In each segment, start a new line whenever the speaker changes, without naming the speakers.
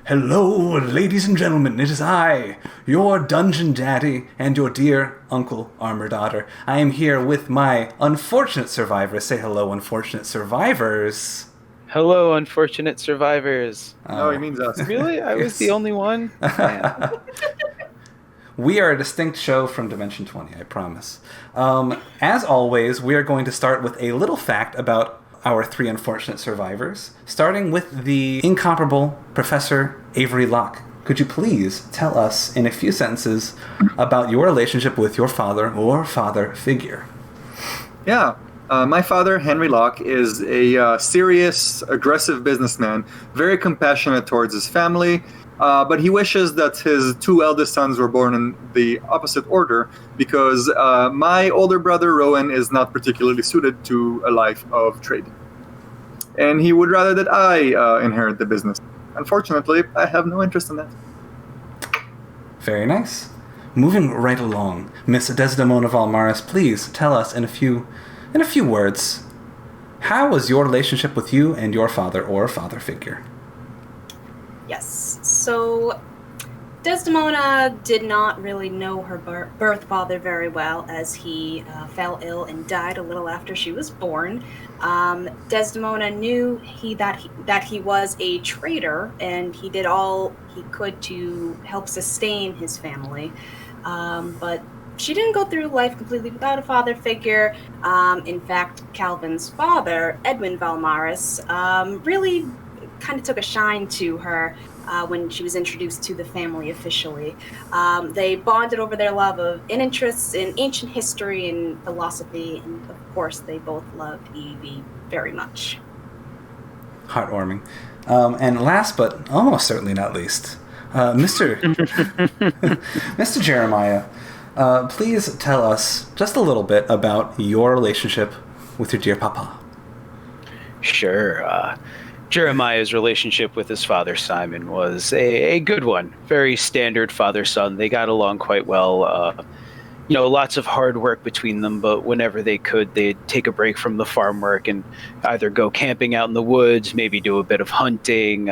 Hello, ladies and gentlemen, it is I, your dungeon daddy, and your dear Uncle Armor Daughter. I am here with my unfortunate survivors. Say hello, unfortunate survivors.
Hello, unfortunate survivors.
No, he means us.
Really? I was the only one? Man.
We are a distinct show from Dimension 20, I promise. As always, we are going to start with a little fact about our three unfortunate survivors, starting with the incomparable Professor Avery Locke. Could you please tell us in a few sentences about your relationship with your father or father figure?
Yeah. My father, Henry Locke, is a serious, aggressive businessman, very compassionate towards his family, but he wishes that his two eldest sons were born in the opposite order because my older brother, Rowan, is not particularly suited to a life of trade. And he would rather that I inherit the business. Unfortunately, I have no interest in that.
Very nice. Moving right along, Miss Desdemona Valmaris, please tell us in a few words, how was your relationship with you and your father or father figure?
Yes, so Desdemona did not really know her birth father very well, as he fell ill and died a little after she was born. Desdemona knew that he was a traitor, and he did all he could to help sustain his family. But she didn't go through life completely without a father figure. In fact, Calvin's father, Edwin Valmaris, really kind of took a shine to her when she was introduced to the family officially. They bonded over their love and interests in ancient history and philosophy, and of course they both loved Evie very much.
Heartwarming. And last but almost certainly not least, Mr. Mr. Jeremiah, please tell us just a little bit about your relationship with your dear papa.
Sure. Jeremiah's relationship with his father, Simon, was a good one. Very standard father-son. They got along quite well. Lots of hard work between them, but whenever they could, they'd take a break from the farm work and either go camping out in the woods, maybe do a bit of hunting.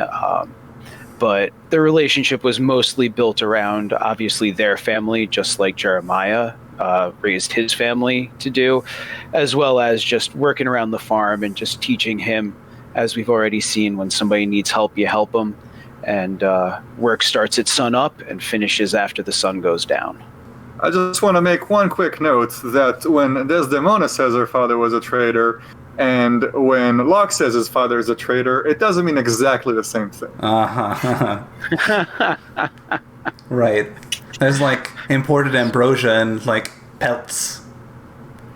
But their relationship was mostly built around, obviously, their family, just like Jeremiah raised his family to do, as well as just working around the farm and just teaching him. As we've already seen, when somebody needs help, you help them. And work starts at sun up and finishes after the sun goes down.
I just want to make one quick note that when Desdemona says her father was a traitor, and when Locke says his father is a traitor, it doesn't mean exactly the same thing.
Uh-huh. Right. There's like imported ambrosia and like pelts.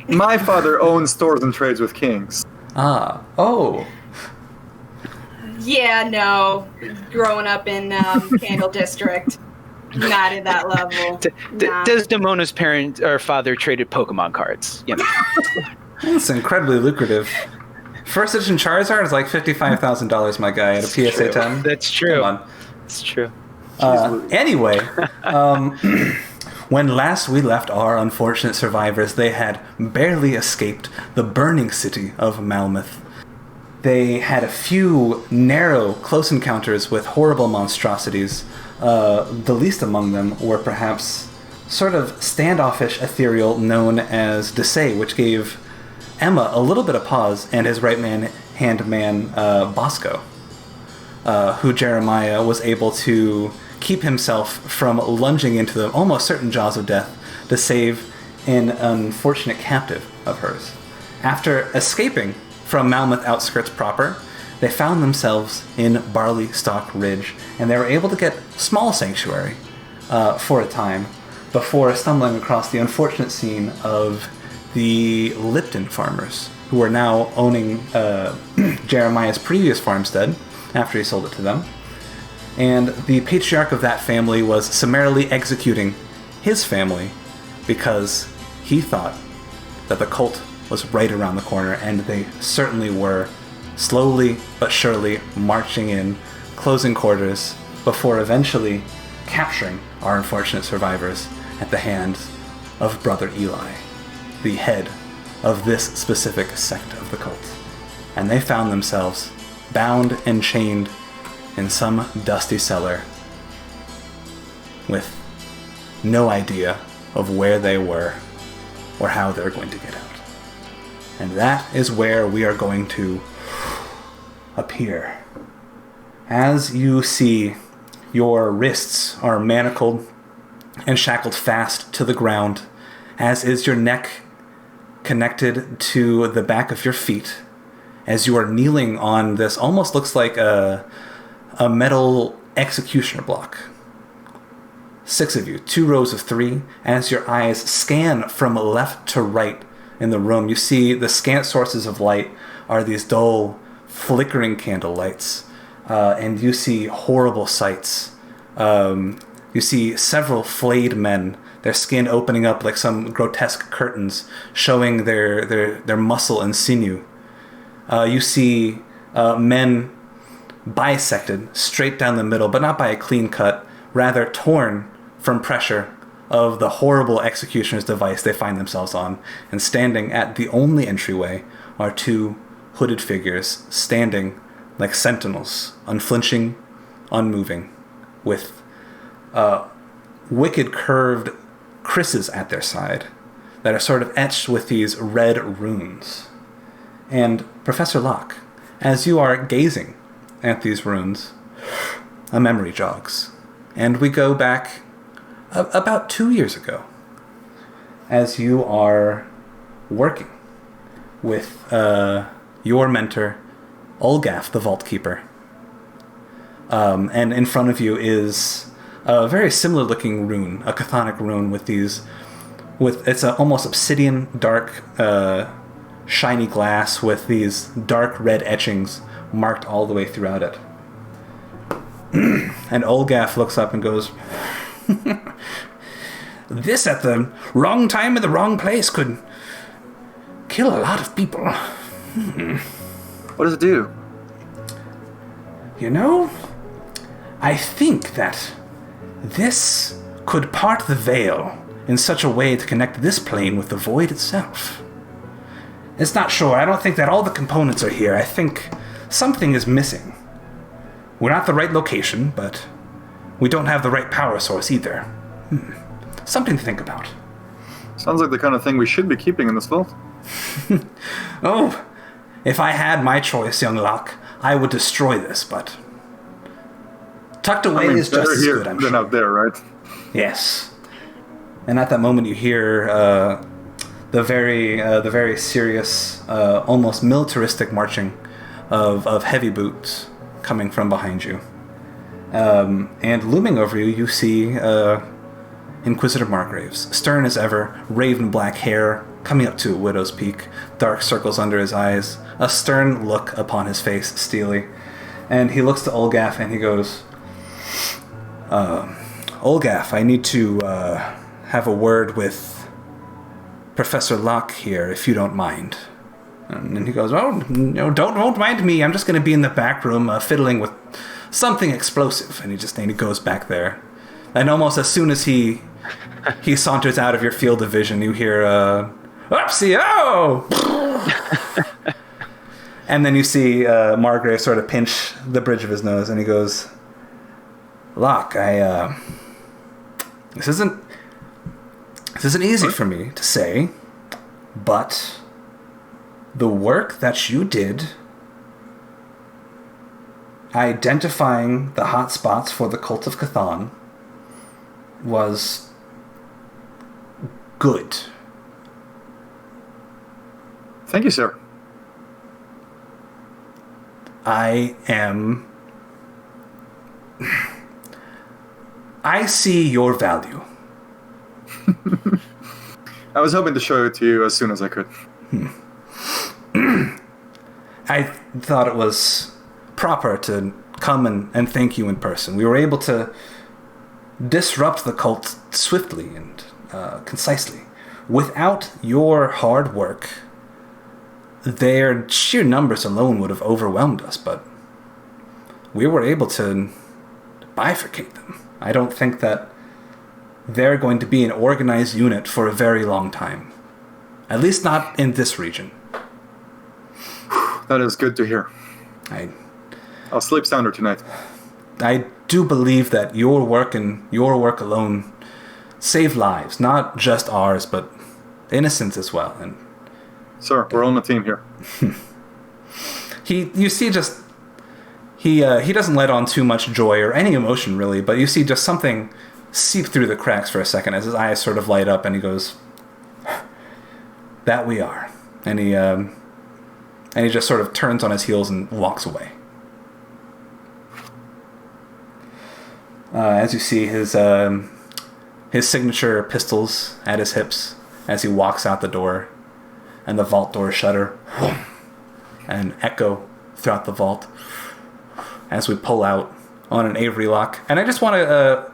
My father owns stores and trades with kings.
Ah. Oh.
Yeah, no. Growing up in Candle District, not at that level. Nah.
Desdemona's parent or father traded Pokemon cards.
It's incredibly lucrative. First edition Charizard is like $55,000, my guy, at a PSA 10.
That's true.
Come on.
It's true.
Anyway, when last we left our unfortunate survivors, they had barely escaped the burning city of Malmouth. They had a few narrow, close encounters with horrible monstrosities. The least among them were perhaps sort of standoffish Aetherial known as Desay, which gave Emma a little bit of pause, and his right-hand man, Bosco, who Jeremiah was able to keep himself from lunging into the almost certain jaws of death to save an unfortunate captive of hers. After escaping from Malmouth outskirts proper, they found themselves in Barleystalk Ridge, and they were able to get small sanctuary for a time before stumbling across the unfortunate scene of the Lipton farmers, who were now owning Jeremiah's previous farmstead after he sold it to them. And the patriarch of that family was summarily executing his family because he thought that the cult was right around the corner, and they certainly were, slowly but surely marching in, closing quarters, before eventually capturing our unfortunate survivors at the hands of Brother Eli, the head of this specific sect of the cult. And they found themselves bound and chained in some dusty cellar with no idea of where they were or how they're going to get out. And that is where we are going to appear. As you see, your wrists are manacled and shackled fast to the ground, as is your neck connected to the back of your feet, as you are kneeling on this almost looks like a metal executioner block. 6 of you, 2 rows of 3, as your eyes scan from left to right in the room. You see the scant sources of light are these dull, flickering candle lights, and you see horrible sights. You see several flayed men, their skin opening up like some grotesque curtains, showing their muscle and sinew. You see men bisected straight down the middle, but not by a clean cut, rather torn from pressure of the horrible executioner's device they find themselves on. And standing at the only entryway are 2 hooded figures, standing like sentinels, unflinching, unmoving, with wicked curved krisses at their side that are sort of etched with these red runes. And Professor Locke, as you are gazing at these runes, a memory jogs. And we go back about 2 years ago, as you are working with your mentor, Olgaf, the Vault Keeper. And in front of you is a very similar looking rune, a chthonic rune it's a almost obsidian, dark, shiny glass with these dark red etchings marked all the way throughout it. And Olgaf looks up and goes, "This at the wrong time in the wrong place could kill a lot of people."
What does it do?
You know, I think that this could part the veil in such a way to connect this plane with the void itself. It's not sure. I don't think that all the components are here. I think something is missing. We're not the right location, but we don't have the right power source either. Something to think about.
Sounds like the kind of thing we should be keeping in this vault.
Oh, if I had my choice, young Locke, I would destroy this, but tucked away is just as good, I'm sure.
Better here than out there, right?
Yes. And at that moment, you hear the very serious, almost militaristic marching of heavy boots coming from behind you. And looming over you, you see Inquisitor Margraves, stern as ever, raven black hair coming up to a widow's peak, dark circles under his eyes, a stern look upon his face, steely. And he looks to Olgaf and he goes, Olgaf, I need to have a word with Professor Locke here, if you don't mind. And he goes, "Oh, no, don't mind me. I'm just going to be in the back room fiddling with something explosive." And he goes back there. And almost as soon as he saunters out of your field of vision, you hear, "Oopsie, oh!" And then you see Margrave sort of pinch the bridge of his nose, and he goes, "Locke, this isn't easy for me to say, but the work that you did identifying the hot spots for the Cult of Chthon was good."
Thank you, sir.
I see your value.
I was hoping to show it to you as soon as I could.
I thought it was proper to come and thank you in person. We were able to disrupt the cult swiftly and concisely. Without your hard work, their sheer numbers alone would have overwhelmed us, but we were able to bifurcate them. I don't think that they're going to be an organized unit for a very long time. At least not in this region.
That is good to hear. I'll sleep sounder tonight.
I do believe that your work and your work alone save lives, not just ours, but innocents as well. And
Sir, we're on the team here.
he doesn't let on too much joy or any emotion really, but you see just something seep through the cracks for a second as his eyes sort of light up, and he goes, "That we are," and he just sort of turns on his heels and walks away. As you see his signature pistols at his hips as he walks out the door, and the vault doors shudder and echo throughout the vault as we pull out on an Avery lock. And I just want to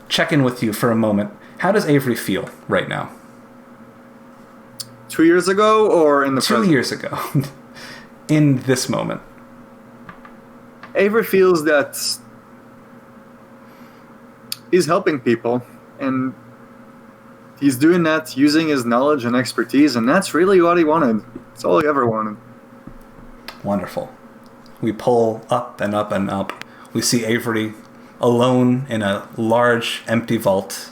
check in with you for a moment. How does Avery feel right now?
2 years ago or in the
2
present?
years ago. In this moment.
Avery feels that he's helping people, and he's doing that using his knowledge and expertise, and that's really what he wanted. It's all he ever wanted.
Wonderful. We pull up and up and up. We see Avery alone in a large empty vault,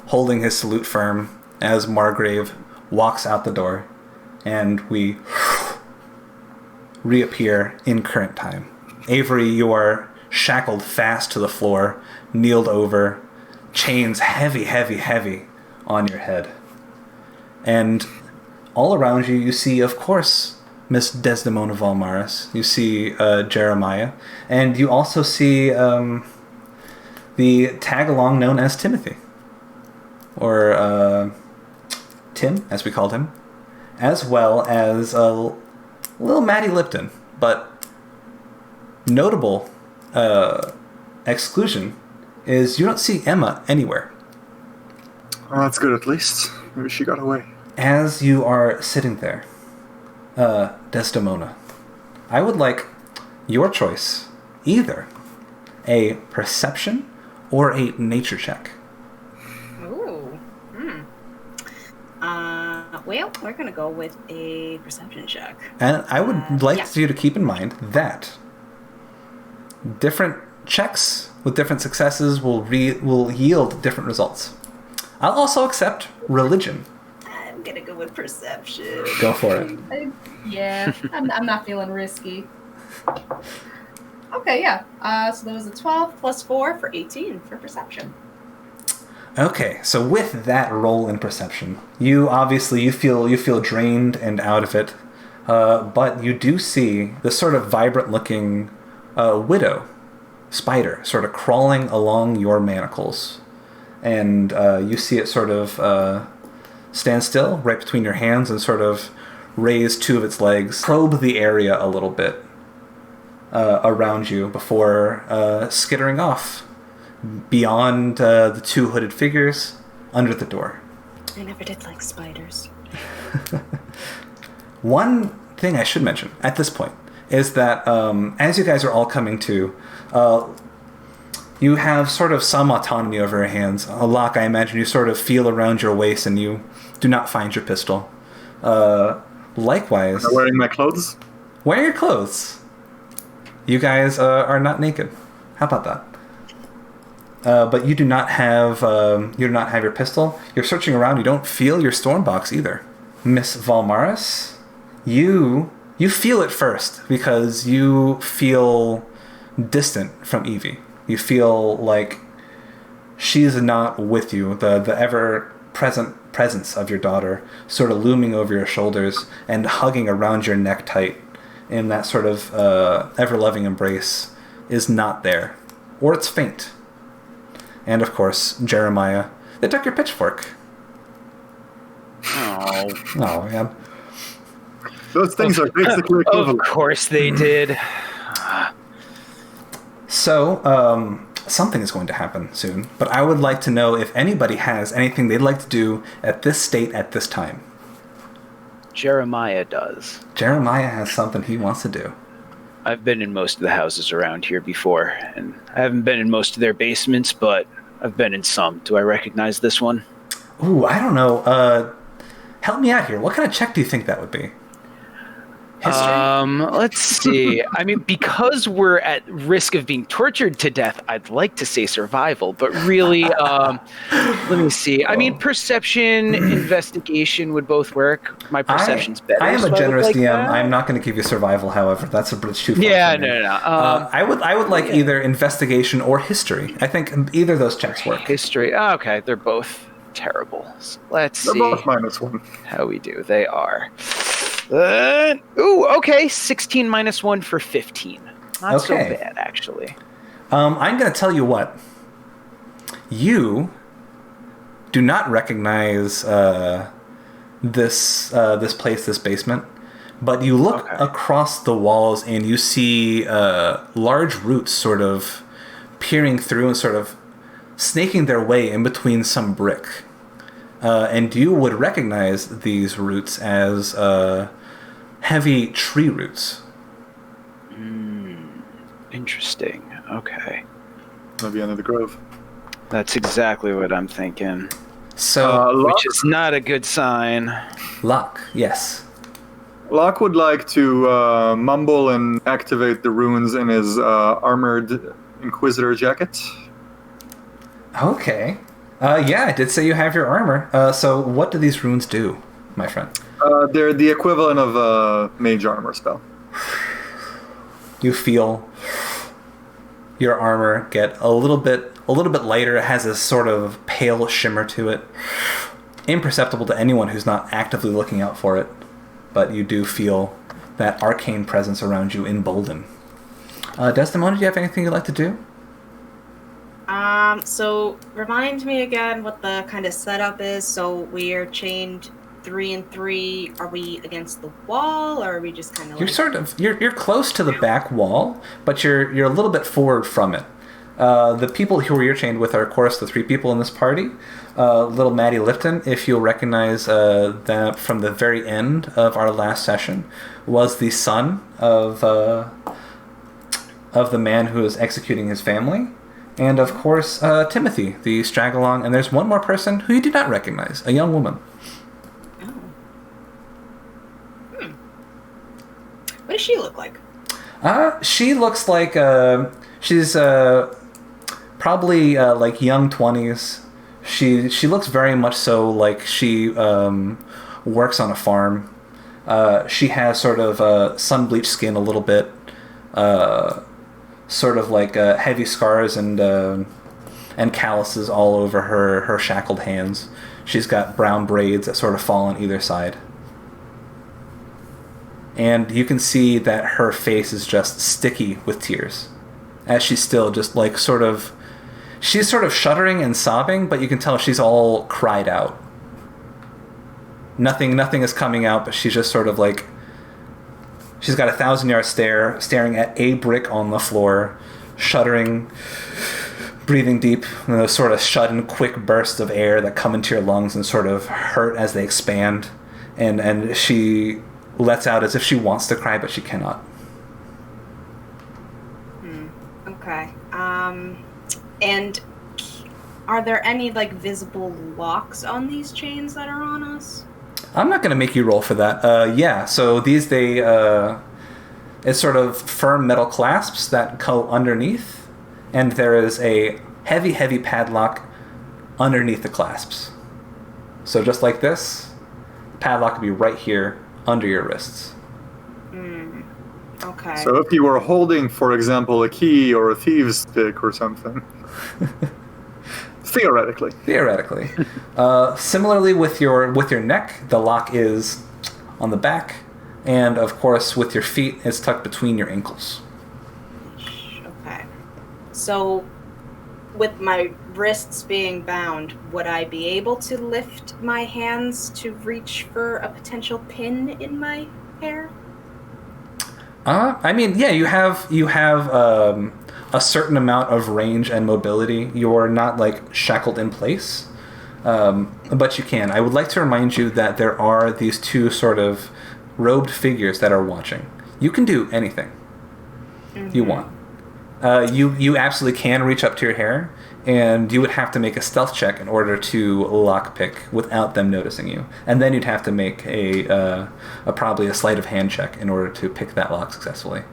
holding his salute firm as Margrave walks out the door, and we reappear in current time. Avery, you are shackled fast to the floor, kneeled over, chains heavy, heavy, heavy on your head. And all around you, you see, of course, Miss Desdemona Valmaris. You see Jeremiah. And you also see the tag-along known as Timothy. Or Tim, as we called him. As well as little Maddie Lipton. But notable exclusion is you don't see Emma anywhere.
Well, that's good at least. Maybe she got away.
As you are sitting there, Desdemona, I would like your choice. Either a perception or a nature check.
Ooh. Well, we're going to go with a perception check.
And I would like you to keep in mind that different checks with different successes will yield different results. I'll also accept religion.
I'm going to go with perception.
Go for it.
I'm not feeling risky. Okay, yeah. So there was a 12
Plus 4 for 18 for perception.
Okay, so with that roll in perception, you feel drained and out of it, but you do see this sort of vibrant-looking widow spider sort of crawling along your manacles, and you see it sort of stand still right between your hands and sort of raise two of its legs, probe the area a little bit around you before skittering off beyond the two hooded figures under the door.
I never did like spiders.
One thing I should mention at this point is that as you guys are all coming to, you have sort of some autonomy over your hands. Locke, I imagine you sort of feel around your waist and you do not find your pistol. Likewise...
Am I wearing my clothes?
Wear your clothes. You guys are not naked. How about that? But you do not have your pistol. You're searching around. You don't feel your storm box either. Miss Valmaris, you feel it first because you feel distant from Evie. You feel like she's not with you. The ever-present presence of your daughter sort of looming over your shoulders and hugging around your neck tight in that sort of ever-loving embrace is not there. Or it's faint. And, of course, Jeremiah. They took your pitchfork.
Oh,
yeah.
Those things are basically equivalent.
Of course they did.
So, something is going to happen soon. But I would like to know if anybody has anything they'd like to do at this state at this time.
Jeremiah does.
Jeremiah has something he wants to do.
I've been in most of the houses around here before, and I haven't been in most of their basements, but I've been in some. Do I recognize this one?
Ooh, I don't know. Help me out here. What kind of check do you think that would be?
Let's see. I mean, because we're at risk of being tortured to death, I'd like to say survival, but really, let me see. I mean, perception, investigation would both work. My perception's better.
I am
so
a generous
like
DM.
that.
I'm not going to give you survival, however. That's a bridge too far.
Yeah,
for me.
no.
I would like either investigation or history. I think either of those checks work.
History. Oh, okay, they're both terrible. So let's see.
They're both -1.
How we do. They are. Okay. 16 -1 for 15. Not so bad, actually.
I'm going to tell you what. You do not recognize this place, this basement, but you look across the walls and you see large roots sort of peering through and sort of snaking their way in between some brick. And you would recognize these roots as heavy tree roots.
Interesting. Okay.
Maybe under the grove.
That's exactly what I'm thinking.
So,
which is not a good sign.
Locke, yes.
Locke would like to mumble and activate the runes in his armored Inquisitor jacket.
Okay. Yeah, I did say you have your armor. So what do these runes do, my friend?
They're the equivalent of a mage armor spell.
You feel your armor get a little bit lighter. It has a sort of pale shimmer to it, imperceptible to anyone who's not actively looking out for it. But you do feel that arcane presence around you embolden. Desdemona, do you have anything you'd like to do?
So remind me again what the kind of setup is. So we're chained 3 and 3. Are we against the wall, or are we just kind of?
You're close to the back wall, but you're a little bit forward from it. The people who you're chained with are, of course, the 3 people in this party. Little Maddie Lipton, if you'll recognize that from the very end of our last session, was the son of the man who was executing his family. And, of course, Timothy, the straggle-along. And there's one more person who you do not recognize, a young woman.
What does she look like?
She looks like she's probably like young 20s. She looks very much so like she works on a farm. She has sort of sun-bleached skin a little bit. Sort of like heavy scars and calluses all over her shackled hands. She's got brown braids that sort of fall on either side. And you can see that her face is just sticky with tears, as she's still just like she's sort of shuddering and sobbing, but you can tell she's all cried out. Nothing is coming out, but she's just sort of like, she's got a 1,000-yard stare, staring at a brick on the floor, shuddering, breathing deep, and those sort of sudden, quick bursts of air that come into your lungs and sort of hurt as they expand. And she lets out as if she wants to cry, but she cannot.
Okay. And are there any like visible locks on these chains that are on us?
I'm not going to make you roll for that. Yeah, so it's sort of firm metal clasps that go underneath, and there is a heavy, heavy padlock underneath the clasps. So just like this, the padlock would be right here under your wrists.
Okay.
So if you were holding, for example, a key or a thieves' pick or something. Theoretically.
Similarly with your neck, the lock is on the back, and of course with your feet, it's tucked between your ankles.
Okay. So with my wrists being bound, would I be able to lift my hands to reach for a potential pin in my hair?
I mean, yeah, you have a certain amount of range and mobility. You're not like shackled in place, but you can. I would like to remind you that there are these 2 sort of robed figures that are watching. You can do anything you want. You absolutely can reach up to your hair, and you would have to make a stealth check in order to lockpick without them noticing you. And then you'd have to make a probably a sleight of hand check in order to pick that lock successfully.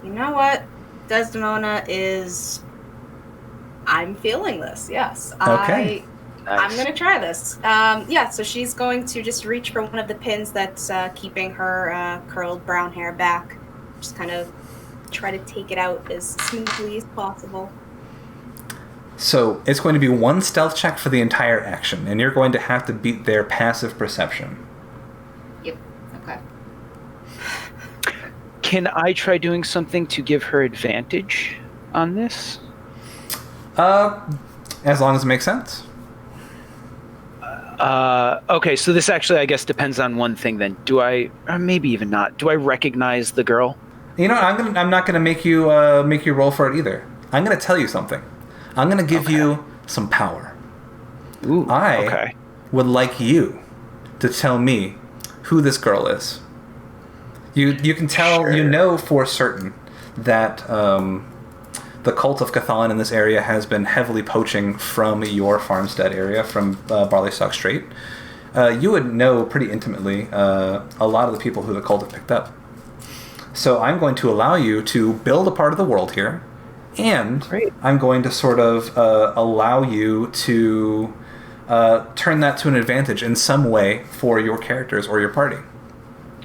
You know what? Desdemona is... I'm feeling this, yes.
Okay.
I'm going to try this. So she's going to just reach for one of the pins that's keeping her curled brown hair back. Just kind of try to take it out as smoothly as possible.
So it's going to be one stealth check for the entire action, and you're going to have to beat their passive perception.
Yep. Okay.
Can I try doing something to give her advantage on this?
As long as it makes sense.
Okay, so this actually, I guess, depends on one thing then. Do I, or maybe even not, do I recognize the girl?
You know, I'm not going to make you roll for it either. I'm going to tell you something. I'm going to give you some power.
Ooh,
I would like you to tell me who this girl is. You can tell,
Sure.
You know for certain that the cult of Cathalan in this area has been heavily poaching from your farmstead area, from Barleystock Strait. You would know pretty intimately a lot of the people who the cult have picked up. So I'm going to allow you to build a part of the world here, and
Great.
I'm going to sort of allow you to turn that to an advantage in some way for your characters or your party.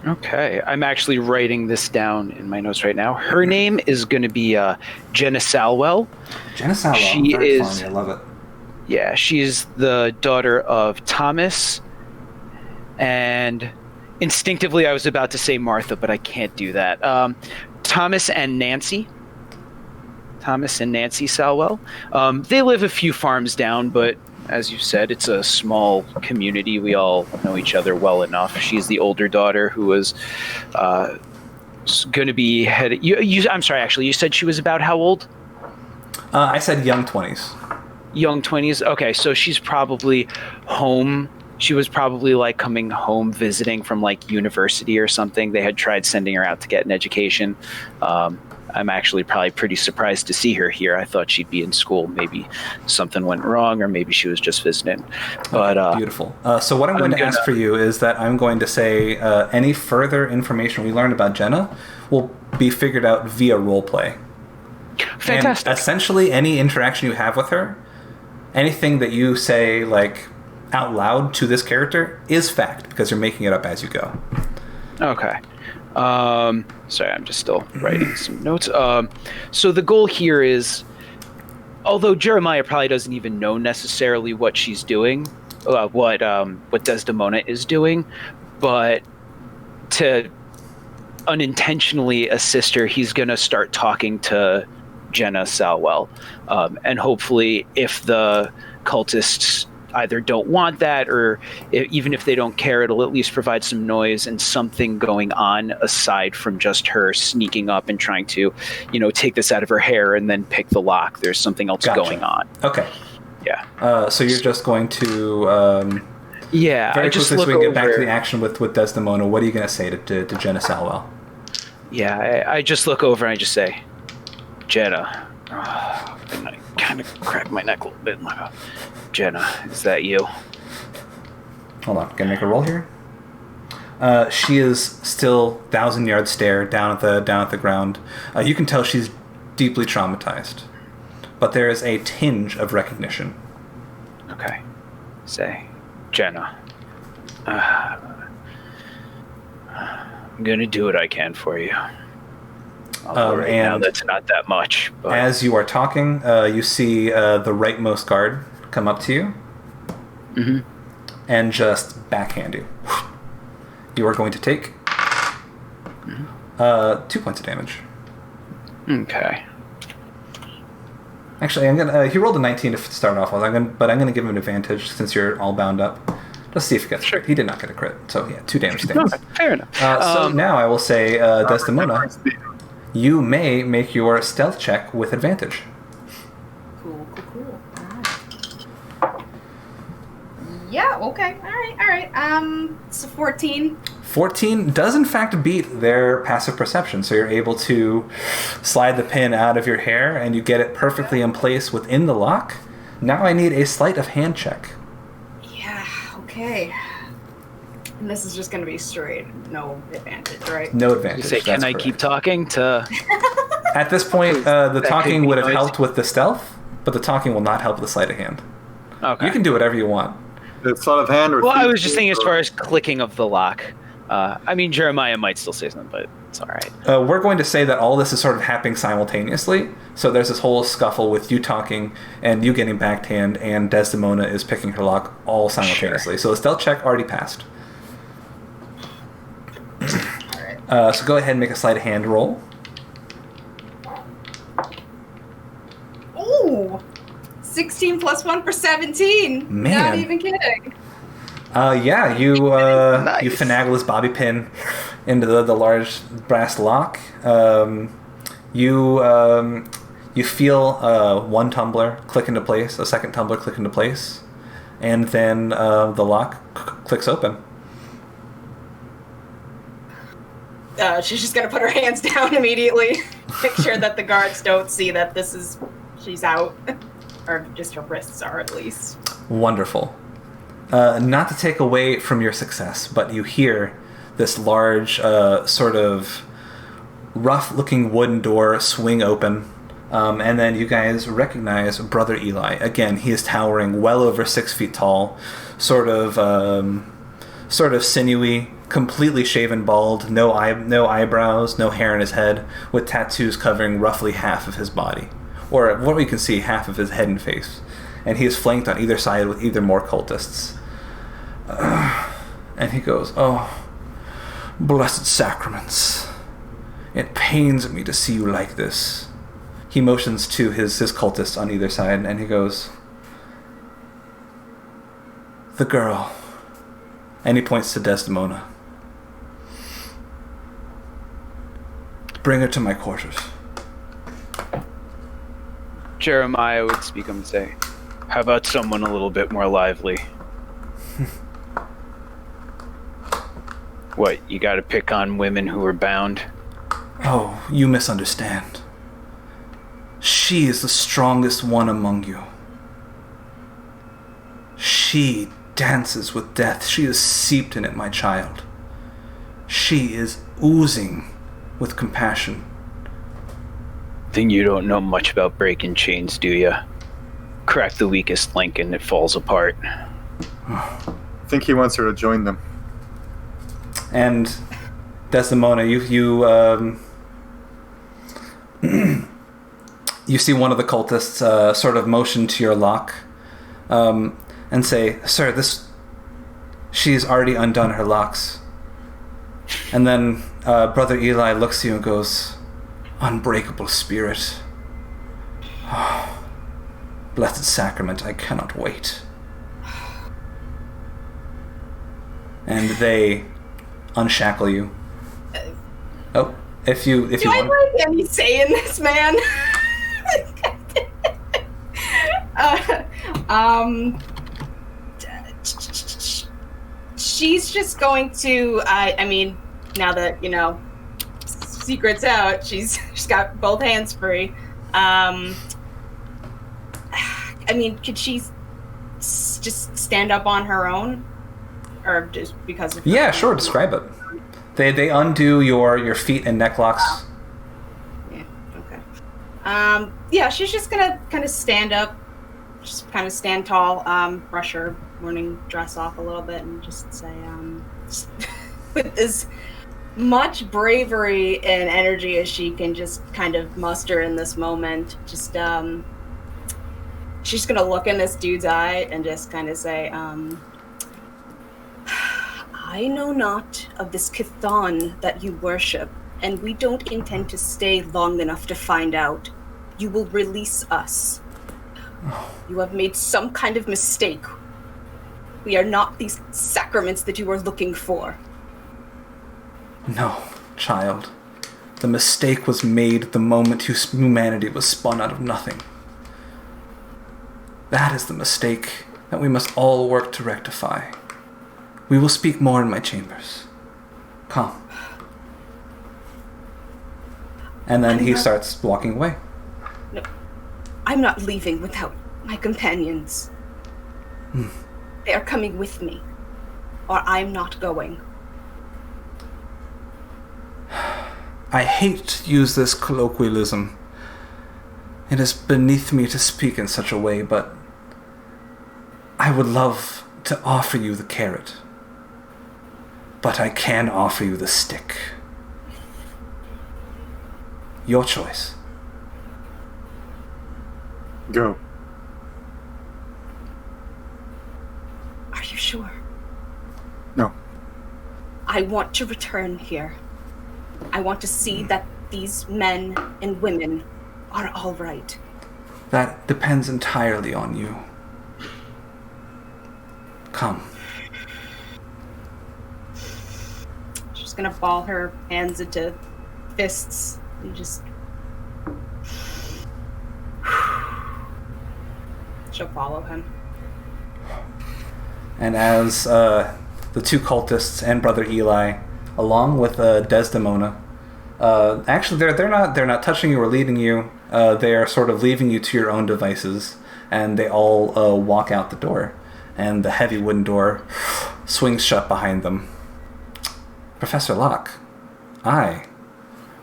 Okay, I'm actually writing this down in my notes right now. Her name is going to be Jenna Salwell.
Jenna Salwell,
She
very
is-
funny, I love it.
Yeah, she's the daughter of Thomas, and instinctively I was about to say Martha, but I can't do that. Thomas and Nancy Salwell. They live a few farms down, but as you said, it's a small community. We all know each other well enough. She's the older daughter who was going to be headed. I'm sorry, actually, you said she was about how old?
I said young 20s.
Young 20s. Okay, so she's probably home. She was probably like coming home visiting from like university or something. They had tried sending her out to get an education. I'm actually probably pretty surprised to see her here. I thought she'd be in school. Maybe something went wrong, or maybe she was just visiting. But
Beautiful. So what I'm going to ask for you is that I'm going to say any further information we learned about Jenna will be figured out via roleplay.
fantastic.
And essentially, any interaction you have with her, anything that you say like out loud to this character is fact, because you're making it up as you go.
Okay. Sorry, I'm just still writing some notes. So the goal here is, although Jeremiah probably doesn't even know necessarily what she's doing, what Desdemona is doing, but to unintentionally assist her, he's going to start talking to Jenna Salwell. And hopefully, if the cultists either don't want that, or even if they don't care, it'll at least provide some noise and something going on aside from just her sneaking up and trying to, take this out of her hair and then pick the lock. There's something else
Gotcha.
going on.
Okay.
Yeah.
So you're just going to
Yeah.
very
I just
quickly, so
look
we can get back to
over-
the action with Desdemona. What are you going to say to Jenna Salwell?
Yeah. I just look over and I just say, Jenna. And I kind of crack my neck a little bit. Jenna, is that you?
Hold on, gonna make a roll here. She is still 1,000-yard stare down at the ground. You can tell she's deeply traumatized, but there is a tinge of recognition.
Okay. Say, Jenna. I'm gonna do what I can for you. Although right now
and
that's not that much. But
as you are talking, you see the rightmost guard come up to you and just backhand you. You are going to take 2 points of damage.
Okay.
Actually, he rolled a 19 to start off with, but I'm gonna give him an advantage since you're all bound up. Let's see if he gets a crit. He did not get a crit, so yeah, 2 damage stands.
Okay, fair enough.
So now I will say, Desdemona, you may make your stealth check with advantage.
Cool. Alright. Yeah, okay. Alright. So 14.
14 does in fact beat their passive perception, so you're able to slide the pin out of your hair and you get it perfectly in place within the lock. Now I need a sleight of hand check.
Yeah, okay. And this is just going to be straight, no advantage, right?
No advantage.
You say, can I keep talking to...
At this point, the
That
talking
could be
would have
noisy.
helped with the stealth, but the talking will not help with the sleight of hand.
Okay.
You can do whatever you want.
The sleight of hand or
Well, I
thief
was just thinking as
or-
far as clicking of the lock. I mean, Jeremiah might still say something, but it's all right.
We're going to say that all this is sort of happening simultaneously. So there's this whole scuffle with you talking and you getting backhand, and Desdemona is picking her lock all simultaneously. So the stealth check already passed. So go ahead and make a sleight of hand roll.
Ooh! 16 plus 1 for 17.
Man.
Not even kidding.
Yeah, you
Nice.
you finagle this bobby pin into the large brass lock. You feel one tumbler click into place, a second tumbler click into place, and then the lock clicks open.
She's just gonna put her hands down immediately. Make sure that the guards don't see that she's out. Or just her wrists are, at least.
Wonderful. Not to take away from your success, but you hear this large, sort of rough-looking wooden door swing open, and then you guys recognize Brother Eli. Again, he is towering well over 6 feet tall, sort of sinewy, completely shaven bald, no eyebrows, no hair in his head, with tattoos covering roughly half of his body, or what we can see, half of his head and face. And he is flanked on either side with either more cultists. And he goes, "Oh, blessed sacraments. It pains me to see you like this." He motions to his cultists on either side, and he goes, "The girl." And he points to Desdemona. "Bring her to my quarters."
Jeremiah would speak up and say, how about someone a little bit more lively? What, you gotta pick on women who are bound?
"Oh, you misunderstand. She is the strongest one among you. She dances with death. She is steeped in it, my child. She is oozing with compassion."
Then you don't know much about breaking chains, do you? Crack the weakest link and it falls apart.
I think he wants her to join them.
And Desdemona, you you see one of the cultists sort of motion to your lock and say, "Sir, she's already undone her locks." And then Brother Eli looks at you and goes, "Unbreakable spirit. Oh, blessed sacrament, I cannot wait." And they unshackle you. Oh, if you
Do I
want.
like any say in this, man? She's just going to. I mean, now that secret's out, she's got both hands free. I mean, could she just stand up on her own, or just because of?
Yeah, sure. Describe it. They undo your feet and neck locks.
Yeah. Okay. Yeah, she's just gonna kind of stand up, just kind of stand tall, brush her morning dress off a little bit, and just say, just with as much bravery and energy as she can just kind of muster in this moment, just she's gonna look in this dude's eye and just kind of say, "I know not of this Chthon that you worship, and we don't intend to stay long enough to find out. You will release us. You have made some kind of mistake. We are not these sacraments that you are looking for."
"No, child. The mistake was made the moment humanity was spun out of nothing. That is the mistake that we must all work to rectify. We will speak more in my chambers." Come. And then he starts walking away.
No, I'm not leaving without my companions. They are coming with me, or I'm not going.
I hate to use this colloquialism. It is beneath me to speak in such a way, but I would love to offer you the carrot. But I can offer you the stick. Your choice.
Go.
Are you sure?
No.
I want to return here. I want to see that these men and women are all right.
That depends entirely on you. Come.
She's gonna ball her hands into fists and just... She'll follow him.
And as the two cultists and Brother Eli, along with Desdemona, actually they're not touching you or leading you. They are sort of leaving you to your own devices, and they all walk out the door, and the heavy wooden door swings shut behind them. Professor Locke, I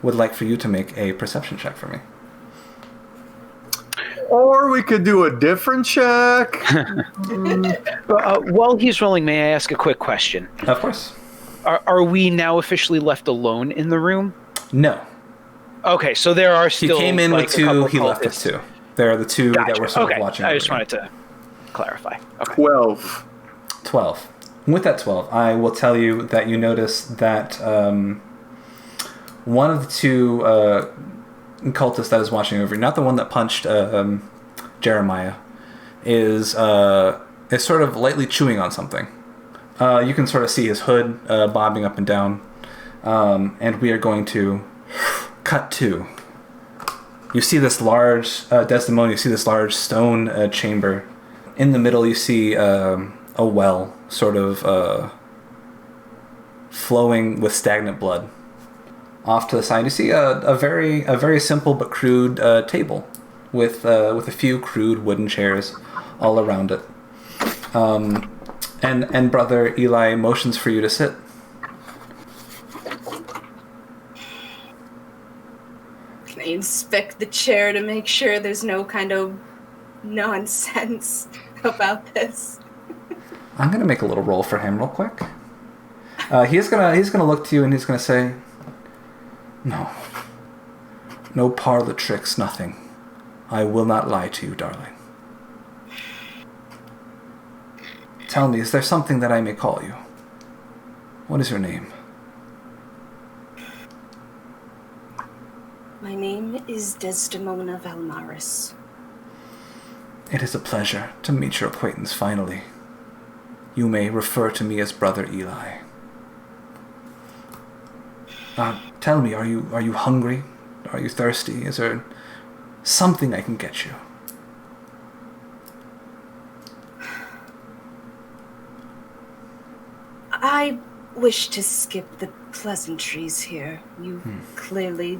would like for you to make a perception check for me.
Or we could do a different check.
While he's rolling, may I ask a quick question?
Of course.
Are we now officially left alone in the room?
No.
Okay, so there are still...
He came in
like,
with two,
a
he
couple
left with
cultists.
two. There are the two that
Gotcha.
were sort
Okay,
of watching.
I just
over
wanted to clarify. Okay.
12.
12. With that 12, I will tell you that you notice that one of the two cultists that is watching over you, not the one that punched Jeremiah, is sort of lightly chewing on something. You can sort of see his hood bobbing up and down. And we are going to cut to. You see this large, Desdemona, you see this large stone chamber. In the middle, you see a well, sort of flowing with stagnant blood. Off to the side, you see a very simple but crude table with a few crude wooden chairs all around it. And Brother Eli motions for you to sit.
Can I inspect the chair to make sure there's no kind of nonsense about this?
I'm gonna make a little roll for him real quick. He's gonna look to you and he's gonna say, No parlor tricks, nothing. I will not lie to you, darling. Tell me, is there something that I may call you? What is your name?
My name is Desdemona Valmaris.
It is a pleasure to meet your acquaintance finally. You may refer to me as Brother Eli. Tell me, are you hungry? Are you thirsty? Is there something I can get you?
I wish to skip the pleasantries here. You clearly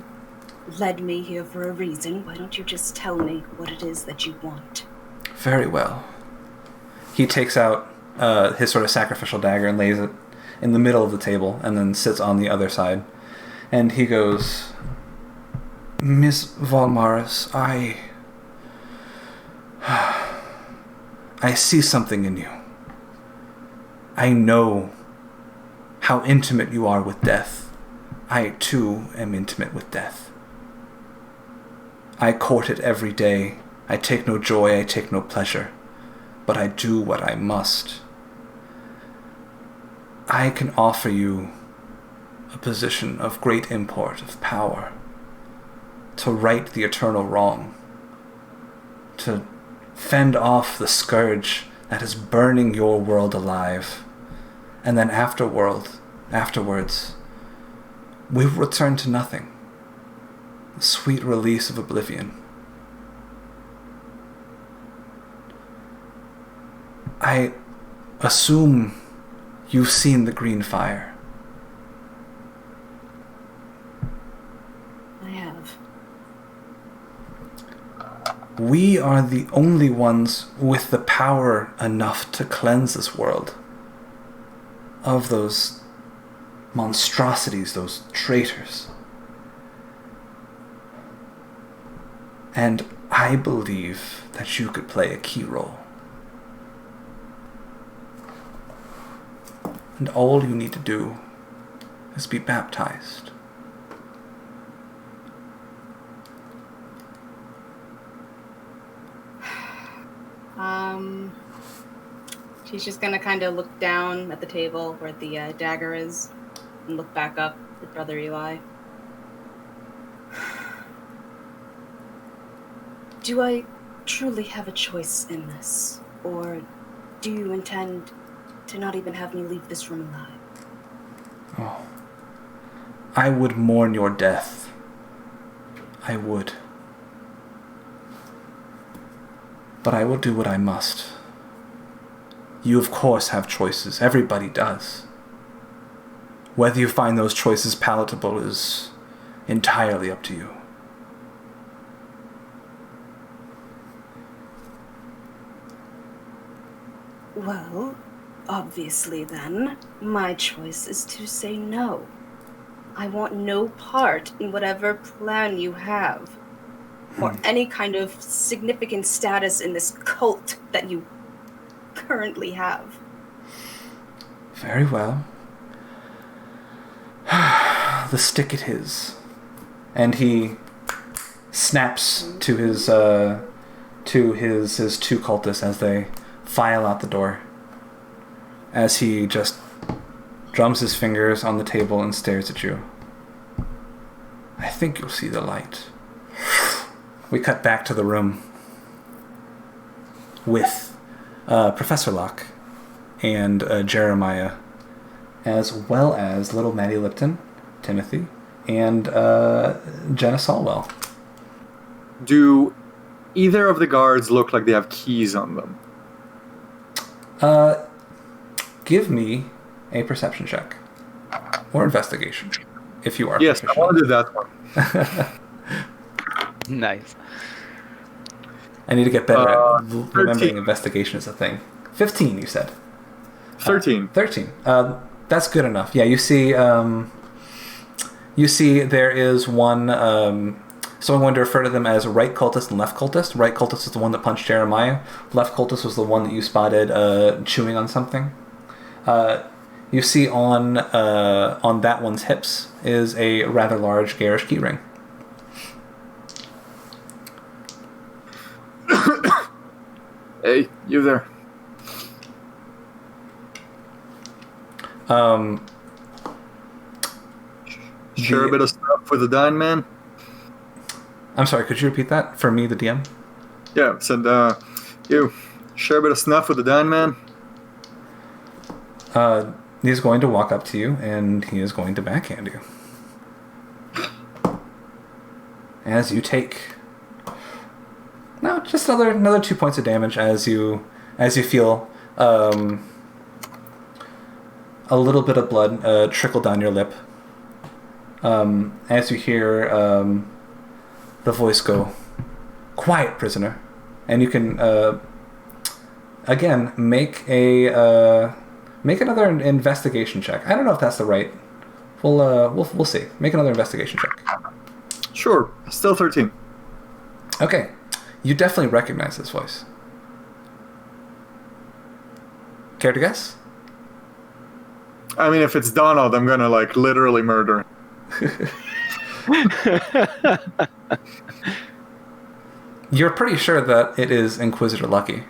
led me here for a reason. Why don't you just tell me what it is that you want?
Very well. He takes out his sort of sacrificial dagger and lays it in the middle of the table and then sits on the other side. And he goes, Miss Valmaris, I see something in you. I know how intimate you are with death. I, too, am intimate with death. I court it every day. I take no joy, I take no pleasure. But I do what I must. I can offer you a position of great import, of power, to right the eternal wrong, to fend off the scourge that is burning your world alive, and then afterwards, we will return to nothing, the sweet release of oblivion. I assume you've seen the green fire. We are the only ones with the power enough to cleanse this world of those monstrosities, those traitors. And I believe that you could play a key role. And all you need to do is be baptized.
She's just gonna kind of look down at the table where the dagger is and look back up at Brother Eli. Do I truly have a choice in this? Or do you intend to not even have me leave this room alive?
Oh. I would mourn your death. I would. But I will do what I must. You, of course, have choices. Everybody does. Whether you find those choices palatable is entirely up to you.
Well, obviously then, my choice is to say no. I want no part in whatever plan you have, or any kind of significant status in this cult that you currently have.
Very well. The stick it is. And he snaps to his two cultists as they file out the door. As he just drums his fingers on the table and stares at you. I think you'll see the light. We cut back to the room with Professor Locke and Jeremiah, as well as little Maddie Lipton, Timothy, and Jenna Solwell.
Do either of the guards look like they have keys on them?
Give me a perception check. Or investigation, if you are
Yes,
proficient.
I want to do that one.
Nice.
I need to get better at remembering
13.
investigation is a thing. 15, you said.
13.
13. That's good enough. Yeah, you see there is one, so I'm going to refer to them as right cultist and left cultist. Right cultist is the one that punched Jeremiah. Left cultist was the one that you spotted chewing on something. You see on that one's hips is a rather large garish keyring.
Hey, you there. Share a bit of stuff with the dying man?
I'm sorry, could you repeat that for me, the DM?
Yeah, said, you share a bit of snuff with the dying man?
He's going to walk up to you, and he is going to backhand you. As you take... No, just another 2 points of damage as you feel a little bit of blood trickle down your lip. As you hear the voice go, "Quiet, prisoner," and you can again make another investigation check. I don't know if that's the right. We'll see. Make another investigation check.
Sure, still 13.
Okay, you definitely recognize this voice. Care to guess?
I mean, if it's Donald, I'm gonna, literally murder.
You're pretty sure that it is Inquisitor Lucky.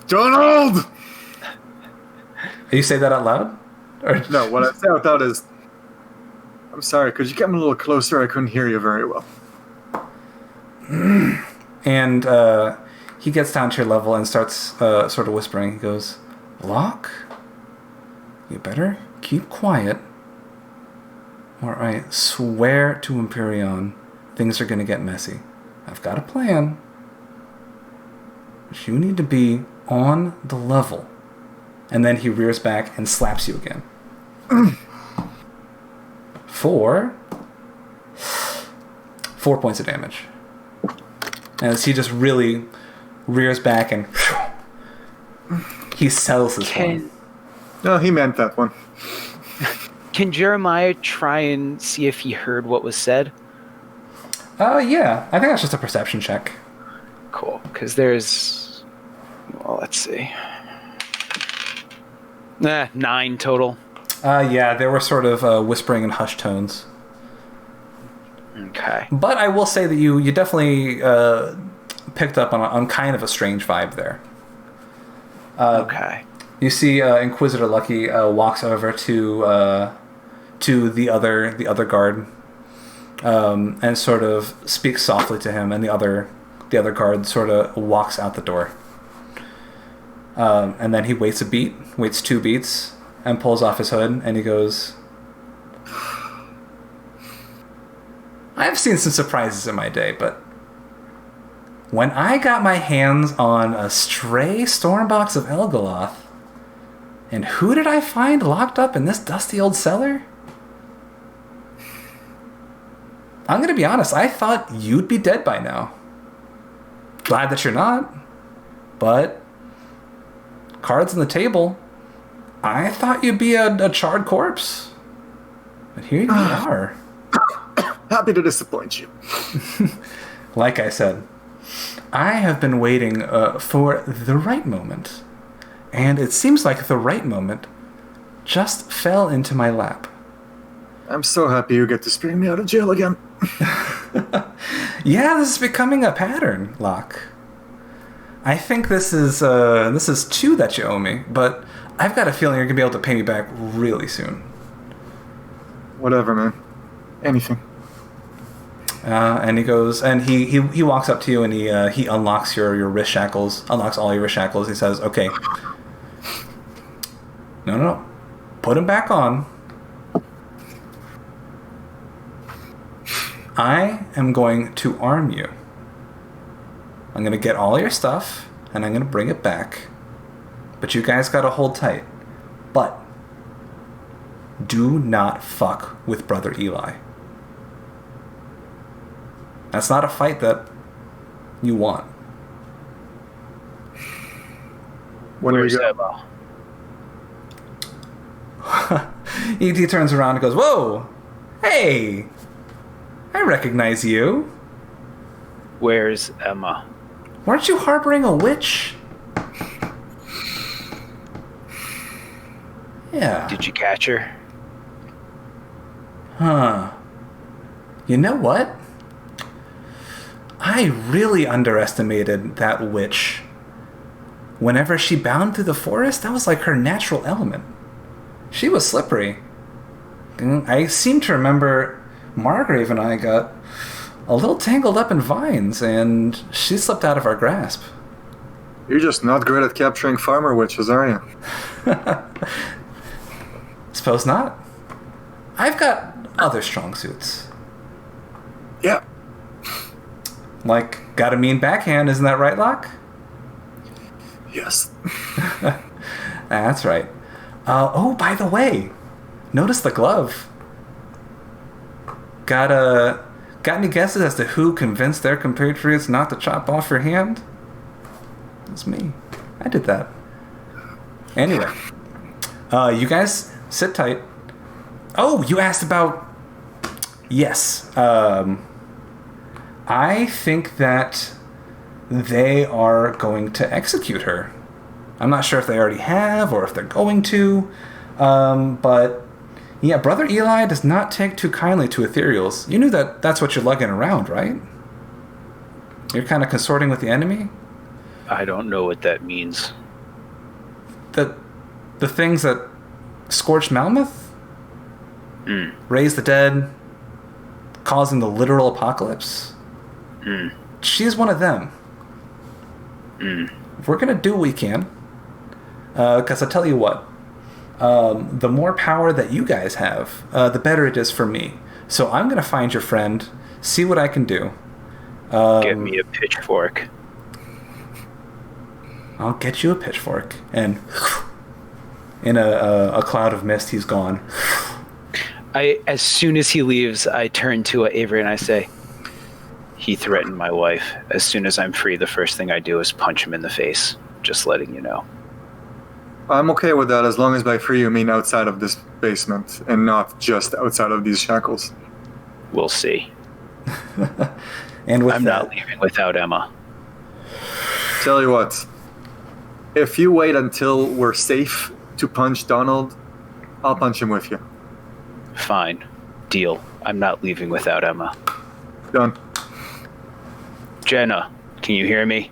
Donald!
You say that out loud? Or...
No, what I say out loud is, I'm sorry, could you come a little closer? I couldn't hear you very well.
And he gets down to your level and starts sort of whispering. He goes, "Locke, you better keep quiet. Or I swear to Empyreon, things are going to get messy. I've got a plan. But you need to be on the level." And then he rears back and slaps you again. For 4 points of damage. As he just really rears back and he settles this one.
No, he meant that one.
Can Jeremiah try and see if he heard what was said?
Yeah. I think that's just a perception check.
Cool, because there's... Well, let's see. 9 total.
Yeah, they were sort of whispering in hushed tones.
Okay.
But I will say that you definitely picked up on kind of a strange vibe there.
Okay.
You see Inquisitor Lucky walks over to the other guard and sort of speaks softly to him, and the other guard sort of walks out the door. And then he waits 2 beats, and pulls off his hood, and he goes, I've seen some surprises in my day, but when I got my hands on a stray Stormbox of Elgoloth, and who did I find locked up in this dusty old cellar? I'm gonna be honest, I thought you'd be dead by now. Glad that you're not, but cards on the table, I thought you'd be a charred corpse. But here you are.
Happy to disappoint you.
Like I said, I have been waiting for the right moment. And it seems like the right moment just fell into my lap.
I'm so happy you get to scream me out of jail again.
Yeah, this is becoming a pattern, Locke. I think this is 2 that you owe me, but I've got a feeling you're going to be able to pay me back really soon.
Whatever, man. Anything.
And he goes, and he walks up to you, and he unlocks your wrist shackles, unlocks all your wrist shackles. He says, okay. No. Put him back on. I am going to arm you. I'm going to get all your stuff, and I'm going to bring it back. But you guys got to hold tight. But do not fuck with Brother Eli. That's not a fight that you want.
Where's Emma?
E.T. turns around and goes, whoa! Hey! I recognize you.
Where's Emma?
Weren't you harboring a witch? Yeah.
Did you catch her?
Huh. You know what? I really underestimated that witch. Whenever she bound through the forest, that was like her natural element. She was slippery. I seem to remember Margrave and I got a little tangled up in vines, and she slipped out of our grasp.
You're just not great at capturing farmer witches, are you?
Suppose not. I've got other strong suits.
Yeah.
Like, got a mean backhand, isn't that right, Locke?
Yes.
That's right. Oh, by the way, notice the glove. Got any guesses as to who convinced their compatriots not to chop off your hand? It's me. I did that. Anyway, you guys sit tight. Oh, you asked about... Yes. I think that they are going to execute her. I'm not sure if they already have or if they're going to. But yeah, Brother Eli does not take too kindly to Aetherials. You knew that that's what you're lugging around, right? You're kind of consorting with the enemy?
I don't know what that means.
The things that scorched Malmouth? Raised the dead? Causing the literal apocalypse? She's one of them. We're going to do what we can. Because I'll tell you what. The more power that you guys have, the better it is for me. So I'm going to find your friend, see what I can do.
Get me a pitchfork.
I'll get you a pitchfork. And in a cloud of mist, he's gone.
As soon as he leaves, I turn to Avery and I say, He threatened my wife. As soon as I'm free, the first thing I do is punch him in the face. Just letting you know.
I'm okay with that as long as by free you mean outside of this basement and not just outside of these shackles.
We'll see.
And with
I'm
that,
not leaving without Emma.
Tell you what, if you wait until we're safe to punch Donald, I'll punch him with you.
Fine. Deal. I'm not leaving without Emma.
Done.
Jenna, can you hear me?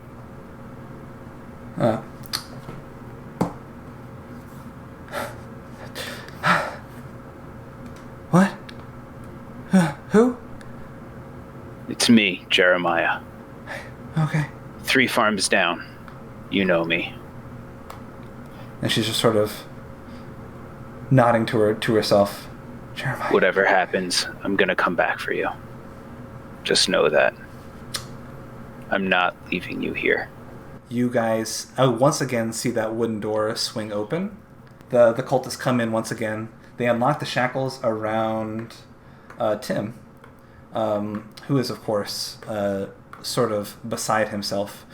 What? Who?
It's me, Jeremiah.
Okay.
3 farms down. You know me.
And she's just sort of nodding to herself. Jeremiah.
Whatever happens, I'm gonna come back for you. Just know that. I'm not leaving you here.
You guys once again see that wooden door swing open. The cultists come in once again. They unlock the shackles around Tim, who is, of course, sort of beside himself,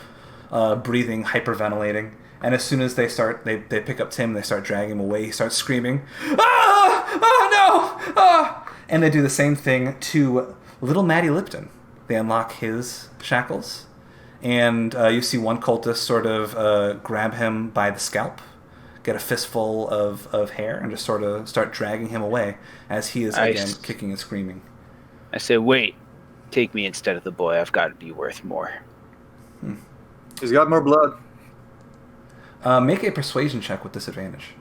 breathing, hyperventilating. And as soon as they pick up Tim, they start dragging him away. He starts screaming, "Ah! Oh, no! Ah!" And they do the same thing to little Matty Lipton. They unlock his shackles. And you see one cultist sort of grab him by the scalp, get a fistful of hair, and just sort of start dragging him away as he is, again, kicking and screaming.
I say, wait. Take me instead of the boy. I've got to be worth more.
He's got more blood.
Make a persuasion check with disadvantage.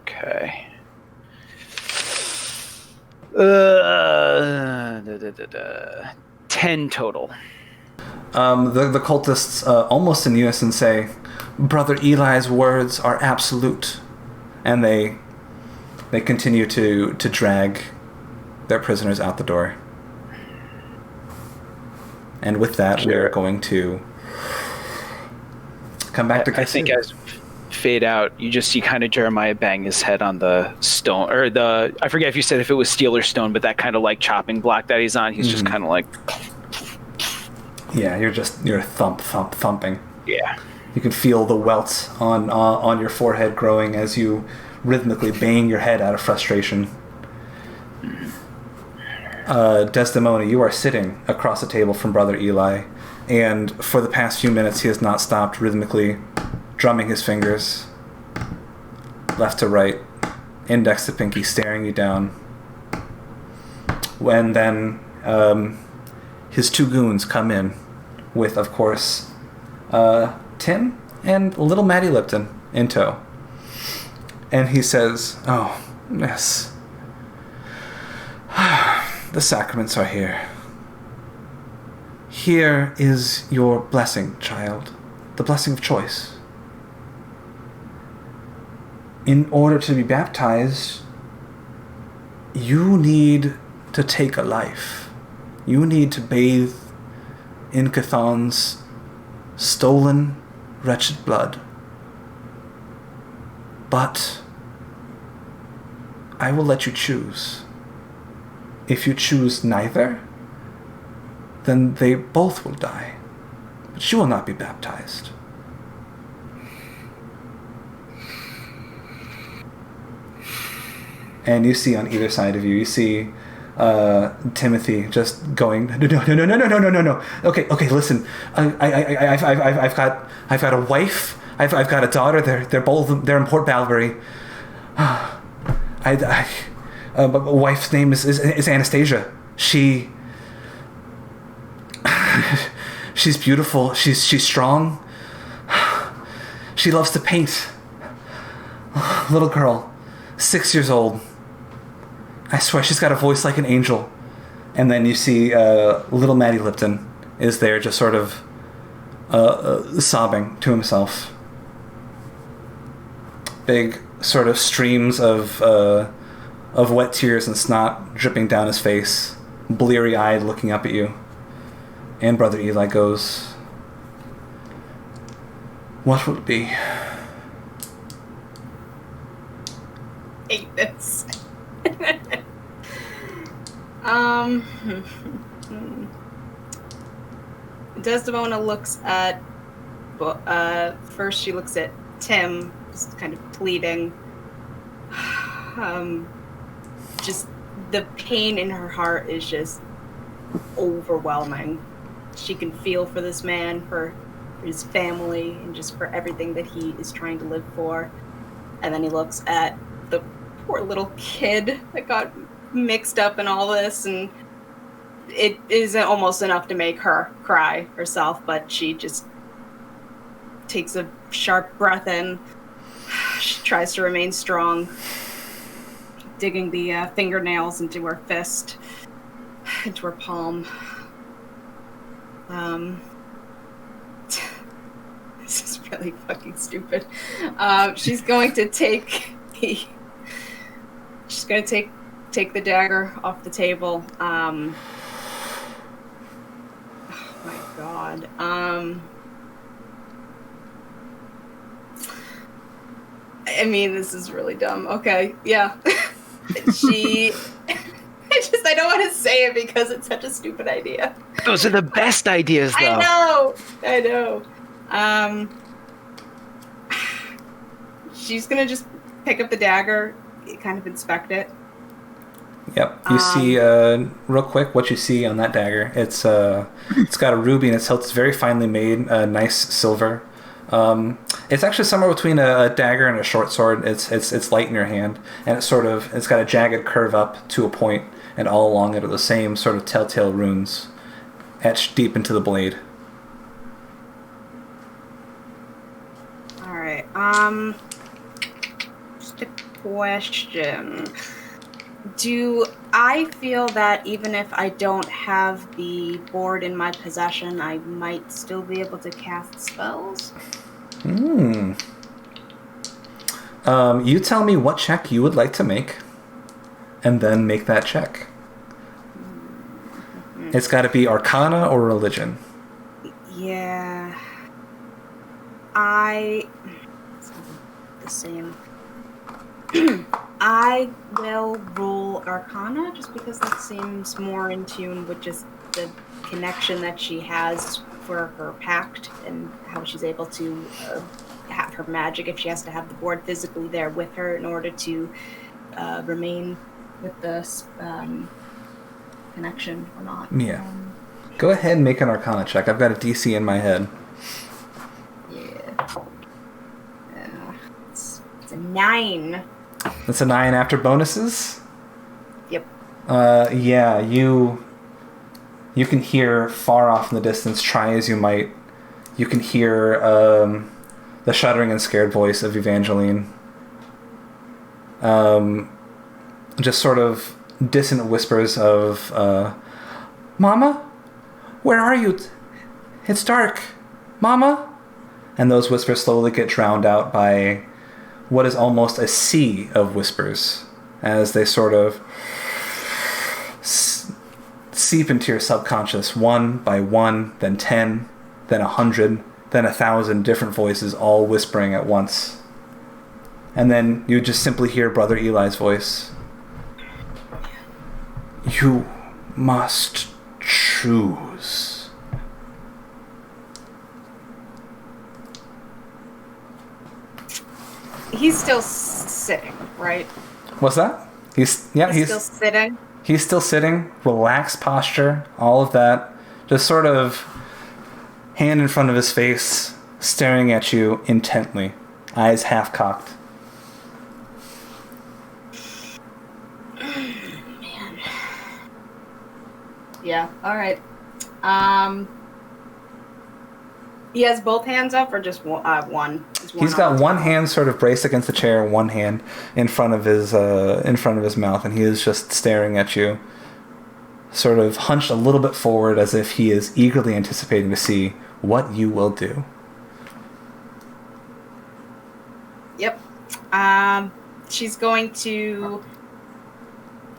Okay. 10 total.
The cultists, almost in unison, say, "Brother Eli's words are absolute," and they continue to drag their prisoners out the door. And with that, we're going to come back to.
I think as fade out, you just see kind of Jeremiah bang his head on the stone, or I forget if you said if it was steel or stone, but that kind of like chopping block that he's on. He's just kind of like.
Yeah, you're thumping.
Yeah.
You can feel the welts on your forehead growing as you rhythmically bang your head out of frustration. Desdemona, you are sitting across the table from Brother Eli, and for the past few minutes he has not stopped rhythmically drumming his fingers left to right, index to pinky, staring you down. When then his 2 goons come in with, of course, Tim and little Matty Lipton in tow. And he says, "Oh, yes. The sacraments are here. Here is your blessing, child. The blessing of choice. In order to be baptized, you need to take a life. You need to bathe in Cthulhu's stolen, wretched blood. But I will let you choose. If you choose neither, then they both will die. But you will not be baptized." And you see on either side of you, you see Timothy just going, no. Okay, listen. I've got a wife. I've got a daughter. They're in Port Balbury. My wife's name is Anastasia. She's beautiful. She's strong. She loves to paint. Little girl, 6 years old. I swear she's got a voice like an angel. And then you see little Matty Lipton is there just sort of sobbing to himself. Big sort of streams of wet tears and snot dripping down his face, bleary-eyed looking up at you. And Brother Eli goes, "What will it be?"
Hate this. Desdemona looks at. First, she looks at Tim, just kind of pleading. Just the pain in her heart is just overwhelming. She can feel for this man, for his family, and just for everything that he is trying to live for. And then he looks at the poor little kid that got mixed up in all this, and it is almost enough to make her cry herself, but she just takes a sharp breath in. She tries to remain strong, digging the fingernails into her fist, into her palm. This is really fucking stupid. She's going to take take the dagger off the table. Oh my god. I mean, this is really dumb. Okay, yeah. I don't want to say it because it's such a stupid idea.
Those are the best ideas, though.
I know. She's gonna just pick up the dagger, kind of inspect it.
Yep. You see, real quick, what you see on that dagger. It's got a ruby in its hilt. It's very finely made, nice silver. It's actually somewhere between a dagger and a short sword. It's light in your hand, and it's got a jagged curve up to a point, and all along it are the same sort of telltale runes etched deep into the blade.
All right. Just a question. Do I feel that even if I don't have the board in my possession, I might still be able to cast spells?
You tell me what check you would like to make, and then make that check. It's got to be Arcana or Religion.
Yeah. It's the same. I will roll Arcana just because that seems more in tune with just the connection that she has for her pact and how she's able to have her magic if she has to have the board physically there with her in order to remain with this connection or not.
Yeah. Go ahead and make an Arcana check. I've got a DC in my head.
Yeah. It's a 9.
That's a 9 after bonuses?
Yep.
Yeah, you can hear far off in the distance, try as you might. You can hear the shuddering and scared voice of Evangeline. Just sort of distant whispers of, Mama? Where are you? It's dark. Mama? And those whispers slowly get drowned out by what is almost a sea of whispers as they sort of seep into your subconscious one by one, then 10, then 100, then 1,000 different voices all whispering at once. And then you just simply hear Brother Eli's voice. You must choose.
He's still sitting, right?
What's that? He's
still sitting.
He's still sitting, relaxed posture, all of that. Just sort of hand in front of his face, staring at you intently, eyes half cocked.
Man. Yeah, alright. He has both hands up or just one?
He's got one hand sort of braced against the chair, one hand in front of his mouth, and he is just staring at you, sort of hunched a little bit forward as if he is eagerly anticipating to see what you will do.
Yep. She's going to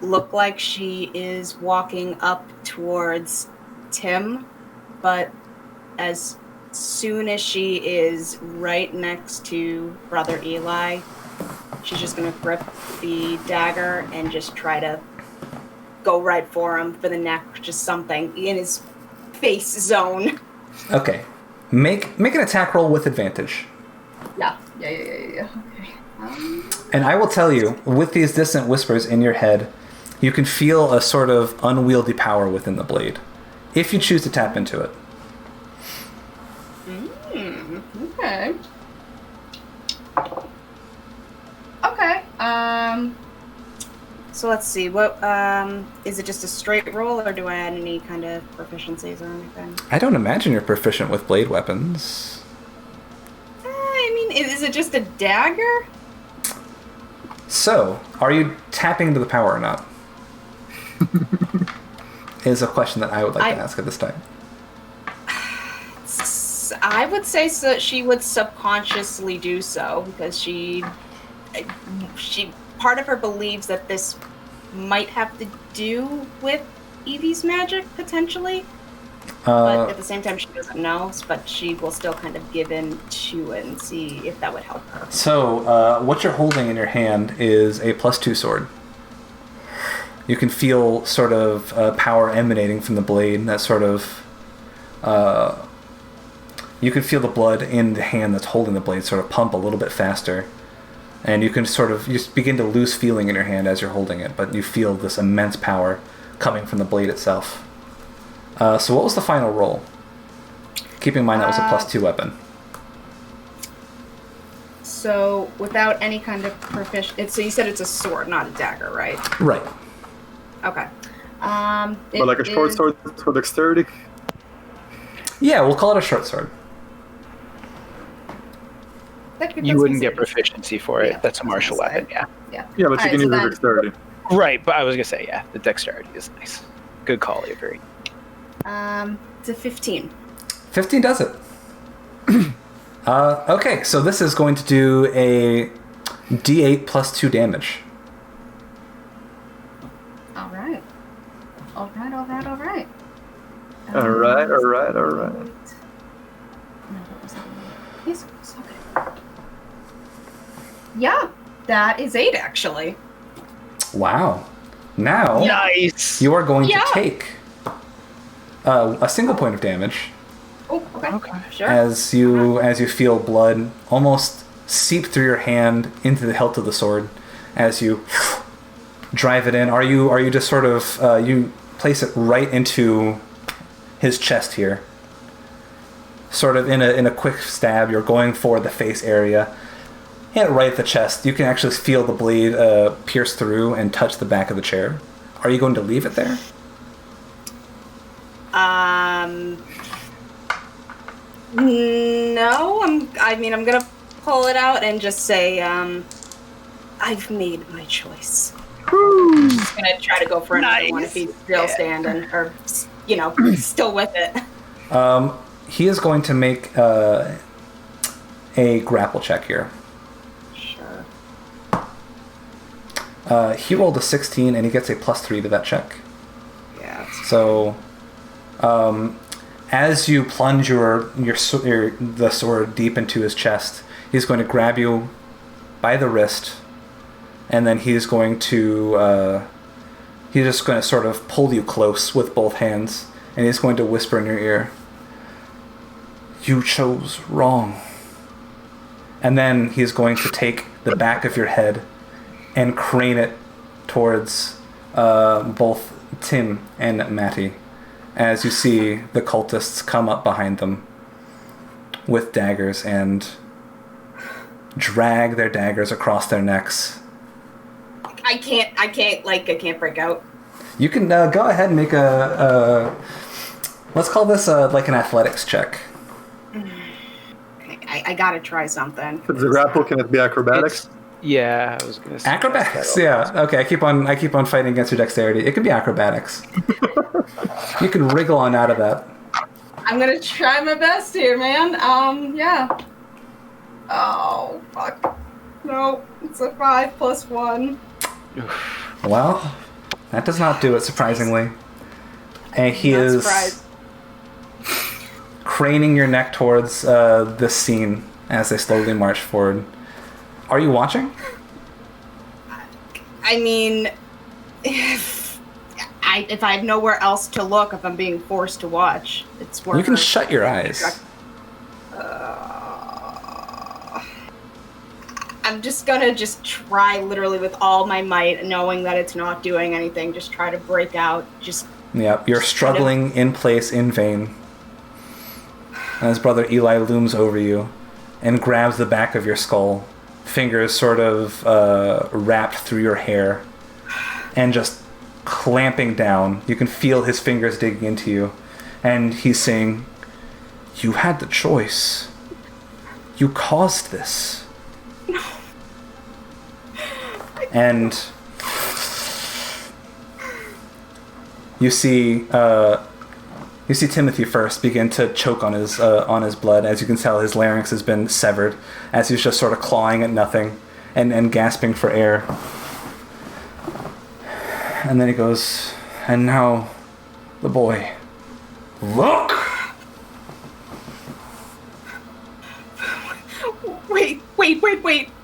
look like she is walking up towards Tim, but as soon as she is right next to Brother Eli, she's just going to grip the dagger and just try to go right for him, for the neck, just something in his face zone.
Okay. Make an attack roll with advantage.
Yeah. Okay.
And I will tell you, with these distant whispers in your head, you can feel a sort of unwieldy power within the blade, if you choose to tap into it.
Okay. Okay.
So let's see. What is it? Just a straight roll, or do I add any kind of proficiencies or anything?
I don't imagine you're proficient with blade weapons.
I mean, is it just a dagger?
So, are you tapping into the power or not? Is a question that I would like to ask at this time.
I would say so. She would subconsciously do so because she part of her believes that this might have to do with Evie's magic potentially, but at the same time she doesn't know. But she will still kind of give in to it and see if that would help her.
So, what you're holding in your hand is a +2 sword. You can feel sort of power emanating from the blade. That sort of you can feel the blood in the hand that's holding the blade sort of pump a little bit faster. And you can you begin to lose feeling in your hand as you're holding it, but you feel this immense power coming from the blade itself. So what was the final roll? Keeping in mind that was a +2 weapon.
So without any kind of proficiency, so you said it's a sword, not a dagger, right?
Right.
Okay.
But like a short sword for dexterity?
Yeah, we'll call it a short sword.
You wouldn't get proficiency for it. That's a martial weapon, yeah.
Yeah, but you can use the dexterity.
Right, but I was going to say, yeah, the dexterity is nice. Good call, Avery.
It's a 15.
15 does it. Okay, so this is going to do a D8 +2 damage.
Alright.
Alright.
Yes, okay. Yeah, that is 8 actually.
Wow. Now,
Nice!
you are going to take a single point of damage
Oh, okay. Sure.
as you feel blood almost seep through your hand into the hilt of the sword as you drive it in. Are you just sort of you place it right into his chest here, sort of in a quick stab. You're going for the face area. Hit right at the chest. You can actually feel the blade pierce through and touch the back of the chair. Are you going to leave it there?
No. I'm gonna pull it out and just say, I've made my choice. I'm just gonna try to go for another one if he's still standing or, still with it.
He is going to make a grapple check here.
Sure.
He rolled a 16 and he gets a +3 to that check.
Yeah.
So, as you plunge the sword deep into his chest, he's going to grab you by the wrist, and then he's just going to sort of pull you close with both hands, and he's going to whisper in your ear, "You chose wrong." And then he's going to take the back of your head and crane it towards both Tim and Matty, as you see the cultists come up behind them with daggers and drag their daggers across their necks.
I can't break out.
You can go ahead and make let's call this like an athletics check.
Okay, I gotta try something.
If it's a grapple, can it be acrobatics?
Yeah, I was going to say.
Acrobatics, yeah. Okay, I keep on fighting against your dexterity. It can be acrobatics. You can wriggle on out of that.
I'm gonna try my best here, man. Yeah. Oh, fuck. No, it's a 5 + 1.
Well, that does not do it, surprisingly. And he
Not
is
surprised.
craning your neck towards this scene as they slowly march forward. Are you watching?
I mean,
if I have nowhere else to look, if I'm being forced to watch, it's where
You can shut your eyes.
I'm just gonna try literally with all my might, knowing that it's not doing anything, just try to break out,
Yep, you're struggling in place in vain. As Brother Eli looms over you and grabs the back of your skull, fingers sort of wrapped through your hair, and just clamping down. You can feel his fingers digging into you, and he's saying, "You had the choice. You caused this."
No.
And you see Timothy first begin to choke on his blood. As you can tell, his larynx has been severed as he's just sort of clawing at nothing and gasping for air. And then he goes, "And now, the boy. Look!"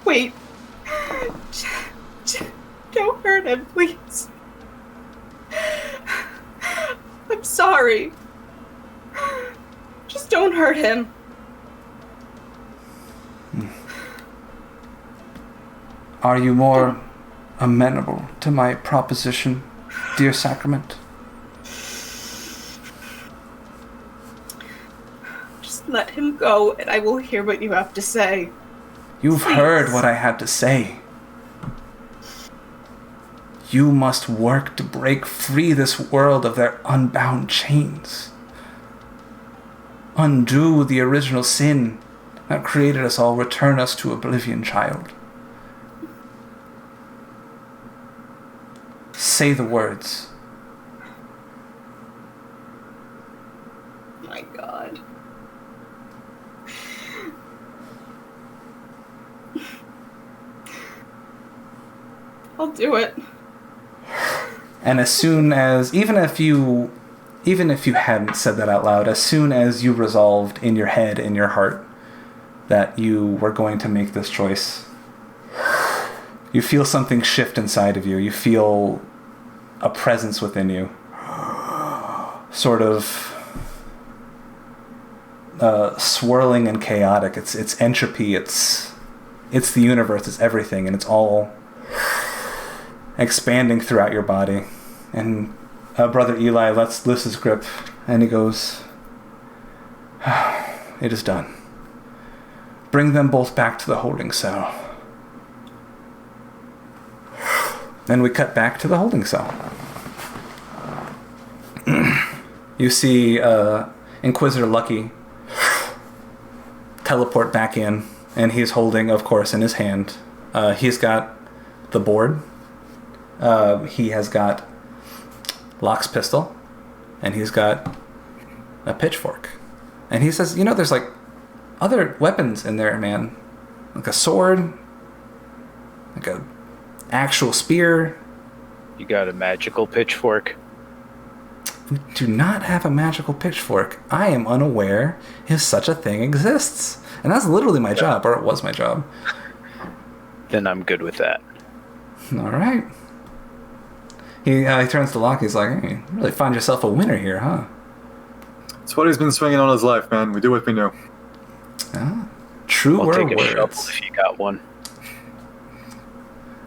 Wait. Don't hurt him, please. I'm sorry. Just don't hurt him.
Are you more amenable to my proposition, dear Sacrament?
Just let him go, and I will hear what you have to say.
You've
Please.
heard what I had to say. You must work to break free this world of their unbound chains. Undo the original sin that created us all, return us to oblivion, child. Say the words.
My God. I'll do it.
And as soon as, even if you hadn't said that out loud, as soon as you resolved in your head, in your heart, that you were going to make this choice, you feel something shift inside of you. You feel a presence within you. Sort of swirling and chaotic. It's entropy. It's the universe. It's everything. And it's all expanding throughout your body. And Brother Eli lets loose his grip, and he goes, "It is done. Bring them both back to the holding cell." Then we cut back to the holding cell. You see Inquisitor Lucky teleport back in, and he's holding, of course, in his hand, he's got the board. He has got Locke's pistol, and he's got a pitchfork. And he says, there's like other weapons in there, man. Like a sword, like a actual spear.
You got a magical pitchfork?
We do not have a magical pitchfork. I am unaware if such a thing exists. And that's literally my job, or it was my job.
Then I'm good with that.
All right. He turns to Locke. He's like, "Hey, you really find yourself a winner here, huh?"
It's what he's been swinging all his life, man. We do what we know.
True
I'll
word
take a
words.
shovel if you got one.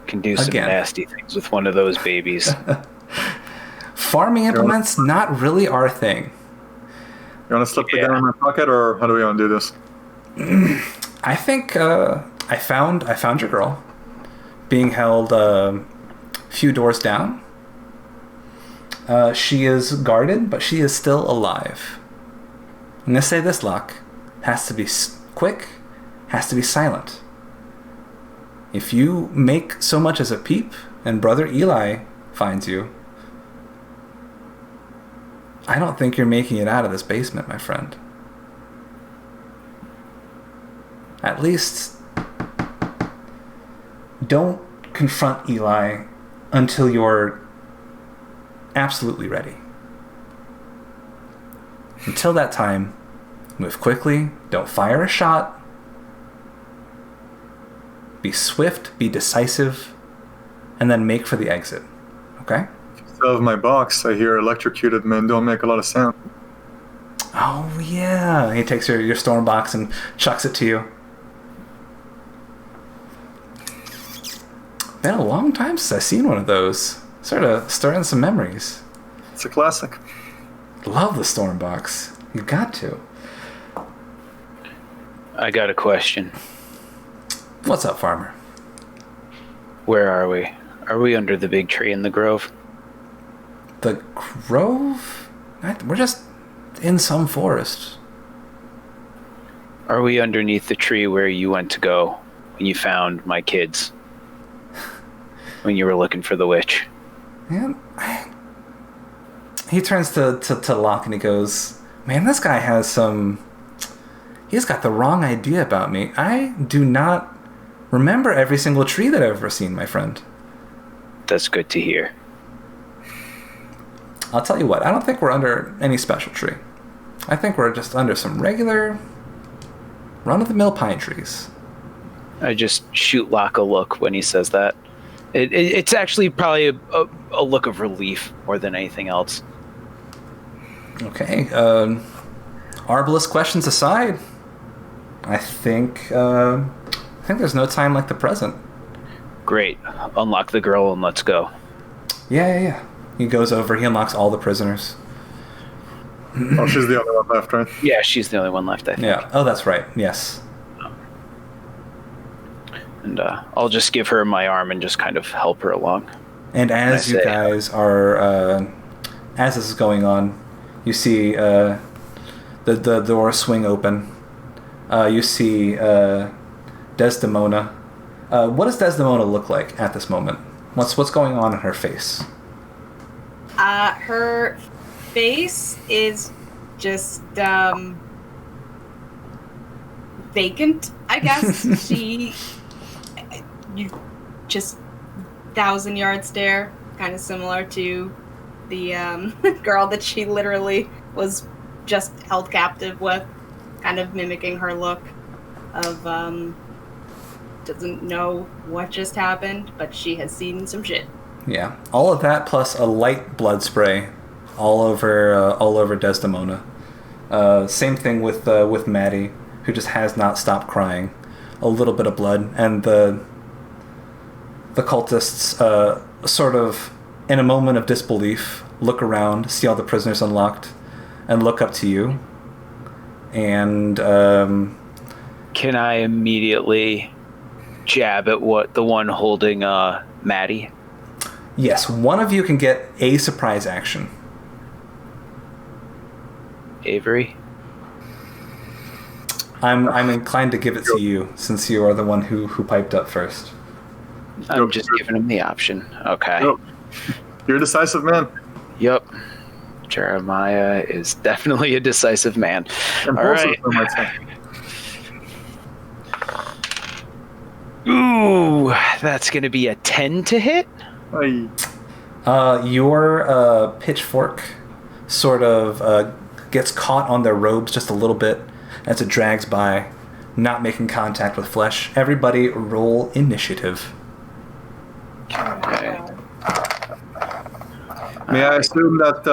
Can do some
Again.
nasty things with one of those babies.
Farming implements, not really our thing.
You want to slip the gun in my pocket, or how do we want to do this?
I think I found your girl being held a few doors down. She is guarded, but she is still alive. I'm going to say this, Locke. Has to be quick, has to be silent. If you make so much as a peep, and Brother Eli finds you, I don't think you're making it out of this basement, my friend. At least, don't confront Eli until you're absolutely ready. Until that time, move quickly, don't fire a shot. Be swift, be decisive, and then make for the exit. Okay?
of my box, I hear electrocuted men don't make a lot of sound.
Oh, yeah. He takes your storm box and chucks it to you. Been a long time since I've seen one of those. Sort of stirring some memories.
It's a classic.
Love the storm box. You got to.
I got a question.
What's up, farmer?
Where are we? Are we under the big tree in the grove?
The grove? We're just in some forest.
Are we underneath the tree where you went to go when you found my kids? When you were looking for the witch?
Man, he turns to Locke and he goes, man, this guy has some... He's got the wrong idea about me. I do not remember every single tree that I've ever seen, my friend.
That's good to hear.
I'll tell you what, I don't think we're under any special tree. I think we're just under some regular, run-of-the-mill pine trees.
I just shoot Locke a look when he says that. It's actually probably a look of relief more than anything else.
Okay, Arbalest questions aside, I think there's no time like the present.
Great. Unlock the girl and let's go.
Yeah. He goes over, he unlocks all the prisoners.
Oh, she's the only one left, right?
Yeah, she's the only one left, I think.
Yeah. Oh, that's right. Yes.
And I'll just give her my arm and just kind of help her along.
And as you guys are, as this is going on, you see the door swing open. You see Desdemona. What does Desdemona look like at this moment? What's going on in her face?
Her face is just vacant, I guess. You just 1,000-yard stare, kind of similar to the girl that she literally was just held captive with, kind of mimicking her look of doesn't know what just happened, but she has seen some shit.
Yeah, all of that plus a light blood spray all over Desdemona. Same thing with Maddie, who just has not stopped crying. A little bit of blood, and the cultists sort of, in a moment of disbelief, look around, see all the prisoners unlocked, and look up to you. And
can I immediately jab at the one holding Maddie?
Yes, one of you can get a surprise action.
Avery?
I'm inclined to give it to you, since you are the one who piped up first.
I'm just giving him the option. Okay.
Yep. You're a decisive man.
Yep. Jeremiah is definitely a decisive man. All right. Ooh, that's going to be a 10 to hit?
Your pitchfork sort of gets caught on their robes just a little bit as it drags by, not making contact with flesh. Everybody roll initiative.
Okay.
May I assume that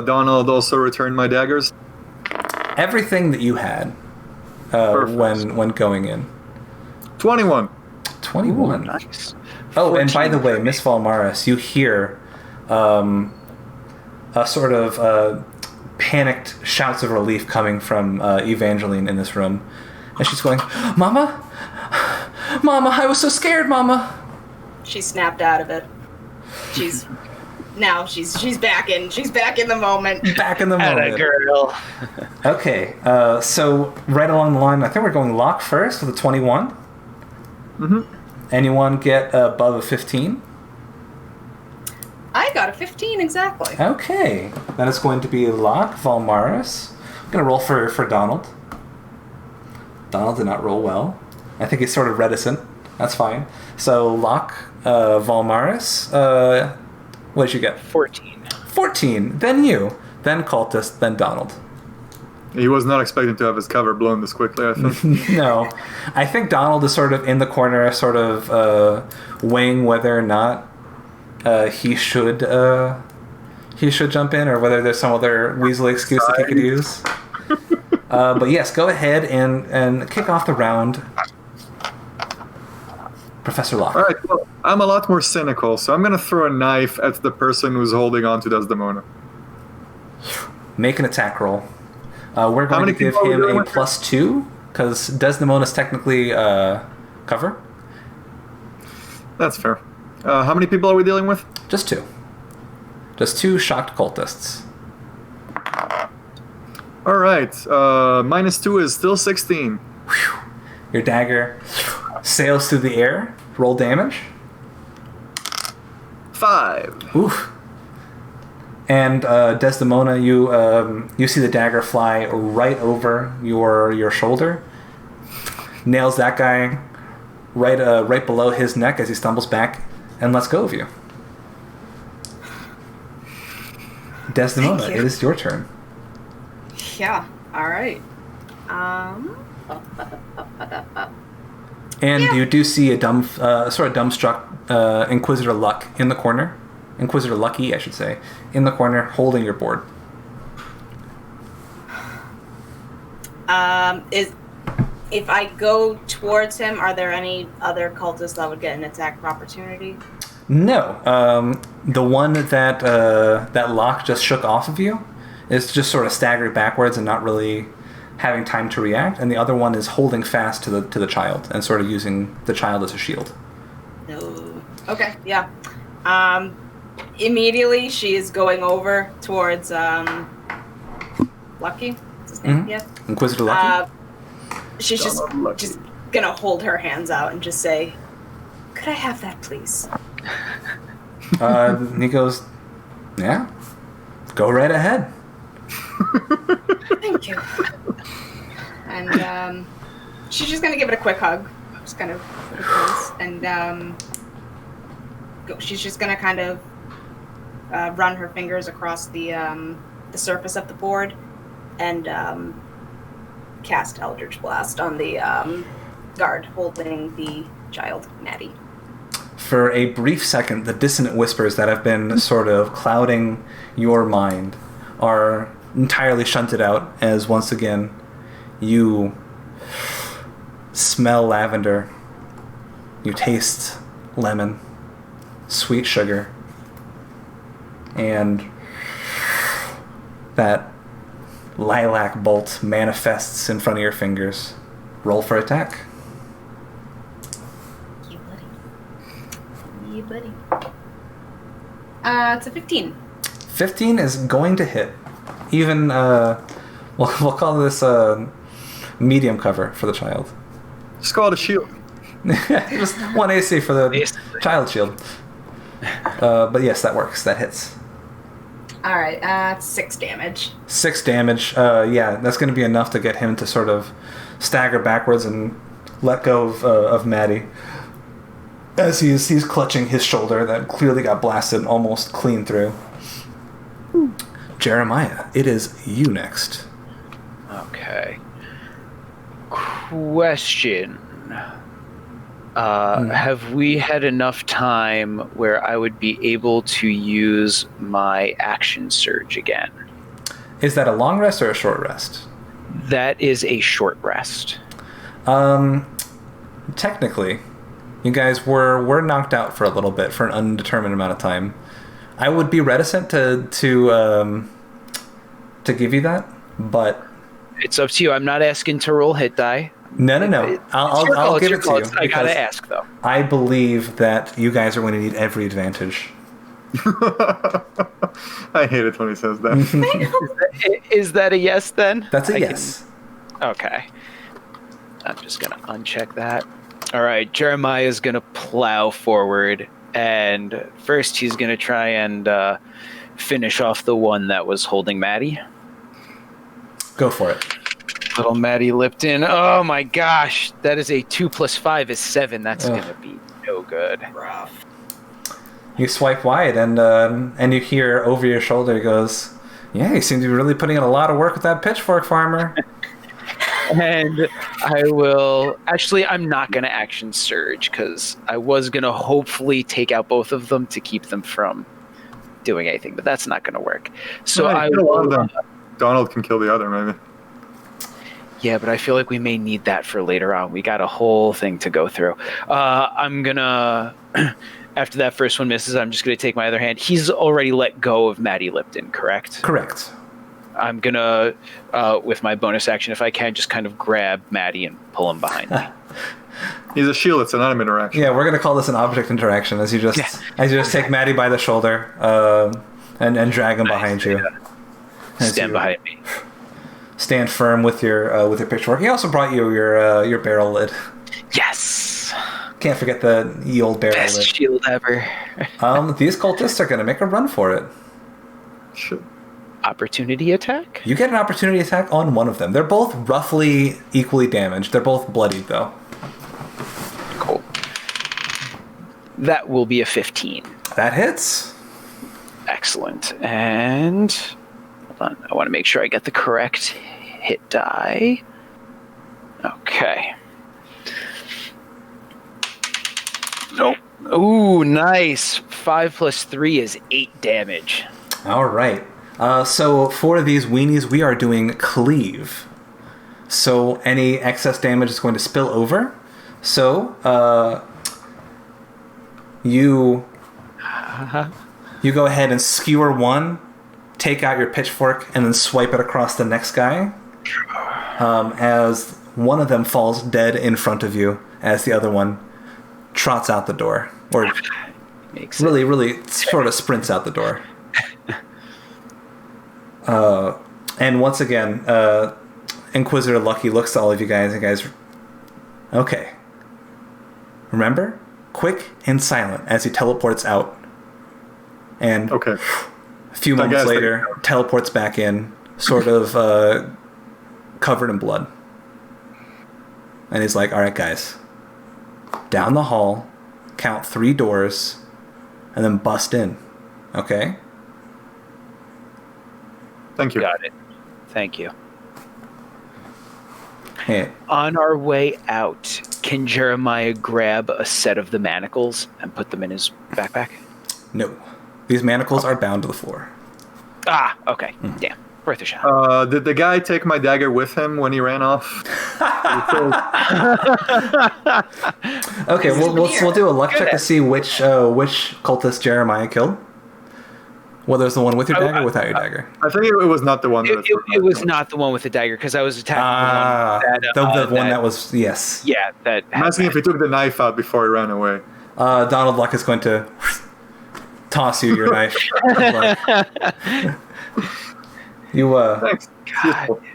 Donald also returned my daggers?
Everything that you had when going in.
21.
21.
Ooh, nice.
Oh, and by the way, Miss Valmaris, you hear a sort of panicked shouts of relief coming from Evangeline in this room. And she's going, Mama? Mama, I was so scared, Mama.
She snapped out of it. She's back in the moment.
Back in the moment.
Atta girl.
Okay, so right along the line, I think we're going Locke first with a 21.
Mm-hmm.
Anyone get above a 15?
I got a 15 exactly.
Okay, then it's going to be Locke, Valmaris. I'm going to roll for Donald. Donald did not roll well. I think he's sort of reticent. That's fine. So Locke, Valmaris, what did you get?
14.
14. Then you. Then Cultist. Then Donald.
He was not expecting to have his cover blown this quickly, I think.
No. I think Donald is sort of in the corner, sort of weighing whether or not he should he should jump in, or whether there's some other weaselly excuse that he could use. But yes, go ahead and kick off the round, Professor Locke.
All right, well, I'm a lot more cynical, so I'm going to throw a knife at the person who's holding on to Desdemona.
Make an attack roll. We're going to give him a +2, because Desdemona's technically cover.
That's fair. How many people are we dealing with?
Just 2. Just 2 shocked cultists.
All right, -2 is still 16.
Whew. Your dagger sails through the air. Roll damage.
5.
Oof. And Desdemona, you see the dagger fly right over your shoulder. Nails that guy right below his neck as he stumbles back and lets go of you. Desdemona, it is your turn.
Yeah. All right.
And you do see a dumbstruck Inquisitor Luck in the corner. Inquisitor Lucky, I should say, in the corner, holding your board.
If I go towards him, are there any other cultists that would get an attack of opportunity?
No. The one that Locke just shook off of you is just sort of staggered backwards and not really having time to react, and the other one is holding fast to the child and sort of using the child as a shield.
No. Okay. Yeah. Immediately, she is going over towards Lucky. What's his name?
Mm-hmm.
Yeah.
Inquisitor Lucky.
She's just gonna hold her hands out and just say, "Could I have that, please?"
He goes, "Yeah, go right ahead."
Thank you. And she's just gonna give it a quick hug, just kind of close, and she's just gonna kind of run her fingers across the surface of the board and cast Eldritch Blast on the guard holding the child, Maddie.
For a brief second, the dissonant whispers that have been sort of clouding your mind are entirely shunted out as once again you smell lavender, you taste lemon, sweet sugar, and that lilac bolt manifests in front of your fingers. Roll for attack.
You buddy. It's a 15.
15 is going to hit. Even, we'll call this medium cover for the child.
Just call it a shield.
Just 1 AC for the child shield. But yes, that works. That hits.
Alright, 6 damage.
6 damage. Yeah, that's going to be enough to get him to sort of stagger backwards and let go of Maddie. As he's clutching his shoulder that clearly got blasted almost clean through. Jeremiah, it is you next.
Okay. Question. Have we had enough time where I would be able to use my action surge again?
Is that a long rest or a short rest?
That is a short rest.
Technically, you guys were knocked out for a little bit for an undetermined amount of time. I would be reticent to give you that, but
it's up to you. I'm not asking to roll hit die.
No. I'll give it to you.
I gotta ask though.
I believe that you guys are going to need every advantage.
I hate it when he says that.
Is that a yes then?
That's a yes.
Okay. I'm just gonna uncheck that. All right, Jeremiah is gonna plow forward, and first he's gonna try and finish off the one that was holding Maddie.
Go for it.
Little Maddie Lipton. Oh my gosh, that is a 2 + 5 is 7. That's gonna be no good.
Rough.
You swipe wide, and you hear over your shoulder, he goes, "Yeah, you seem to be really putting in a lot of work with that pitchfork, farmer."
And I will... Actually, I'm not going to action surge, because I was going to hopefully take out both of them to keep them from doing anything, but that's not going to work. So
Right,
I
kill one
will.
of them. Donald can kill the other, maybe.
Yeah, but I feel like we may need that for later on. We got a whole thing to go through. I'm gonna. After that first one misses, I'm just gonna take my other hand. He's already let go of Maddie Lipton, correct?
Correct.
I'm gonna, with my bonus action, if I can, just kind of grab Maddie and pull him behind me.
He's a shield. It's an item interaction.
Yeah, we're gonna call this an object interaction as you just take Maddie by the shoulder and drag him behind you.
Stand behind me.
Stand firm with your pitchfork. He also brought you your barrel lid.
Yes.
Can't forget the ye old barrel
Best
lid.
shield ever.
These cultists are gonna make a run for it.
Shit.
Opportunity attack?
You get an opportunity attack on one of them. They're both roughly equally damaged. They're both bloodied though.
Cool. That will be a 15.
That hits.
Excellent. And hold on, I want to make sure I get the correct hit die. Okay. Nope. Ooh, nice. 5 plus 3 is 8 damage.
All right. So for these weenies, we are doing cleave. So any excess damage is going to spill over. So you go ahead and skewer one, take out your pitchfork, and then swipe it across the next guy. As one of them falls dead in front of you, as the other one trots out the door, or really sort of sprints out the door. And once again, Inquisitor Lucky looks to all of you guys and guys, okay. Remember? Quick and silent as he teleports out. And
Okay.
a few moments later, teleports back in, sort of covered in blood. And he's like, all right, guys. Down the hall, count 3 doors, and then bust in. Okay?
Thank you.
Got it. Thank you.
Hey.
On our way out, can Jeremiah grab a set of the manacles and put them in his backpack?
No. These manacles are bound to the floor.
Ah, okay. Damn. Worth a shot.
Did the guy take my dagger with him when he ran off?
Okay, we'll do a luck check to see which cultist Jeremiah killed. Whether it's the one with your dagger or without your dagger.
I think it was not the one.
It was not the one with the dagger because I was attacking
the one that was, yes.
Yeah, that.
I'm asking if he took the knife out before he ran away.
Donald Luck is going to toss you your knife.
Thanks.
God.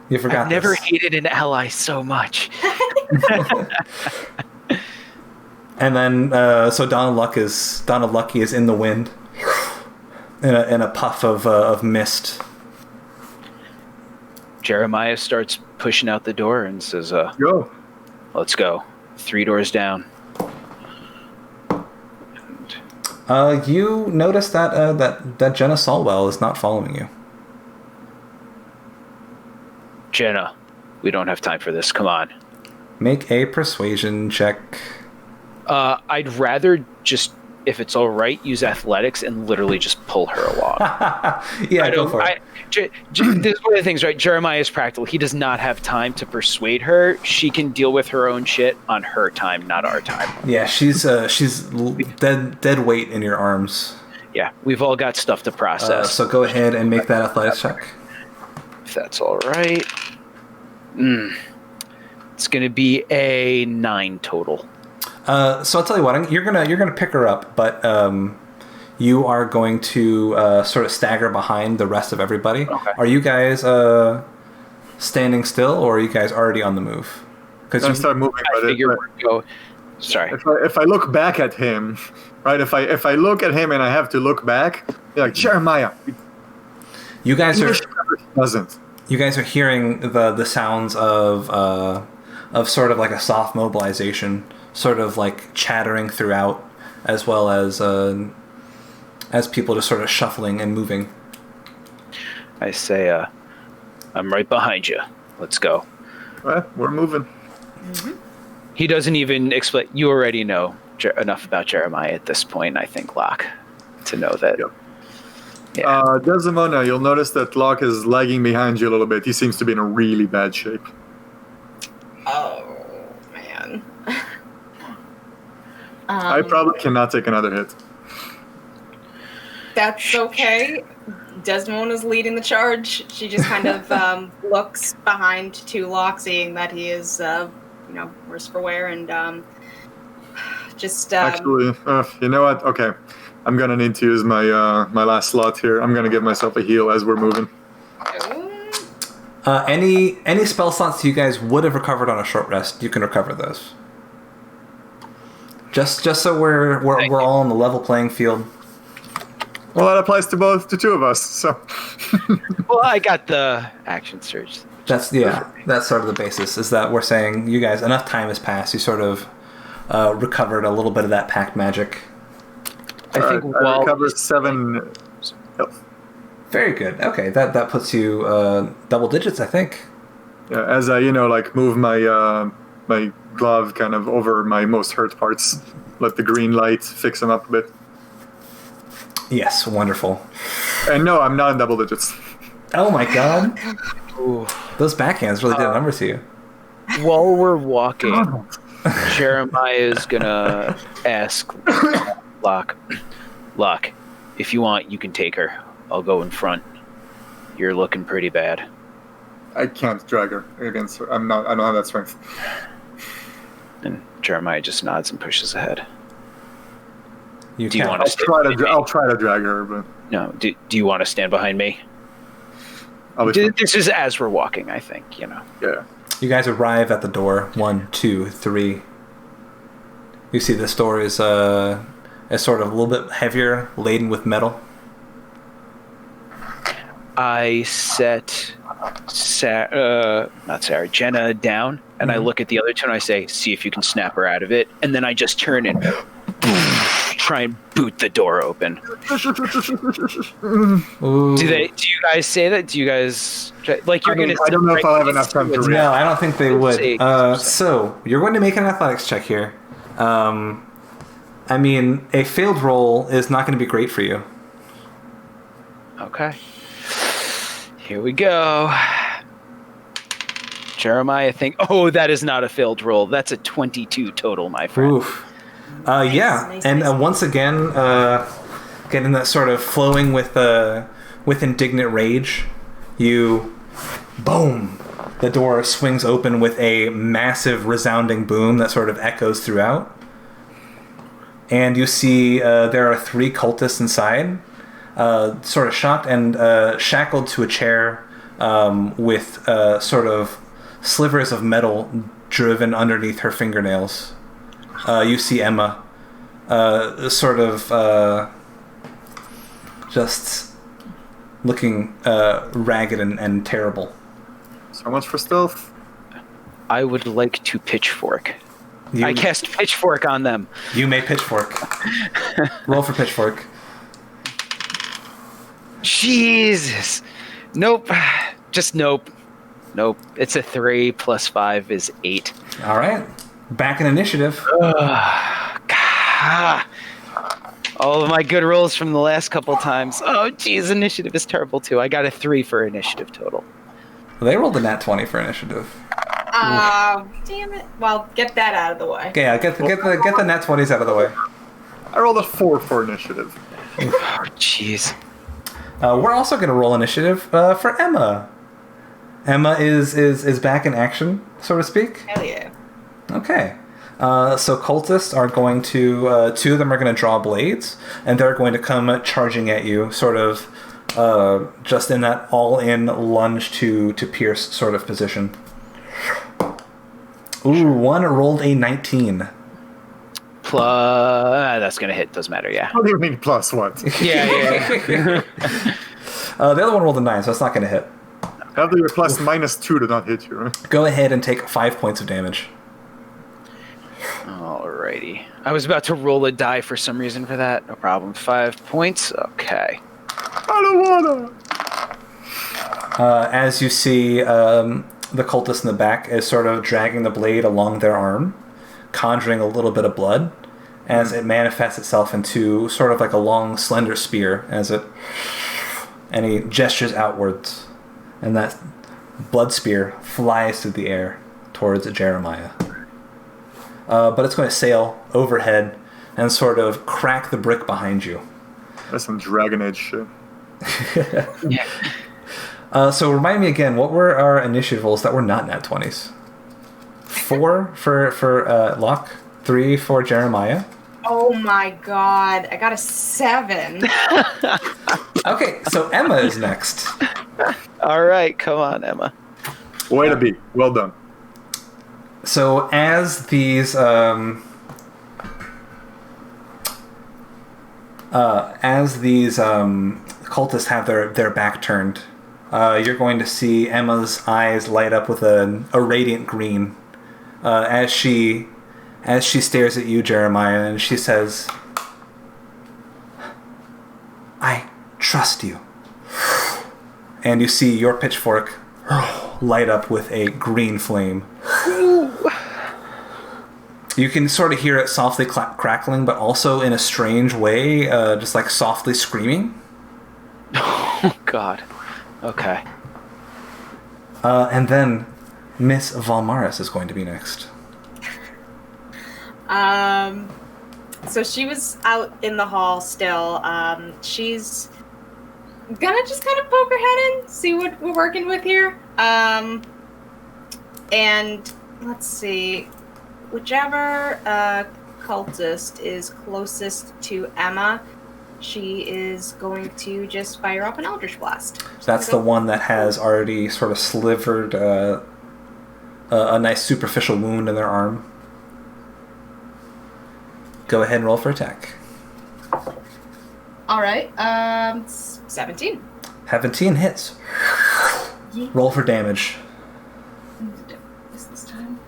You forgot.
I've never
this.
hated an ally so much.
And then, so Donald Lucky is in the wind, in a puff of mist.
Jeremiah starts pushing out the door and says,
Go.
let's go. 3 doors down.
You notice that Jenna Solwell is not following you.
Jenna, we don't have time for this. Come on.
Make a persuasion check.
I'd rather just, if it's all right, use athletics and literally just pull her along.
Yeah, go for it.
This is one of the things, right? Jeremiah is practical. He does not have time to persuade her. She can deal with her own shit on her time, not our time.
Yeah, she's dead weight in your arms.
Yeah, we've all got stuff to process.
So go ahead and make that athletics check.
If that's all right. It's going to be a 9 total.
So I'll tell you what, you're gonna pick her up, but you are going to sort of stagger behind the rest of everybody. Okay. Are you guys standing still, or are you guys already on the move? Because
I start moving.
Sorry.
If I look back at him, right? If I look at him and I have to look back, like Jeremiah.
You guys are
doesn't.
You guys are hearing the sounds of sort of like a soft mobilization, sort of like chattering throughout, as well as people just sort of shuffling and moving.
I say, I'm right behind you. Let's go.
Well, we're moving.
Mm-hmm.
He doesn't even explain. You already know enough about Jeremiah at this point, I think, Locke, to know that
Desdemona, you'll notice that Locke is lagging behind you a little bit. He seems to be in a really bad shape.
Oh, man.
I probably cannot take another hit.
That's okay. Desdemona's leading the charge. She just kind of looks behind to Locke, seeing that he is, worse for wear, and just...
Actually, you know what? Okay. I'm going to need to use my my last slot here. I'm going to give myself a heal as we're moving.
Any spell slots you guys would have recovered on a short rest, you can recover those. Just so we're all on the level playing field.
Well, that applies to the two of us. So.
Well, I got the action surge.
That's sort of the basis. Is that we're saying you guys enough time has passed. You sort of recovered a little bit of that pact magic.
I think I recovered 7 health.
Very good. Okay, that puts you double digits, I think.
Yeah, as I move my my glove kind of over my most hurt parts, let the green light fix them up a bit.
Yes, wonderful.
And no, I'm not in double digits.
Oh my god.
Ooh.
Those backhands really did a number to you.
While we're walking, Jeremiah is gonna ask Locke, if you want, you can take her. I'll go in front. You're looking pretty bad.
I can't drag her against her. I don't have that strength.
And Jeremiah just nods and pushes ahead.
Do you
want to?
I'll try to drag her, but
No. Do you want to stand behind me? This is as we're walking, I think.
Yeah.
You guys arrive at the door. 1, 2, 3. You see this door is sort of a little bit heavier, laden with metal.
I set Jenna down, and I look at the other two and I say, see if you can snap her out of it. And then I just turn and try and boot the door open. Do you guys say that? Do you guys like you're going to?
I don't know if I'll have enough time to read.
No, I don't think they would. So you're going to make an athletics check here. I mean, a failed roll is not going to be great for you.
Okay. Here we go. Jeremiah, that is not a failed roll. That's a 22 total, my friend.
Oof. Nice. Once again, getting that sort of flowing with indignant rage, boom, the door swings open with a massive resounding boom that sort of echoes throughout. And you see there are 3 cultists inside, sort of shocked and shackled to a chair with sort of slivers of metal driven underneath her fingernails. You see Emma sort of just looking ragged and terrible.
So much for stealth.
I would like to pitchfork. I cast pitchfork on them.
You may pitchfork. Roll for pitchfork.
Jesus. Nope. Just nope. Nope. It's a 3 plus 5 is 8.
All right. Back in initiative.
All of my good rolls from the last couple times. Oh, geez. Initiative is terrible, too. I got a 3 for initiative total.
Well, they rolled a nat 20 for initiative.
Damn it. Well, get that out of the way.
Okay, yeah, get the nat 20s out of the way.
I rolled a 4 for initiative.
Oh, jeez.
We're also going to roll initiative for Emma. Emma is back in action, so to speak.
Hell yeah.
Okay. So cultists are going to... 2 of them are going to draw blades, and they're going to come charging at you, sort of just in that all-in lunge to pierce sort of position. Ooh, one rolled a 19.
Plus... that's going to hit. Doesn't matter, yeah.
What do you mean plus what?
Yeah.
The other one rolled a 9, so it's not going to hit.
Have your plus -2 to not hit you, right?
Go ahead and take 5 points of damage.
Alrighty. I was about to roll a die for some reason for that. No problem. 5 points. Okay.
I don't wanna.
As you see, the cultist in the back is sort of dragging the blade along their arm, conjuring a little bit of blood, as it manifests itself into sort of like a long, slender spear, as it And he gestures outwards, and that blood spear flies through the air towards Jeremiah. But it's going to sail overhead and sort of crack the brick behind you.
That's some Dragon Age shit.
Yeah.
So remind me again, what were our initiative rolls that were not nat 20s? 4 for Locke, 3 for Jeremiah.
Oh my god, I got a 7.
Okay, so Emma is next.
All right, come on, Emma.
Way to be. Well done.
So as these cultists have their back turned, you're going to see Emma's eyes light up with a radiant green as she stares at you, Jeremiah, and she says, "I trust you." And you see your pitchfork light up with a green flame. You can sort of hear it softly crackling, but also in a strange way, just like softly screaming.
Oh, God. Okay.
And then Miss Valmaris is going to be next.
So she was out in the hall still. She's gonna just kind of poke her head in, see what we're working with here. And let's see, whichever cultist is closest to Emma, she is going to just fire up an Eldritch Blast.
That's the one that has already sort of slivered a nice superficial wound in their arm. Go ahead and roll for attack.
All right.
17.
17 hits.
Yeah.
Roll for damage.
This time?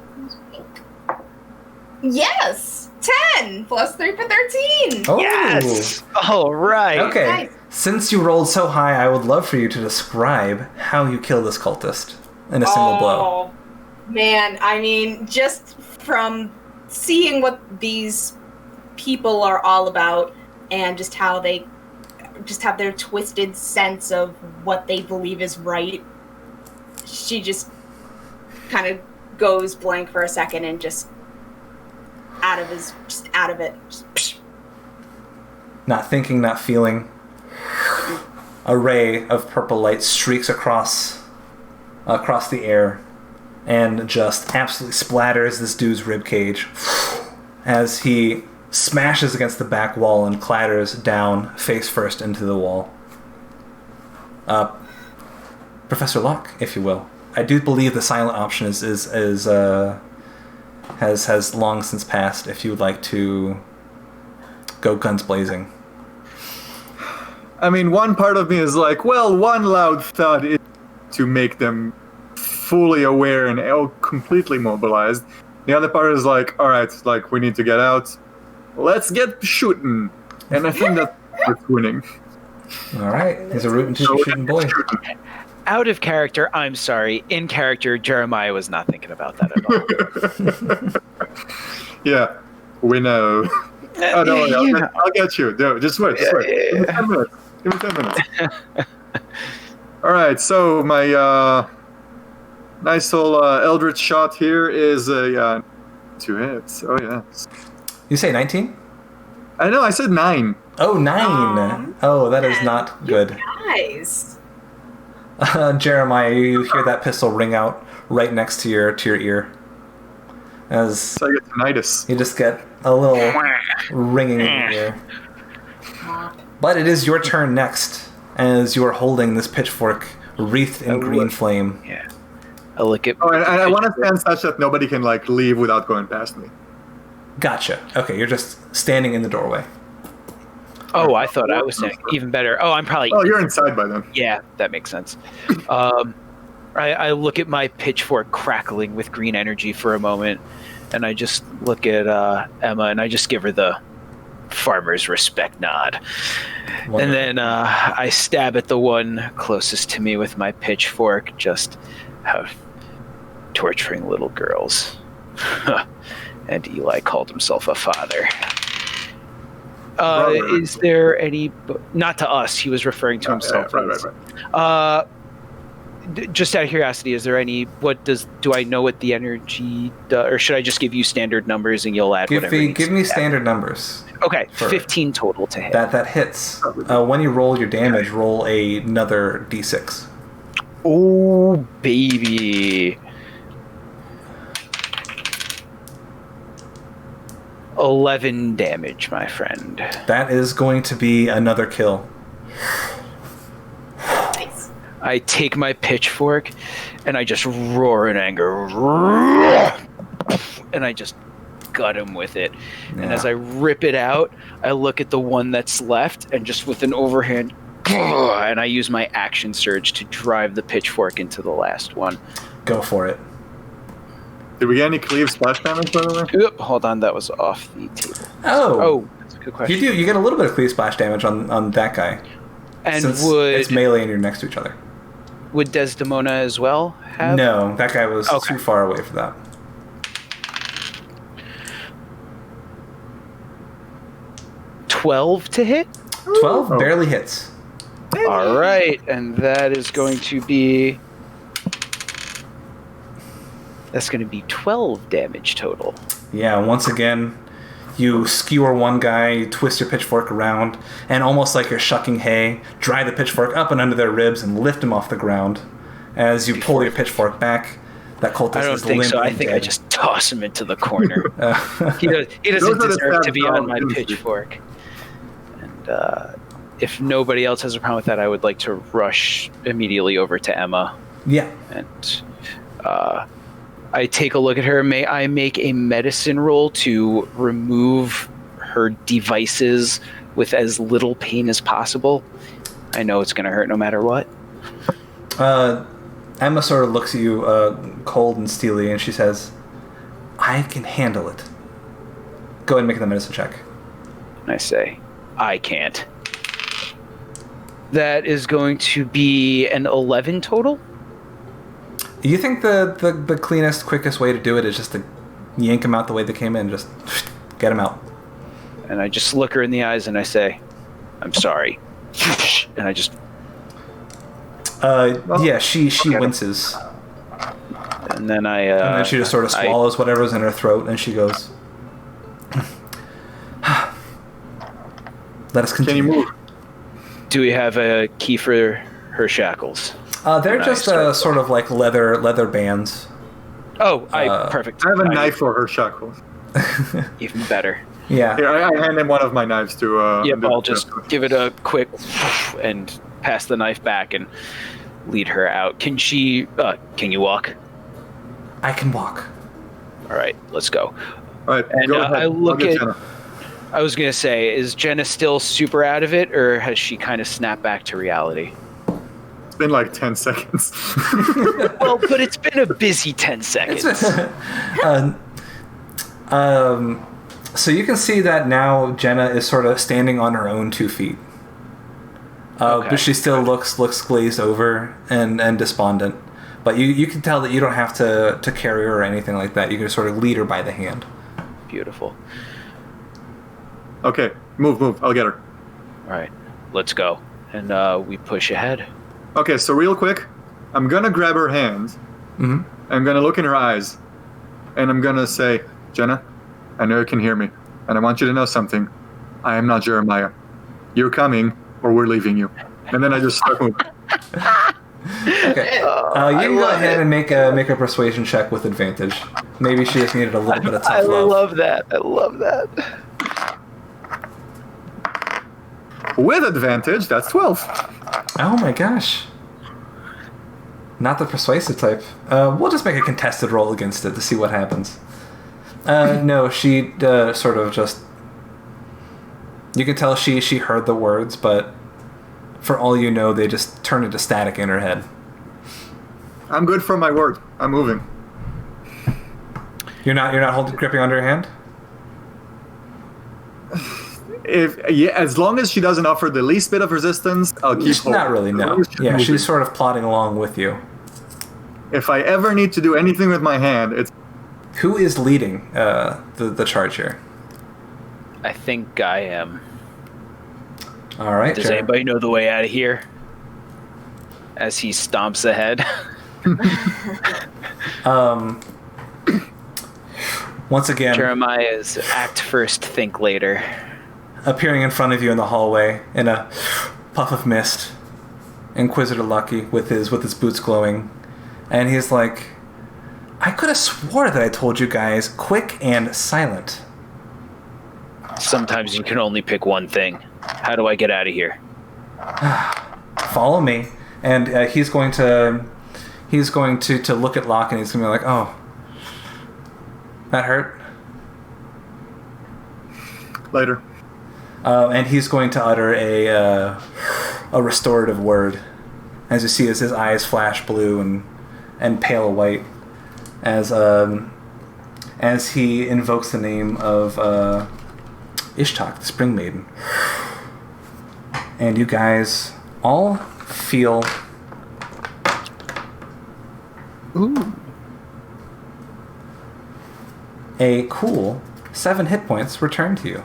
Yes! 10!
Plus 3 for 13.
Oh.
Yes! All right.
Okay.
Nice.
Since you rolled so high, I would love for you to describe how you kill this cultist in a single blow.
Oh, man. I mean, just from seeing what these people are all about and just how they just have their twisted sense of what they believe is right, she just kind of goes blank for a second and just out of it. Just,
Not thinking, not feeling. A ray of purple light streaks across the air and just absolutely splatters this dude's ribcage as he smashes against the back wall and clatters down face first into the wall. Professor Locke, if you will. I do believe the silent option has long since passed. If you would like to go guns blazing.
I mean, one part of me is like, well, one loud thud is to make them fully aware and completely mobilized. The other part is like, all right, like, we need to get out. Let's get shooting. And I think that's winning.
All right, he's a rootin' tootin' shooting boy.
Out of character, I'm sorry. In character, Jeremiah was not thinking about that at all.
Yeah, we know. Oh, no, I'll get you. No, just wait. Give me 10 minutes. Give me 10 minutes. All right, so my nice little Eldritch shot here is a 2 hits. Oh, yes.
You say 19?
I know, I said 9.
Oh, 9. Oh, that is not good.
Guys.
Jeremiah, you hear that pistol ring out right next to your ear. As
So I get tinnitus.
you just get a little ringing in your ear. But it is your turn next, as you are holding this pitchfork wreathed in green flame.
Yeah. I look at.
Oh, and I want to stand such that nobody can, like, leave without going past me.
Gotcha. Okay, you're just standing in the doorway.
Oh, I thought I was saying even better. Oh, I'm probably.
Oh, you're inside by then.
Yeah, that makes sense. I look at my pitchfork crackling with green energy for a moment, and I just look at Emma, and I just give her the farmer's respect nod.
Wonderful.
And then I stab at the one closest to me with my pitchfork, just torturing little girls. And Eli called himself a father. Is there any... Not to us. He was referring to himself.
Right.
Just out of curiosity, is there any... Do I know what the energy does? Or should I just give you standard numbers and you'll add whatever?
Give me standard numbers.
Okay, 15 total to hit.
That hits. When you roll your damage, roll another d6.
Oh, baby. 11 damage, my friend.
That is going to be another kill.
Nice.
I take my pitchfork and I just roar in anger. And I just gut him with it. Yeah. And as I rip it out, I look at the one that's left and just with an overhand, and I use my action surge to drive the pitchfork into the last one.
Go for it.
Did we get any cleave splash damage, by the way?
Oop, hold on, that was off the table.
Oh,
that's a good question.
You do. You get a little bit of cleave splash damage on that guy.
And
since it's melee and you're next to each other.
Would Desdemona as well have?
No, that guy was too far away for that.
12 to hit?
12 barely hits.
All right, and that is going to be... That's going to be 12 damage total.
Yeah, once again, you skewer one guy, twist your pitchfork around, and almost like you're shucking hay, drive the pitchfork up and under their ribs and lift him off the ground. As you pull your pitchfork back, that cultist
I don't
is
think
limp
so. I
and
think
dead.
I just toss him into the corner. He doesn't deserve to be on my pitchfork. And if nobody else has a problem with that, I would like to rush immediately over to Emma.
Yeah.
And I take a look at her. May I make a medicine roll to remove her devices with as little pain as possible? I know it's going to hurt no matter what.
Emma sort of looks at you cold and steely, and she says, I can handle it. Go ahead and make the medicine check.
And I say, I can't. That is going to be an 11 total?
You think the cleanest, quickest way to do it is just to yank them out the way they came in, just get them out?
And I just look her in the eyes and I say, I'm sorry. And I just...
yeah, she winces.
And then
and then she just sort of swallows whatever's in her throat, and she goes, let us continue.
Can you move?
Do we have a key for her shackles?
They're just sort of like leather bands.
Oh, perfect.
I have a knife for her shackles.
Even better.
Yeah.
Here, I hand him one of my knives to...
Yep, I'll just give it a quick and pass the knife back and lead her out. Can you walk?
I can walk.
All right, let's go.
All right,
and
go ahead.
I look at...
Jenna.
I was going to say, is Jenna still super out of it, or has she kind of snapped back to reality?
It's been like 10 seconds.
Well, but it's been a busy 10 seconds.
So you can see that now Jenna is sort of standing on her own 2 feet. But she still looks glazed over and despondent. But you can tell that you don't have to carry her or anything like that. You can sort of lead her by the hand.
Beautiful.
Okay, move. I'll get her.
All right, let's go. And we push ahead.
Okay, so real quick, I'm going to grab her hands.
Mm-hmm.
I'm going to look in her eyes. And I'm going to say, Jenna, I know you can hear me. And I want you to know something. I am not Jeremiah. You're coming, or we're leaving you. And then I just start moving.
Okay. You can go ahead and make a persuasion check with advantage. Maybe she just needed a little bit of tough love.
I love that.
With advantage, that's 12.
Oh my gosh. Not the persuasive type. We'll just make a contested roll against it to see what happens. No, she sort of just... You can tell she heard the words, but for all you know, they just turn into static in her head.
I'm good for my word. I'm moving.
You're not gripping onto her hand?
As long as she doesn't offer the least bit of resistance, I'll keep holding.
Not really, no. Yeah, she's sort of plodding along with you.
If I ever need to do anything with my hand, it's...
Who is leading the charge here?
I think I am.
All right.
Does anybody know the way out of here? As he stomps ahead.
Once again,
Jeremiah's act first, think later.
Appearing in front of you in the hallway in a puff of mist, Inquisitor Lucky with his boots glowing, and he's like, I could have swore that I told you guys quick and silent.
Sometimes you can only pick one thing. How do I get out of here?
Follow me. And he's going to look at Locke, and he's going to be like, oh, that hurt?
Later.
And he's going to utter a restorative word, as you see as his eyes flash blue and pale white, as he invokes the name of Ishtak, the Spring Maiden. And you guys all feel a cool 7 hit points return to you.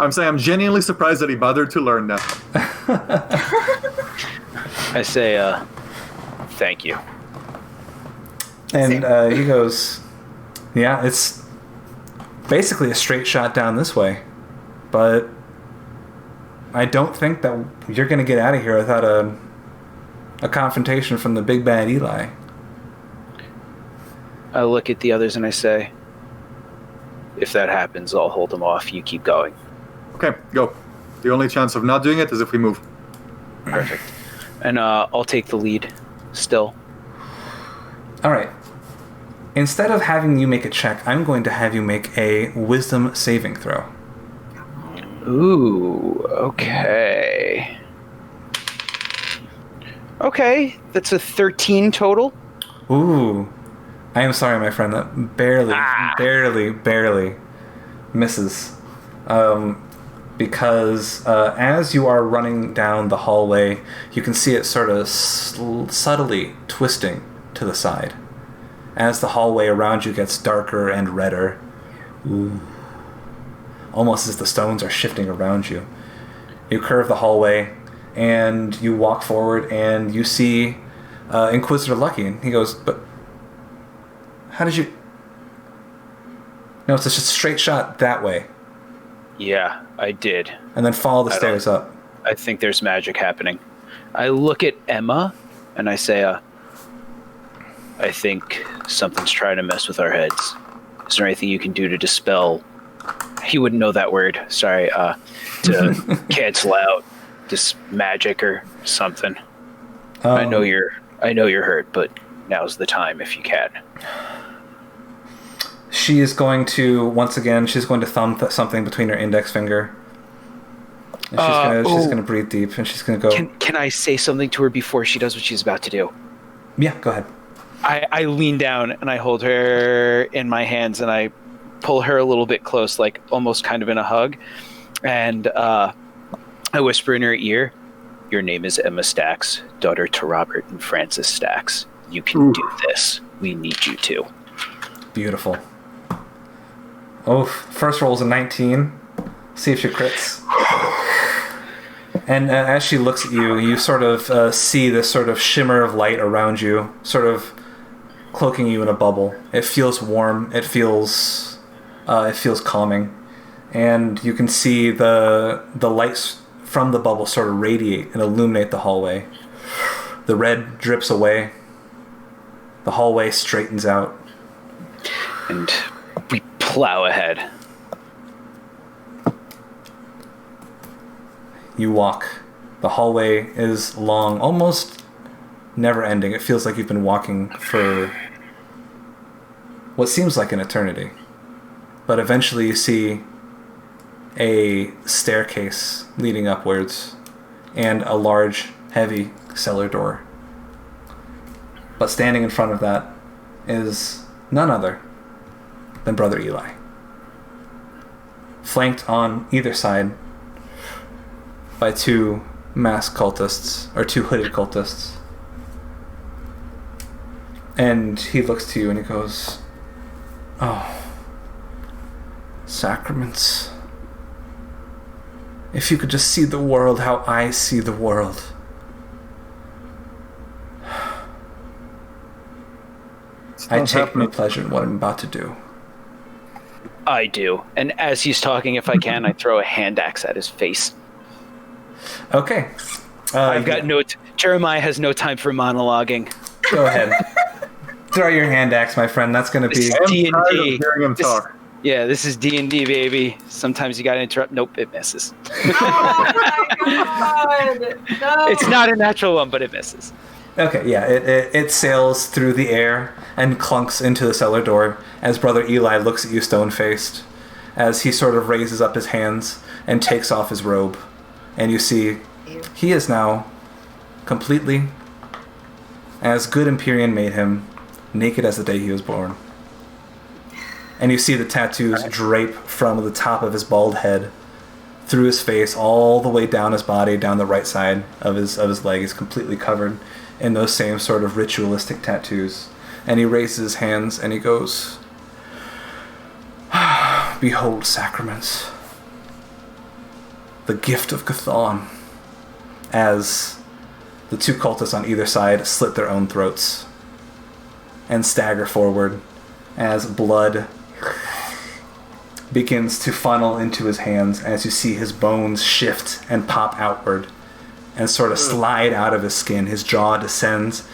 I'm saying I'm genuinely surprised that he bothered to learn that.
I say, thank you.
And he goes, yeah, it's basically a straight shot down this way. But I don't think that you're going to get out of here without a confrontation from the big bad Eli.
I look at the others and I say, if that happens, I'll hold them off. You keep going.
Okay, go. The only chance of not doing it is if we move.
Perfect. And I'll take the lead still.
All right. Instead of having you make a check, I'm going to have you make a wisdom saving throw.
Ooh, okay. Okay, that's a 13 total.
Ooh. I am sorry, my friend. That barely misses. Because as you are running down the hallway, you can see it sort of subtly twisting to the side. As the hallway around you gets darker and redder, ooh, almost as the stones are shifting around you. You curve the hallway, and you walk forward, and you see Inquisitor Lucky, and he goes, but how did you... No, it's just a straight shot that way.
Yeah, I did.
And then follow the stairs up.
I think there's magic happening. I look at Emma, and I say, I think something's trying to mess with our heads. Is there anything you can do to dispel... He wouldn't know that word. Sorry. To cancel out this magic or something. I know you're hurt, but now's the time if you can.
She is going to, once again, she's going to thumb something between her index finger. And she's gonna breathe deep, and she's gonna go...
Can I say something to her before she does what she's about to do?
Yeah, go ahead.
I lean down, and I hold her in my hands, and I pull her a little bit close, like almost kind of in a hug. And I whisper in her ear, your name is Emma Stacks, daughter to Robert and Francis Stacks. You can do this. We need you to.
Beautiful. Oh, first roll is a 19. See if she crits. And as she looks at you, you sort of see this sort of shimmer of light around you, sort of cloaking you in a bubble. It feels warm. It feels calming. And you can see the lights from the bubble sort of radiate and illuminate the hallway. The red drips away. The hallway straightens out.
And we plow ahead.
You walk. The hallway is long, almost never ending. It feels like you've been walking for what seems like an eternity. But eventually you see a staircase leading upwards and a large, heavy cellar door. But standing in front of that is none other than Brother Eli. Flanked on either side by two masked cultists, or two hooded cultists. And he looks to you and he goes, oh, sacraments. If you could just see the world how I see the world. I take no pleasure in what I'm about to do.
I do. And as he's talking, if I can, I throw a hand axe at his face.
Okay.
I've got Jeremiah has no time for monologuing.
Go ahead. Throw your hand axe, my friend. That's going to be
D&D.
Hearing him talk.
Yeah, this is D&D, baby. Sometimes you gotta interrupt. Nope, it misses.
Oh my god! No.
It's not a natural one, but it misses.
Okay, yeah, it sails through the air and clunks into the cellar door as Brother Eli looks at you stone-faced, as he sort of raises up his hands and takes off his robe. And you see, he is now completely, as good Empyrean made him, naked as the day he was born. And you see the tattoos drape from the top of his bald head through his face, all the way down his body, down the right side of his leg. He's completely covered in those same sort of ritualistic tattoos. And he raises his hands and he goes, "Behold sacraments. The gift of Cthon." As the two cultists on either side slit their own throats and stagger forward as blood begins to funnel into his hands, as you see his bones shift and pop outward and sort of slide out of his skin. His jaw descends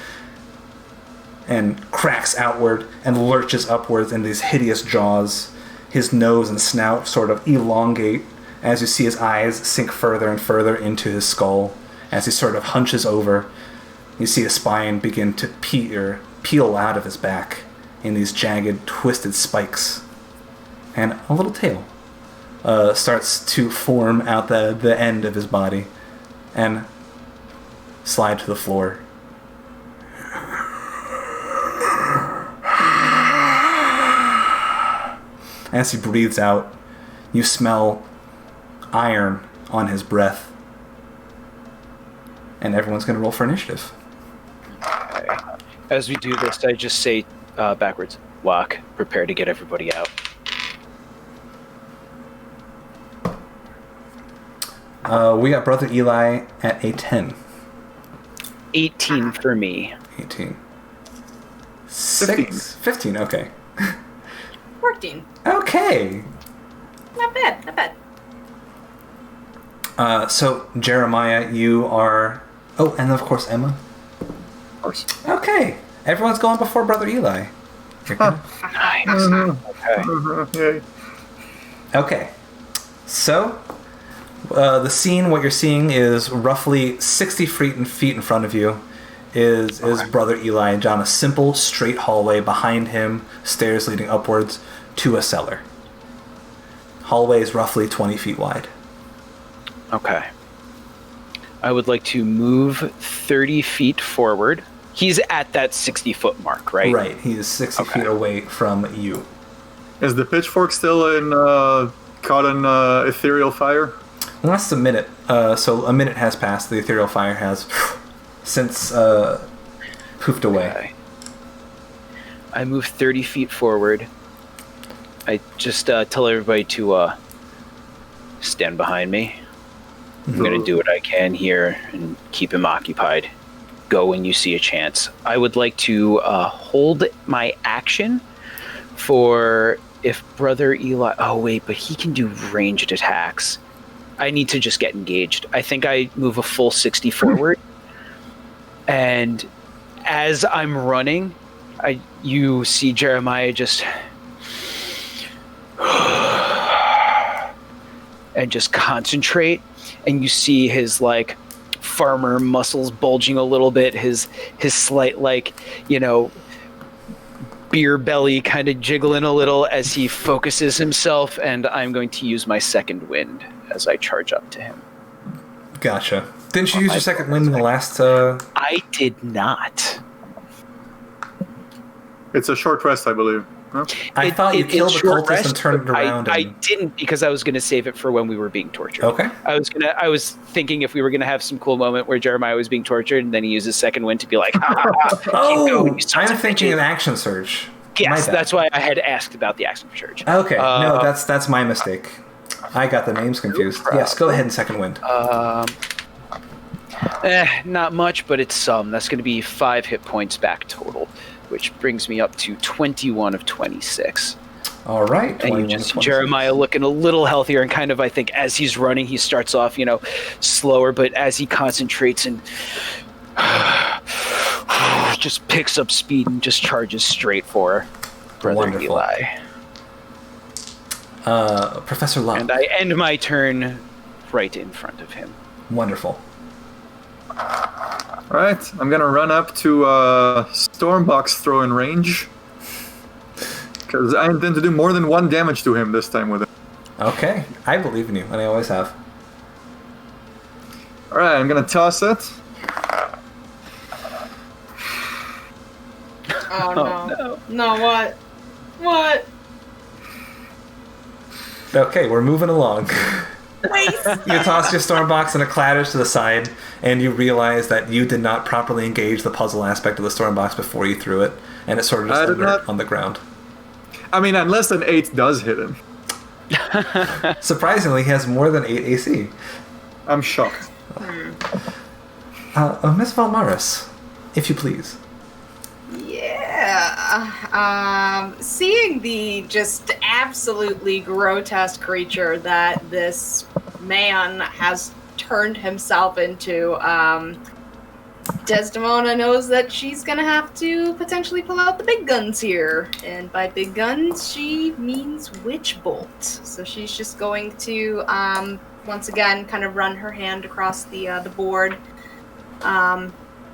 and cracks outward and lurches upwards in these hideous jaws. His nose and snout sort of elongate as you see his eyes sink further and further into his skull. As he sort of hunches over, you see his spine begin to peel out of his back in these jagged, twisted spikes. And a little tail starts to form out the end of his body and slide to the floor. As he breathes out, you smell iron on his breath. And everyone's going to roll for initiative.
Okay. As we do this, I just say backwards, walk, prepare to get everybody out.
We got Brother Eli at a 10.
18 for me.
18. 15, okay.
14.
Okay.
Not bad, not bad.
So, Jeremiah, you are... Oh, and of course, Emma.
Of course.
Okay. Everyone's going before Brother Eli.
Nice. Okay.
Okay. So, the scene, what you're seeing is roughly 60 feet in front of you is Brother Eli and John. A simple, straight hallway behind him, stairs leading upwards to a cellar. Hallway is roughly 20 feet wide.
Okay. I would like to move 30 feet forward. He's at that 60-foot mark, right?
Right. He is 60 feet away from you.
Is the pitchfork still caught in ethereal fire?
Well, that's a minute. So a minute has passed. The ethereal fire has since poofed away.
Okay. I move 30 feet forward. I just tell everybody to stand behind me. I'm going to do what I can here and keep him occupied. Go when you see a chance. I would like to hold my action for if Brother Eli... Oh, wait, but he can do ranged attacks. I need to just get engaged. I think I move a full 60 forward. And as I'm running, you see Jeremiah just... and just concentrate. And you see his, like, farmer muscles bulging a little bit, his slight, like, beer belly kind of jiggling a little as he focuses himself, and I'm going to use my second wind as I charge up to him.
Gotcha. Didn't you use your second wind in the last...
I did not.
It's a short rest, I believe. Huh?
I thought you killed the cultist and turned it around.
I didn't, because I was going to save it for when we were being tortured.
Okay.
I was thinking if we were going to have some cool moment where Jeremiah was being tortured, and then he uses second wind to be like,
oh, I'm thinking of action surge.
Yes, that's why I had asked about the action surge.
Okay, no, that's my mistake. I got the names confused. Yes, go ahead and second wind.
Not much, but it's some. That's going to be 5 hit points back total, which brings me up to 21 of 26.
All right.
And you just see Jeremiah looking a little healthier, and kind of, I think, as he's running, he starts off, slower, but as he concentrates and just picks up speed and just charges straight for Brother
Wonderful.
Eli.
Professor Locke.
And I end my turn right in front of him.
Wonderful.
All right, I'm gonna run up to Stormbox throwing range because I intend to do more than 1 damage to him this time with it.
Okay, I believe in you, and I always have.
All right, I'm gonna toss it.
Oh no! No, what? What?
Okay, we're moving along.
Wait!
You toss your storm box and it clatters to the side, and you realize that you did not properly engage the puzzle aspect of the storm box before you threw it, and it sort of just lingered on the ground.
I mean, unless an 8 does hit him.
Surprisingly, he has more than 8 AC.
I'm shocked.
Miss Valmaris, if you please.
Yeah. Seeing the just absolutely grotesque creature that this man has turned himself into, Desdemona knows that she's gonna have to potentially pull out the big guns here. And by big guns, she means witch bolt. So she's just going to, once again, kind of run her hand across the board,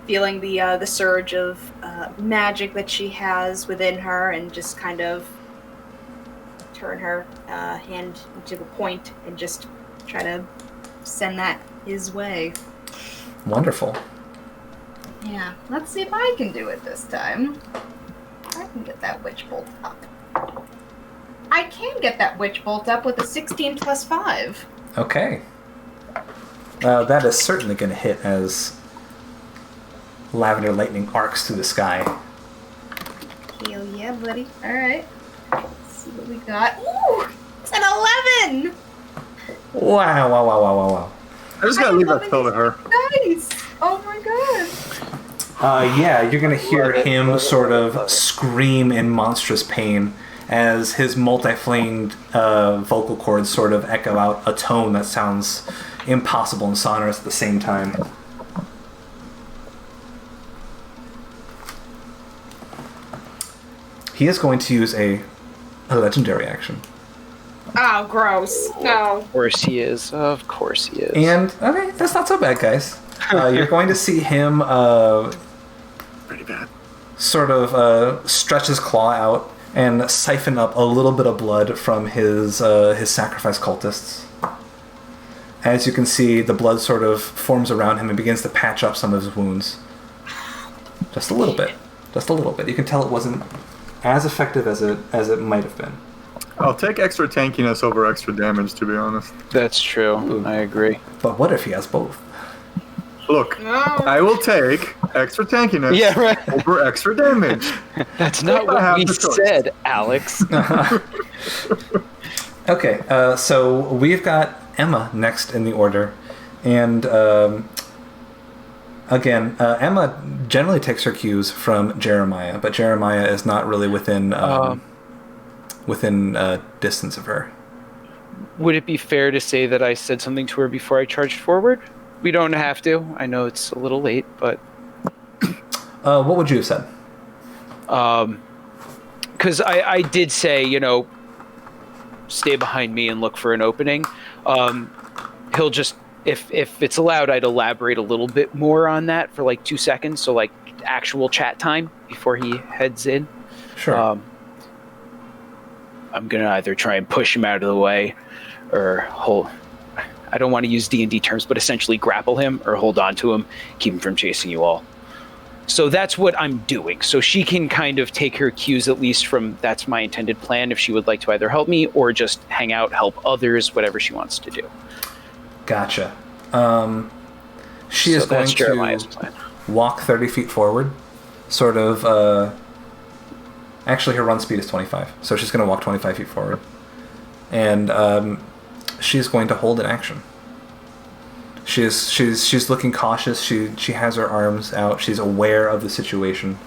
feeling the surge of magic that she has within her, and just kind of turn her hand to the point and just try to send that his way.
Wonderful.
Yeah, let's see if I can do it this time. I can get that witch bolt up. I can get that witch bolt up with a 16 plus 5.
Okay. That is certainly going to hit as lavender lightning arcs through the sky.
Hell yeah, buddy. Alright. Let's see what we got. Ooh! It's an 11!
Wow.
I just gotta leave that spell to her.
Nice! Oh my god!
Yeah, you're going to hear him sort of scream in monstrous pain as his multi-flanged vocal cords sort of echo out a tone that sounds impossible and sonorous at the same time. He is going to use a legendary action.
Oh, gross. No.
Of course he is. Of course he is.
And, okay, that's not so bad, guys. You're going to see him
Pretty bad.
sort of stretch his claw out and siphon up a little bit of blood from his sacrificed cultists. As you can see, the blood sort of forms around him and begins to patch up some of his wounds. Just a little bit. Just a little bit. You can tell it wasn't as effective as it might have been.
I'll take extra tankiness over extra damage, to be honest.
That's true.
Ooh.
I agree.
But what if he has both?
Look,
No.
I will take extra tankiness
Yeah, right.
over extra damage.
That's not
I
what
have
we
the choice.
said, Alex.
Okay, so we've got Emma next in the order. And again, Emma generally takes her cues from Jeremiah, but Jeremiah is not really within distance of her.
Would it be fair to say that I said something to her before I charged forward? We don't have to. I know it's a little late, but...
What would you have said?
Because I did say, stay behind me and look for an opening. He'll just... If it's allowed, I'd elaborate a little bit more on that for like 2 seconds, so like actual chat time before he heads in.
Sure.
I'm gonna either try and push him out of the way, or hold. I don't want to use D&D terms, but essentially grapple him or hold on to him, keep him from chasing you all. So that's what I'm doing. So she can kind of take her cues, at least from that's my intended plan, if she would like to either help me or just hang out, help others, whatever she wants to do.
Gotcha. She is going
that's Jeremiah's
to
plan.
walk 30 feet forward, sort of... Actually, her run speed is 25, so she's going to walk 25 feet forward. And she's going to hold an action. She's looking cautious. She has her arms out. She's aware of the situation.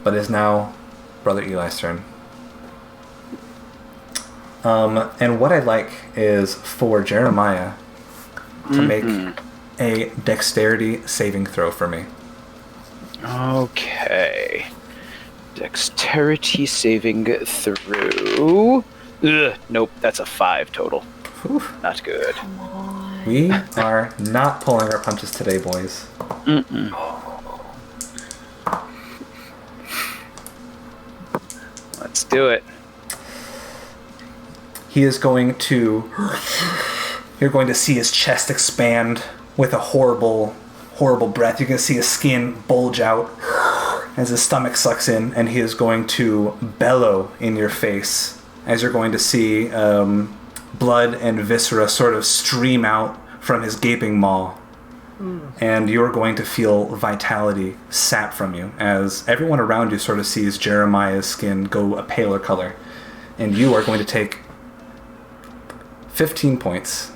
But it is now Brother Eli's turn. And what I'd like is for Jeremiah to make a dexterity saving throw for me.
Okay. Dexterity saving throw. Ugh, nope, that's a 5 total.
Whew.
Not good.
Come on.
We are not pulling our punches today, boys.
Let's do it.
He is going to... You're going to see his chest expand with a horrible, horrible breath. You're going to see his skin bulge out as his stomach sucks in, and he is going to bellow in your face as you're going to see blood and viscera sort of stream out from his gaping maw. And you're going to feel vitality sap from you as everyone around you sort of sees Jeremiah's skin go a paler color. And you are going to take 15 points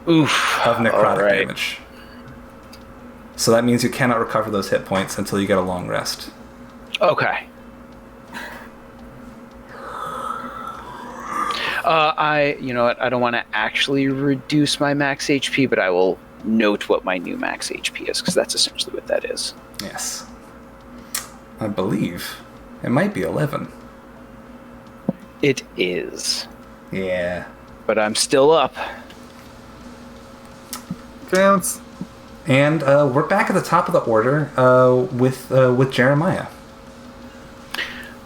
Oof.
of necrotic
All right.
damage. So that means you cannot recover those hit points until you get a long rest.
Okay. You know what? I don't want to actually reduce my max HP, but I will note what my new max HP is, because that's essentially what that is.
Yes. I believe it might be 11.
It is.
Yeah.
But I'm still up.
Counts.
And we're back at the top of the order with Jeremiah.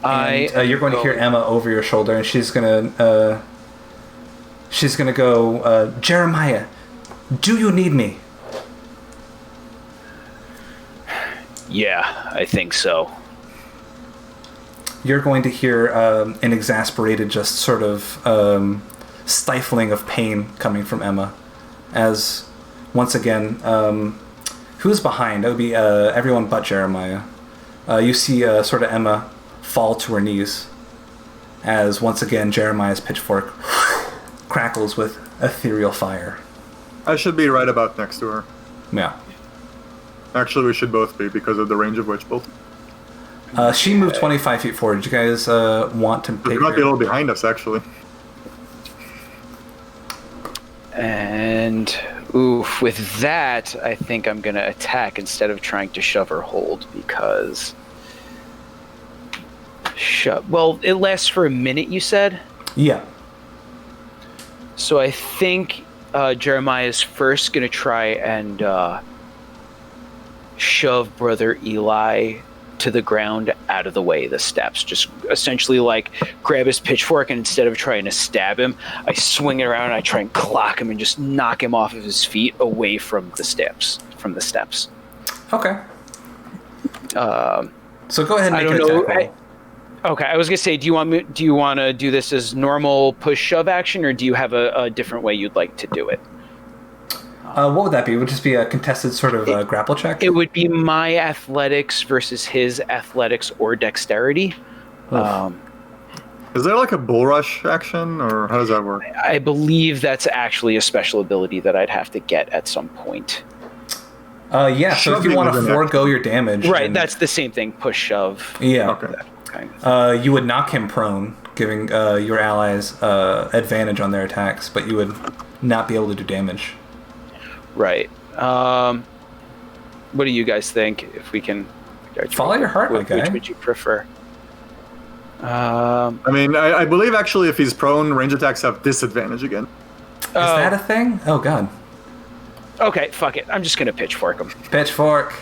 And, you're going to hear Emma over your shoulder, and she's gonna go, Jeremiah, do you need me?
Yeah, I think so.
You're going to hear an exasperated, just sort of stifling of pain coming from Emma, as once again, who's behind? It would be everyone but Jeremiah. You see sort of Emma fall to her knees, as once again Jeremiah's pitchfork crackles with ethereal fire.
I should be right about next to her.
Yeah.
Actually, we should both be because of the range of Witch Bolt.
She moved 25 feet forward. Do you guys want to
She
take
might be a
her?
little behind us, actually.
And oof, with that, I think I'm gonna attack instead of trying to shove or hold, because well, it lasts for a minute, you said?
Yeah.
So I think Jeremiah's first gonna try and shove Brother Eli to the ground out of the way of the steps. Just essentially like grab his pitchfork, and instead of trying to stab him, I swing it around and I try and clock him and just knock him off of his feet away from the steps.
Okay. So go ahead and
I
make
don't
an
know.
attack roll.
Okay, I was gonna say, do you want to do this as normal push shove action, or do you have a different way you'd like to do it?
What would that be? Would it just be a contested sort of grapple check?
It would be my athletics versus his athletics or dexterity.
Is there like a bull rush action, or how does that work?
I believe that's actually a special ability that I'd have to get at some point.
Yeah, so if you
Shoving
want to
is an
forego your damage...
Right,
and-
that's the same thing, push shove.
Yeah.
Okay.
That kind of.
You would knock him prone, giving your allies advantage on their attacks, but you would not be able to do damage.
Right. What do you guys think? If we can
Follow your heart, my guy.
Which would you prefer?
I mean, I believe actually if he's prone, range attacks have disadvantage again.
Is that a thing? Oh, God.
Okay, fuck it. I'm just gonna pitchfork him.
Pitchfork.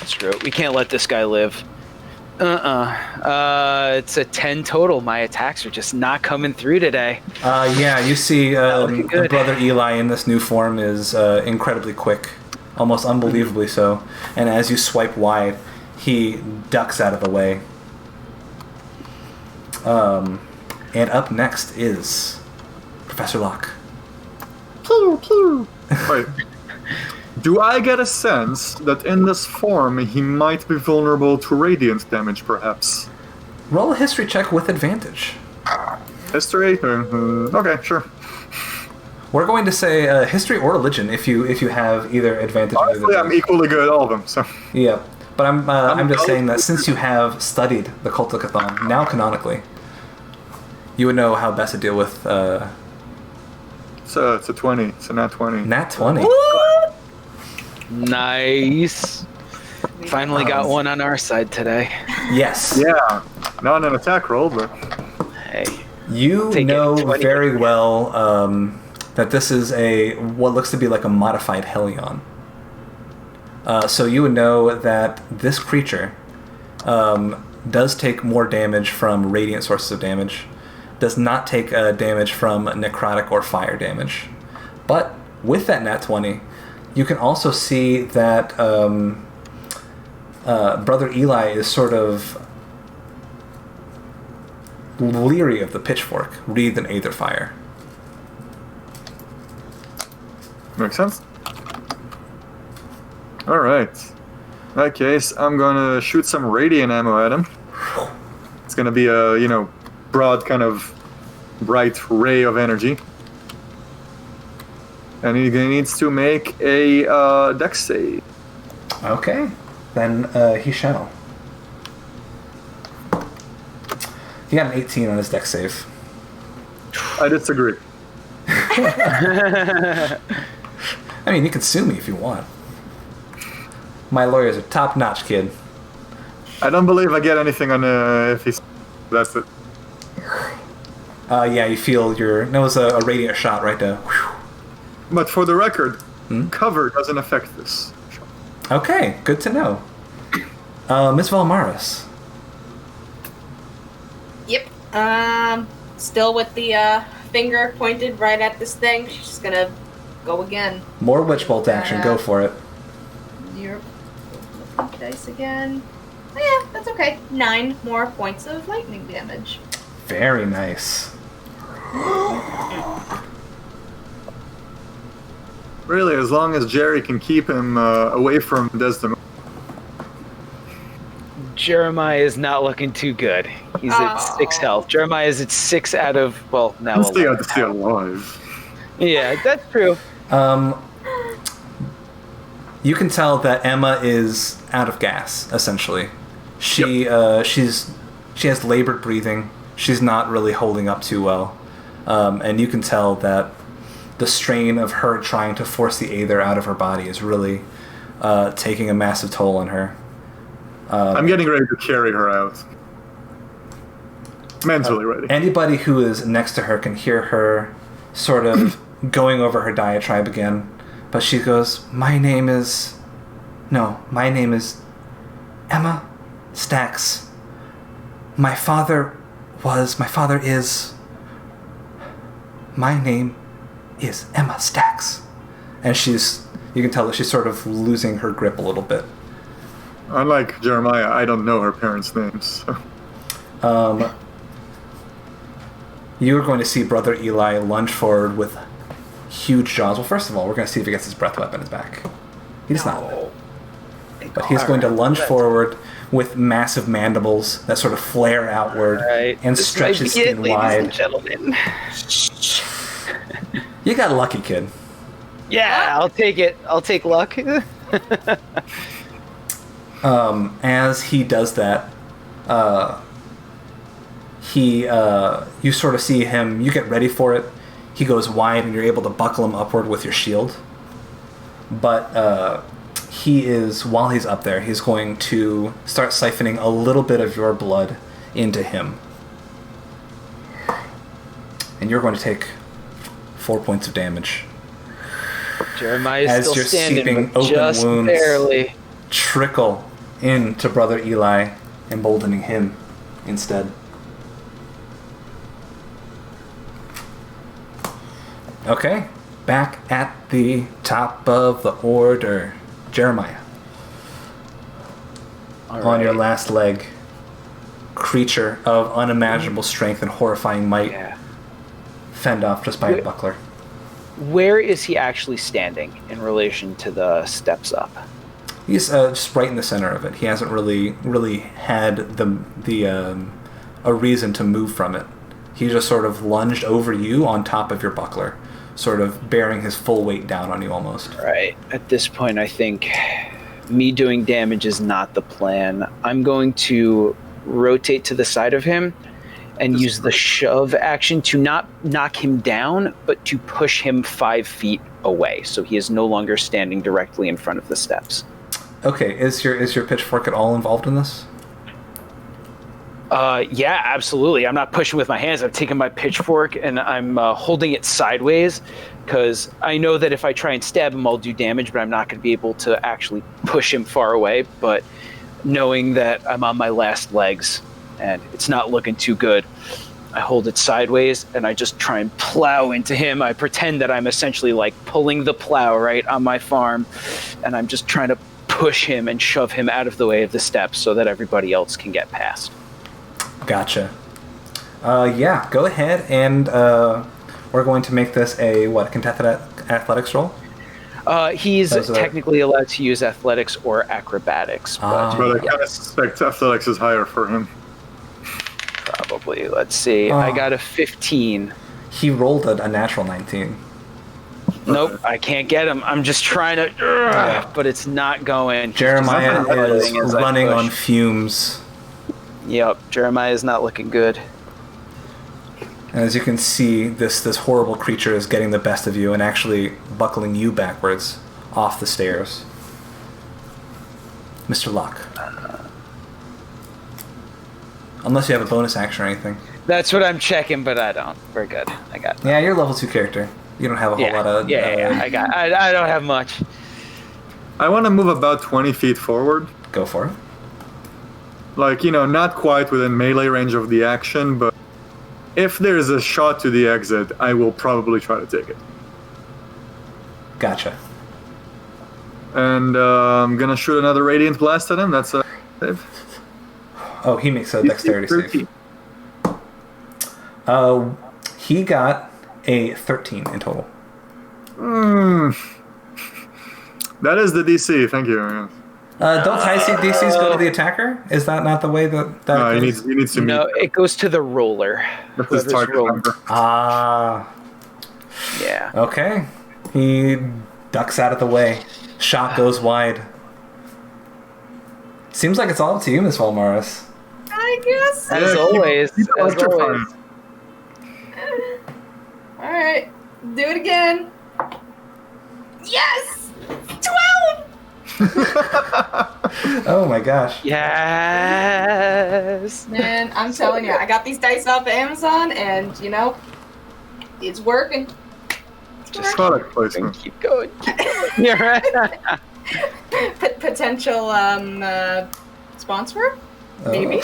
Screw it. We can't let this guy live. It's a 10 total. My attacks are just not coming through today.
Yeah, you see
looking good.
Brother Eli in this new form is incredibly quick, almost unbelievably so. And as you swipe wide, he ducks out of the way. And up next is Professor Locke.
Pew, pew. Wait. Do I get a sense that in this form he might be vulnerable to radiant damage, perhaps?
Roll a history check with advantage.
History? Okay, sure.
We're going to say history or religion if you have either advantage.
Honestly, I'm equally good at all of them. So
Yeah, but I'm just saying that since you have studied the Culticathon, now canonically, you would know how best to deal with.
it's a 20. It's a nat 20.
Nat 20.
Nice. Finally got one on our side today.
Yes.
Yeah, not an attack roll, but
Hey.
You
Take it,
know
20.
very well that this is what looks to be like a modified Helion. So you would know that this creature does take more damage from radiant sources of damage, does not take damage from necrotic or fire damage. But with that nat 20, you can also see that Brother Eli is sort of leery of the pitchfork wreathed in aether fire.
makes sense. All right. In that case, I'm gonna shoot some radiant ammo at him. It's gonna be a broad kind of bright ray of energy, and he needs to make a dex save.
Okay, then he shall. He got an 18 on his dex save.
I disagree.
I mean, you can sue me if you want. My lawyers are top notch, kid.
I don't believe I get anything on if he's. That's it.
Yeah, you feel that was a radiant shot right there. Whew.
But for the record, cover doesn't affect this.
Okay, good to know. Miss Valmaris.
Yep. Still with the finger pointed right at this thing. She's just gonna go again.
More Witch Bolt action, go for it.
You're looking dice again.
Oh, yeah, that's okay. 9 more points of lightning damage.
Very nice.
Really, as long as Jerry can keep him away from Desdemona.
Jeremiah is not looking too good. He's at 6 health. Jeremiah is at 6 out of, well, now
Still
11.
got to stay alive.
Yeah, that's true.
You can tell that Emma is out of gas, essentially. She has labored breathing. She's not really holding up too well. And you can tell that the strain of her trying to force the aether out of her body is really taking a massive toll on her.
I'm getting ready to carry her out. Mentally ready.
Anybody who is next to her can hear her sort of going over her diatribe again. But she goes, my name is Emma Stacks. My name is Emma Stacks. And you can tell that she's sort of losing her grip a little bit.
Unlike Jeremiah, I don't know her parents' names. So.
You're going to see Brother Eli lunge forward with huge jaws. Well, first of all, we're going to see if he gets his breath weapon in his back. He does not. But he's going to lunge forward with massive mandibles that sort of flare outward and stretch his skin wide.
Ladies and gentlemen.
You got lucky, kid.
Yeah, I'll take it. I'll take luck.
As he does that, you sort of see him, you get ready for it. He goes wide and you're able to buckle him upward with your shield. But while he's up there, he's going to start siphoning a little bit of your blood into him. And you're going to take 4 points of damage.
Jeremiah's
as
still
you're
standing,
seeping
but
open
just
wounds
barely.
trickle into Brother Eli, emboldening him instead. Okay, back at the top of the order. Jeremiah. On your last leg, creature of unimaginable strength and horrifying might, fend off just by a buckler.
Where is he actually standing in relation to the steps up?
He's just right in the center of it. He hasn't really had a reason to move from it. He just sort of lunged over you on top of your buckler, sort of bearing his full weight down on you almost.
Right. At this point, I think me doing damage is not the plan. I'm going to rotate to the side of him and use the shove action to not knock him down, but to push him 5 feet away, so he is no longer standing directly in front of the steps.
Okay, is your pitchfork at all involved in this?
Yeah, absolutely. I'm not pushing with my hands. I'm taking my pitchfork and I'm holding it sideways because I know that if I try and stab him, I'll do damage, but I'm not going to be able to actually push him far away. But knowing that I'm on my last legs and it's not looking too good, I hold it sideways and I just try and plow into him. I pretend that I'm essentially like pulling the plow right on my farm, and I'm just trying to push him and shove him out of the way of the steps so that everybody else can get past.
Gotcha. Yeah, go ahead, and we're going to make this a, contested athletics roll?
He's technically allowed to use athletics or acrobatics.
But I kind of suspect athletics is higher for him.
Probably. Let's see. I got a 15.
He rolled a natural 19.
Nope, I can't get him. I'm just trying to, but it's not going.
Jeremiah is running on fumes.
Yep, Jeremiah is not looking good.
And as you can see, this horrible creature is getting the best of you and actually buckling you backwards off the stairs. Mr. Locke. Unless you have a bonus action or anything.
That's what I'm checking, but I don't. We're good. I got that.
Yeah, you're a level 2 character. You don't have a whole lot of...
I don't have much.
I want to move about 20 feet forward.
Go for it.
Like, not quite within melee range of the action, but if there's a shot to the exit, I will probably try to take it.
Gotcha.
And I'm going to shoot another Radiant Blast at him. That's a save.
Oh, he makes a dexterity save. He got a 13 in total.
That is the DC, thank you.
Don't high seed DCs go to the attacker? Is that not the way that
No, he needs to
No, it goes to the roller.
That's his target number.
Yeah.
Okay. He ducks out of the way. Shot goes wide. Seems like it's all up to you, Miss Volmaris.
I guess.
As always.
Alright, do it again. Yes! 12!
Oh my gosh.
Yes!
Man, I'm telling you, I got these dice off of Amazon, and, it's working.
Just product placement.
Keep going. You're right.
Potential sponsor? Maybe.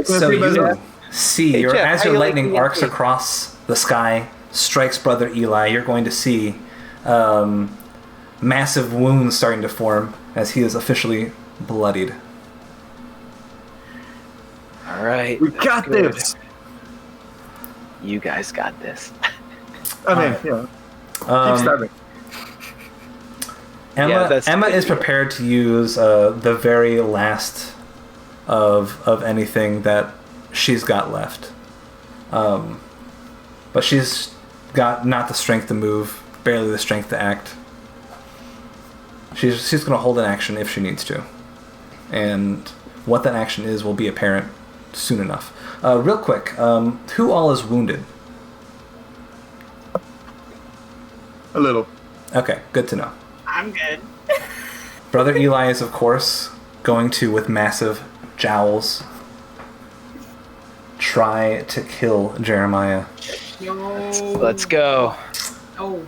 So you see,
Jeff,
as your lightning
like
arcs across the sky, strikes Brother Eli, you're going to see massive wounds starting to form as he is officially bloodied.
All right.
We got this!
You guys got this.
I mean, keep stabbing.
Emma is prepared to use the very last of anything that she's got left. But she's got not the strength to move, barely the strength to act. She's going to hold an action if she needs to. And what that action is will be apparent soon enough. Real quick, who all is wounded?
A little.
Okay, good to know.
I'm good.
Brother Eli is, of course, going to, with massive jowls, try to kill Jeremiah.
Let's go.
Oh.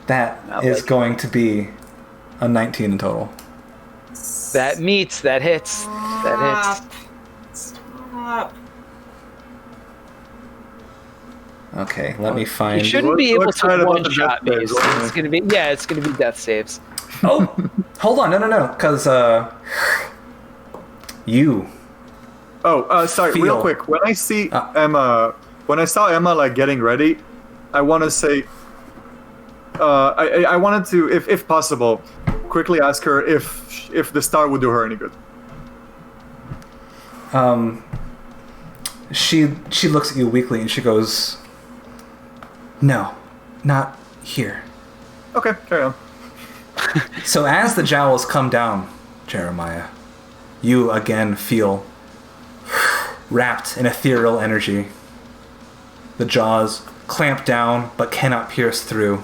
That is going to be a 19 in total.
That meets. That hits. That hits.
Stop.
Okay, let me find...
You shouldn't be able to one-shot me.
death
So
saves.
it's gonna be death saves.
Oh, hold on, no, because you.
Oh, sorry,
Feel.
real quick. When I see Emma, when I saw Emma like getting ready, I want to say, I wanted to, if possible, quickly ask her if the star would do her any good.
She looks at you weakly and she goes, No, not here.
Okay, carry on.
So as the jowls come down, Jeremiah, you again feel wrapped in ethereal energy. The jaws clamp down but cannot pierce through.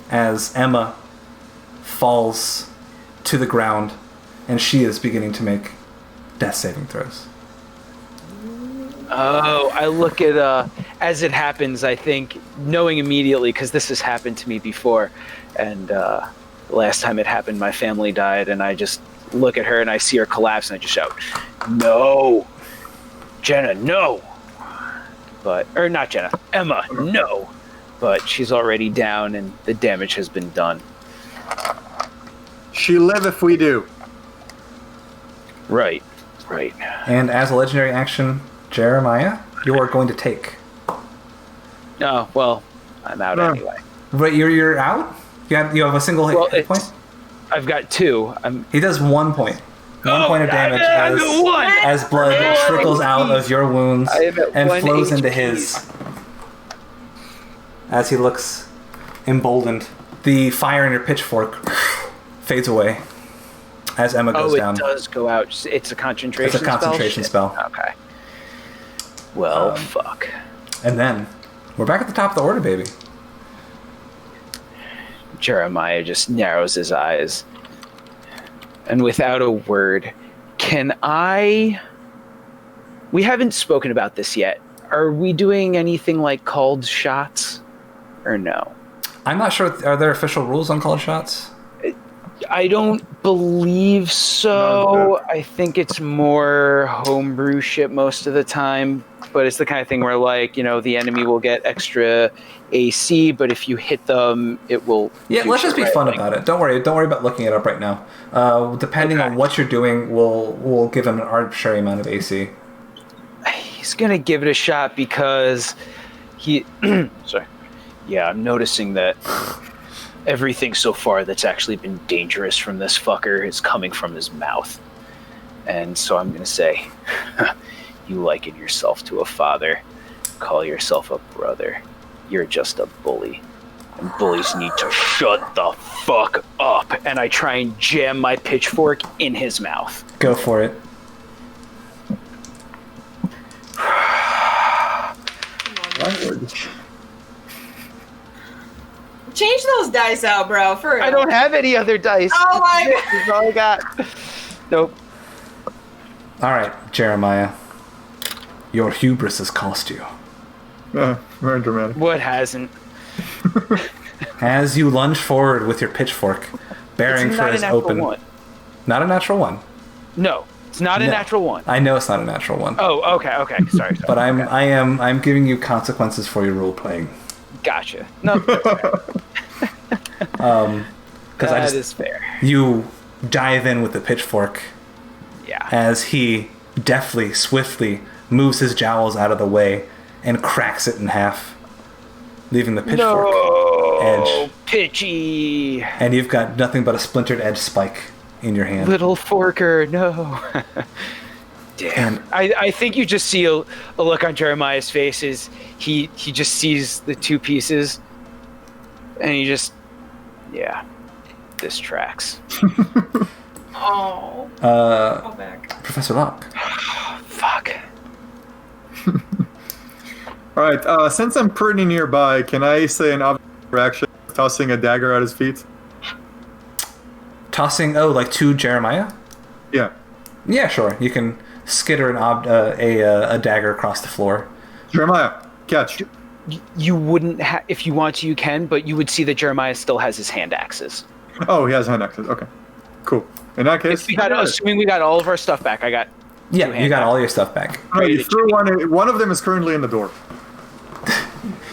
As Emma falls to the ground, and she is beginning to make death saving throws.
Oh, I look at, as it happens, I think, knowing immediately, because this has happened to me before, and the last time it happened, my family died, and I just look at her and I see her collapse, and I just shout, "No! Jenna, no!" Or not Jenna, Emma, no! But she's already down, and the damage has been done.
She live if we do.
Right.
And as a legendary action, Jeremiah, you are going to take.
Oh, well, I'm out anyway.
But you're out? You have a single hit point?
I've got 2.
He does 1 point. 1 point of damage as blood trickles out of your wounds and flows into his. As he looks emboldened, the fire in your pitchfork fades away as Emma goes down.
Oh, it does go out. It's a concentration spell?
It's a concentration spell.
Okay. Well, fuck.
And then, we're back at the top of the order, baby.
Jeremiah just narrows his eyes. And without a word, we haven't spoken about this yet. Are we doing anything like called shots? Or no?
I'm not sure. Are there official rules on called shots?
I don't believe so. I think it's more homebrew shit most of the time. But it's the kind of thing where, like, the enemy will get extra AC, but if you hit them, it will...
Yeah, let's just be fun about it. Don't worry about looking it up right now. Depending on what you're doing, we'll give him an arbitrary amount of AC.
He's going to give it a shot because he... Sorry. Yeah, I'm noticing that everything so far that's actually been dangerous from this fucker is coming from his mouth. And so I'm going to say... You liken yourself to a father, call yourself a brother. You're just a bully. And bullies need to shut the fuck up. And I try and jam my pitchfork in his mouth.
Go for it.
Change those dice out, bro. For real.
I don't have any other dice.
Oh my god.
That's all I got. Nope.
All right, Jeremiah. Your hubris has cost you.
Very dramatic.
What hasn't?
As you lunge forward with your pitchfork, bearing for his open.
One.
Not a natural one.
No, it's not a natural one.
I know it's not a natural one.
Oh, okay. Sorry.
But I'm giving you consequences for your role playing.
Gotcha. No. That is fair.
You dive in with the pitchfork.
Yeah.
As he deftly, swiftly moves his jowls out of the way and cracks it in half, leaving the pitchfork edge.
Pitchy.
And you've got nothing but a splintered edge spike in your hand.
Little forker, no. Damn. And I think you just see a look on Jeremiah's face as he just sees the 2 pieces, and he just, this tracks.
Oh.
Go
back.
Professor Locke.
Fuck.
Alright, since I'm pretty nearby, can I say an obvious reaction, tossing a dagger at his feet?
Tossing, like to Jeremiah?
Yeah.
Yeah, sure. You can skitter a dagger across the floor.
Jeremiah, catch.
You wouldn't if you want to, you can, but you would see that Jeremiah still has his hand axes.
Oh, he has hand axes. Okay. Cool. In that case...
Assuming we got all of our stuff back, I got...
Yeah, you got all your stuff back.
Oh, you threw one of them is currently in the door.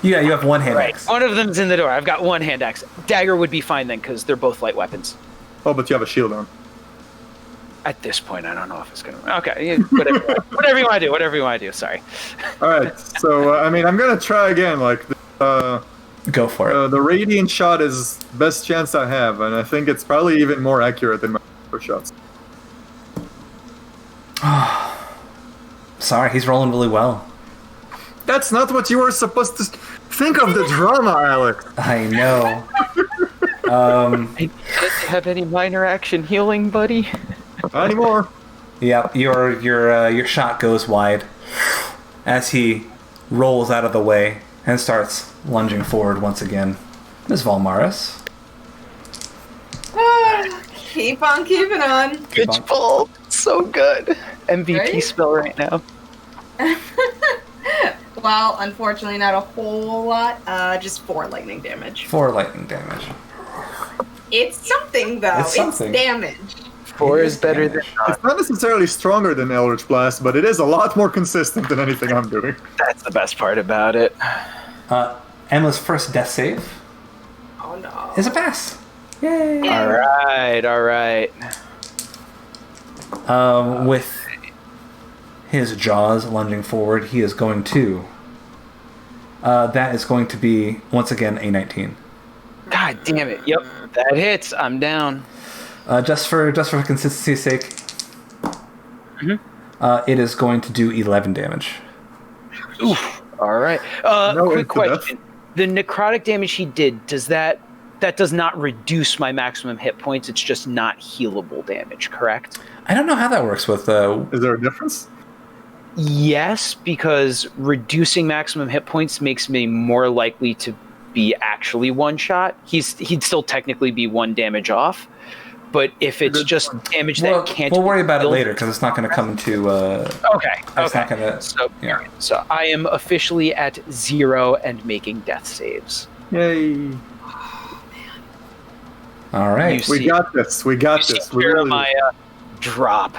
Yeah, you have one hand axe.
One of them's in the door. I've got one hand axe. Dagger would be fine then, because they're both light weapons.
Oh, but you have a shield on.
At this point, I don't know if it's going to... Okay, whatever you want to do. Sorry.
Alright, so, I'm going to try again.
Go for it.
The radiant shot is best chance I have, and I think it's probably even more accurate than my other shots.
Sorry, he's rolling really well.
That's not what you were supposed to... Think of the drama, Alex.
I know.
Did you have any minor action healing, buddy?
Not anymore.
Yep, your shot goes wide as he rolls out of the way and starts lunging forward once again. Ms. Valmaris.
Keep on keeping on.
Pitch bolt, so good. MVP
Right?
spell right now.
Well, unfortunately, not a whole lot. Just 4 lightning damage.
4 lightning damage.
It's something, though.
It's something.
damage.
4 is better than none.
It's not necessarily stronger than Eldritch Blast, but it is a lot more consistent than anything I'm doing.
That's the best part about it.
Emma's first death save
Oh no.
is a pass. Yay!
All right.
With his jaws lunging forward, he is going to. That is going to be once again a 19.
God damn it. Yep, that hits. I'm down.
Just for consistency's sake, it is going to do 11 damage.
Oof. All right. Quick question. The necrotic damage he did, that does not reduce my maximum hit points. It's just not healable damage, correct?
I don't know how that works with.
Is there a difference?
Yes, because reducing maximum hit points makes me more likely to be actually one shot. He'd still technically be 1 damage off, but if it's just damage that can't,
we'll worry about it later because it's not going to come into.
Okay.
It's not gonna,
So so I am officially at 0 and making death saves.
Yay.
All right.
We got this. We got this. We really
Jeremiah drop.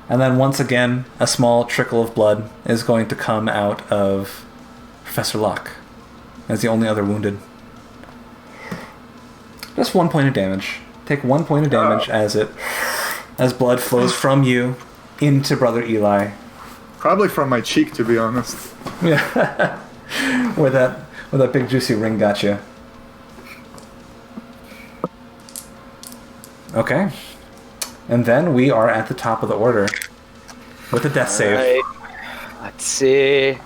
And then once again, a small trickle of blood is going to come out of Professor Locke as the only other wounded. Just 1 point of damage. Take 1 point of damage as blood flows from you into Brother Eli.
Probably from my cheek, to be honest.
Yeah, where that big juicy ring got you. Okay, and then we are at the top of the order with a death save.
Right. Let's see.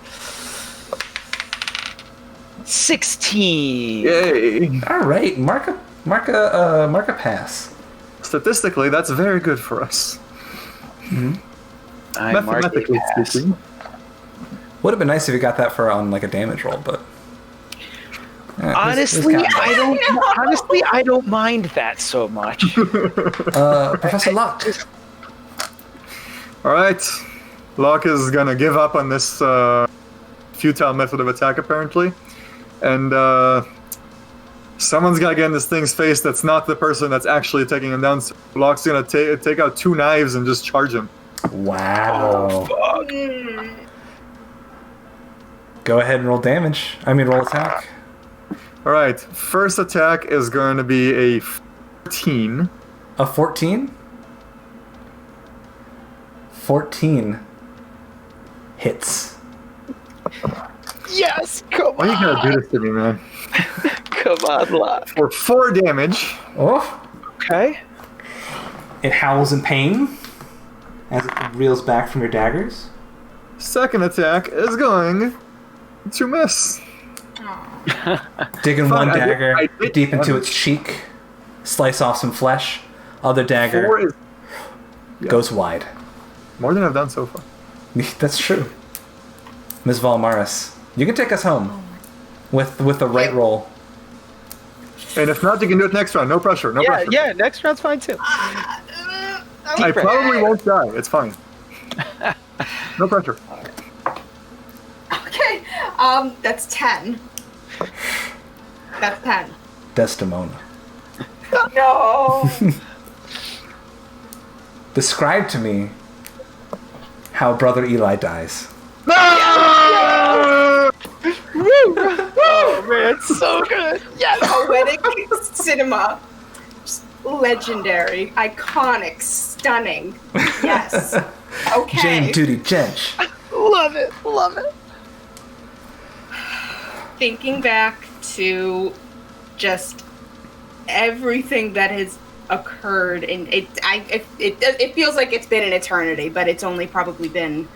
16.
Yay.
All right, mark a pass.
Statistically, that's very good for us.
I
Mathematically speaking.
Would have been nice if you got that for on like a damage roll, but
Honestly, I don't mind that so much.
Professor Locke.
All right. Locke is going to give up on this futile method of attack, apparently. And someone's got to get in this thing's face that's not the person that's actually taking him down. So Locke's going to take out 2 knives and just charge him.
Wow. Go ahead and roll damage. Roll attack.
All right. First attack is going to be a 14.
A 14? 14 hits.
Yes, come
Why
on.
are you going to do this to me, man?
Come on, Locke.
For 4 damage.
Oh.
Okay.
It howls in pain as it reels back from your daggers.
Second attack is going to miss.
Digging
Fine,
one dagger
I did
deep into
damage.
its cheek, slice off some flesh. Other
4
dagger
is
goes wide.
more than I've done so far.
That's true. Ms. Valmaris, you can take us home with the right roll.
And if not, you can do it next round. No pressure. No pressure.
Yeah, next round's fine too.
I probably won't die. It's fine. No pressure.
Okay. That's 10. That's 10.
Desdemona.
No.
Describe to me how Brother Eli dies.
Oh man, it's so good. Yes.
Poetic cinema. Just legendary. Iconic. Stunning. Yes. Okay.
Jane Duty Jench.
Love it. Love it.
Thinking back to just everything that has occurred, and it feels like it's been an eternity, but it's only probably been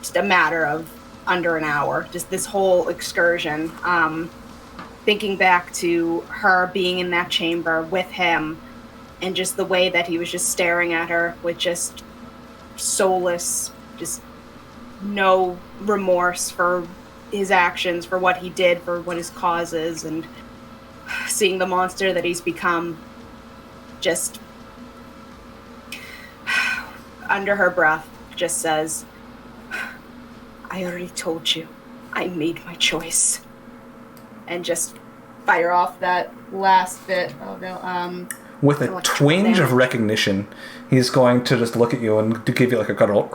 just a matter of under an hour. Just this whole excursion. Thinking back to her being in that chamber with him, and just the way that he was just staring at her with just soulless, just no remorse for his actions, for what he did, for what his cause is, and seeing the monster that he's become, just under her breath just says, I already told you, I made my choice. And just fire off that last bit of the,
with a twinge of recognition, he's going to just look at you and to give you like a guttural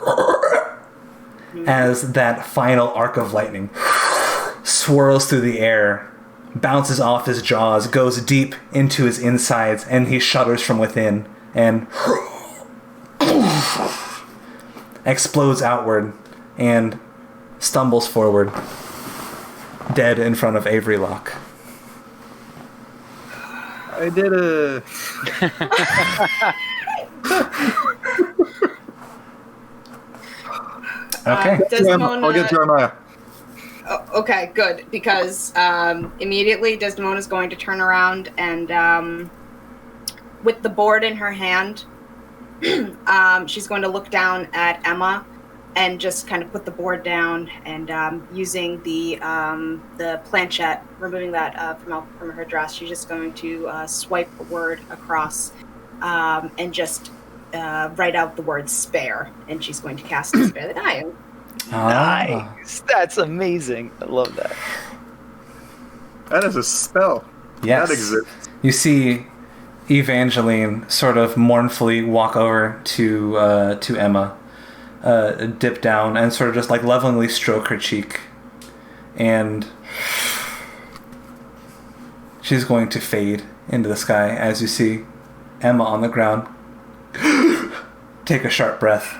as that final arc of lightning swirls through the air, bounces off his jaws, goes deep into his insides, and he shudders from within and explodes outward and stumbles forward, dead in front of Avery Locke.
I did it.
Okay.
I'll get Jeremiah.
Okay, good, because immediately Desdemona's going to turn around and, with the board in her hand, she's going to look down at Emma and just kind of put the board down, and using the planchette, removing that from her dress, she's just going to swipe a word across and just write out the word spare, and she's going to cast Spare the Dying.
Nice. That's amazing. I love that.
That is a spell.
Yes.
That exists.
You see Evangeline sort of mournfully walk over to Emma, dip down, and sort of just like lovingly stroke her cheek. And she's going to fade into the sky as you see Emma on the ground take a sharp breath.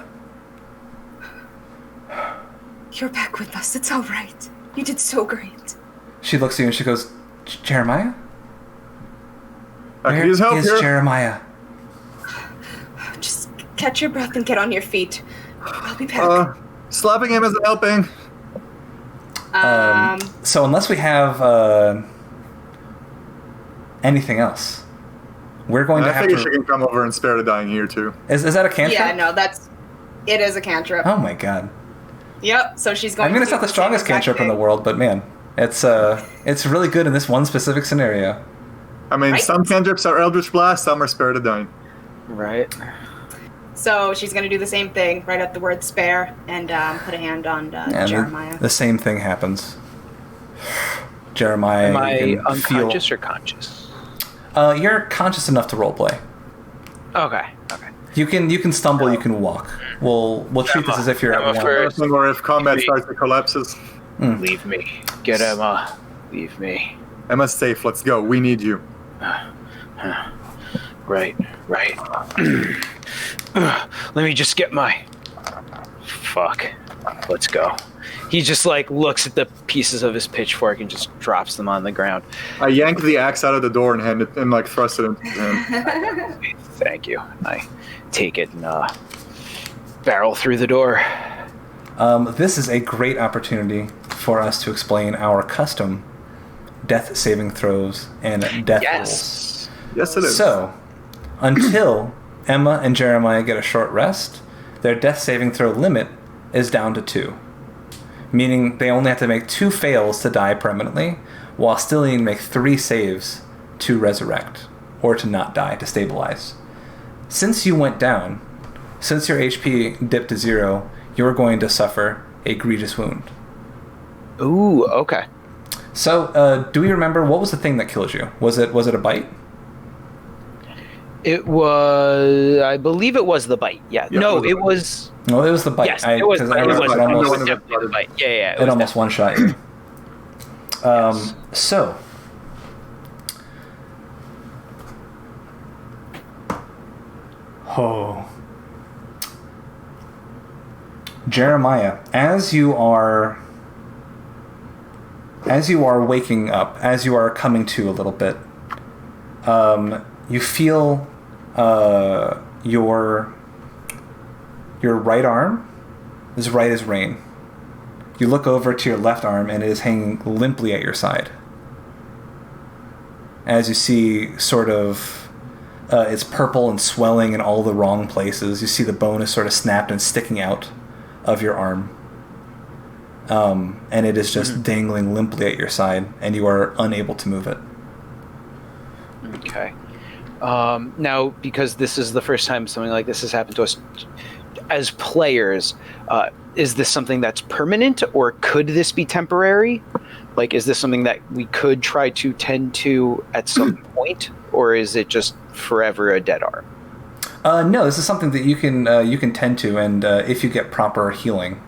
You're back with us. It's all right. You did so great.
She looks at you and she goes, Jeremiah?
I
Where
can use help
is
here.
Jeremiah?
Just catch your breath and get on your feet. I'll be back.
Slapping him isn't helping.
So unless we have anything else, we're going to
I
have
figure
to...
she can come over and spare the dying here too.
Is that a cantrip?
Yeah, no, it is a cantrip.
Oh my god.
Yep, so she's going
I mean, it's not the strongest cantrip in the world, but man, it's really good in this one specific scenario.
I mean,
Right?
some cantrips are Eldritch Blast, some are Spare the Dying.
Right.
So she's going to do the same thing, write out the word spare, and put a hand on
And
Jeremiah.
the same thing happens. Jeremiah,
Am I
you can
unconscious or conscious?
You're conscious enough to roleplay.
Okay.
You can stumble, you can walk. We'll treat this as if you're at
Emma
one.
first.
Or if combat starts to collapses.
Leave me. Get Emma. Leave me.
Emma's safe, let's go. We need you.
Right. Let me just get my... Fuck. Let's go. He just like looks at the pieces of his pitchfork and just drops them on the ground.
I yanked the axe out of the door and hand it and like thrust it into his hand.
Thank you. I take it and barrel through the door.
This is a great opportunity for us to explain our custom death saving throws and death rolls.
Yes, it is.
So, until Emma and Jeremiah get a short rest, their death saving throw limit is down to 2. Meaning they only have to make 2 fails to die permanently, while still needing to make 3 saves to resurrect, or to not die, to stabilize. Since you went down, since your HP dipped to 0, you're going to suffer a egregious wound.
Ooh, okay.
So, do we remember, what was the thing that killed you? Was it a bite?
It was... I believe it was the bite. Yeah.
Yeah,
No,
it
it was...
No, it was the bite.
Yes, it was the bite. It was
almost-
definitely the bite. Yeah.
It almost one-shot you. So... Oh. Jeremiah, as you are waking up, as you are coming to a little bit, you feel your right arm is right as rain. You look over to your left arm, and it is hanging limply at your side. As you see, sort of, it's purple and swelling in all the wrong places. You see the bone is sort of snapped and sticking out of your arm. And it is just dangling limply at your side, and you are unable to move it.
Okay. Now, because this is the first time something like this has happened to us as players, is this something that's permanent, or could this be temporary? Like, is this something that we could try to tend to at some point, or is it just forever a dead arm?
No, this is something that you can tend to, and if you get proper healing,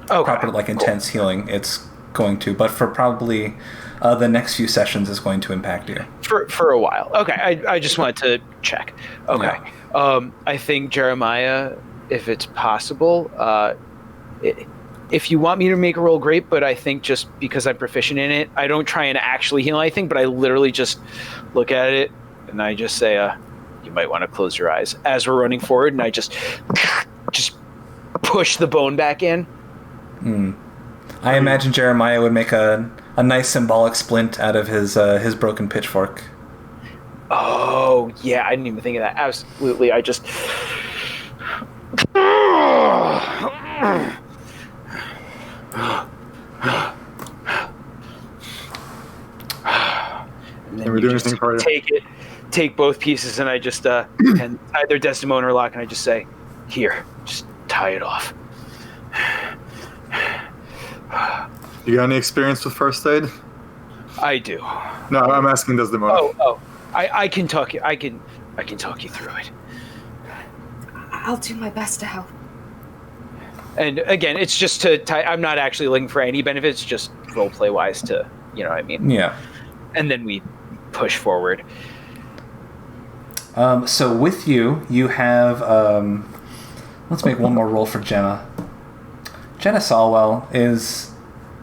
proper intense healing, it's going to. But for probably the next few sessions, is going to impact you
for a while. Okay, I just wanted to check. Okay, yeah. I think Jeremiah, if it's possible, if you want me to make a roll, great. But I think just because I'm proficient in it, I don't try and actually heal anything, but I literally just look at it and I just say, "You might want to close your eyes," as we're running forward, and I just push the bone back in.
I imagine Jeremiah would make a nice symbolic splint out of his broken pitchfork.
Oh, yeah, I didn't even think of that. Absolutely, I just... And then
we're doing anything for you.
Take both pieces, and I just and either Desdemona or Locke, and I just say, "Here, just tie it off."
You got any experience with first aid?
I do.
No, I'm asking Desdemona.
I can talk you. I can talk you through it.
I'll do my best to help.
And again, it's just to tie. I'm not actually looking for any benefits, just roleplay wise to, you know what I mean?
Yeah.
And then we push forward.
So with you have, let's make one more roll for Jenna. Jenna Solwell is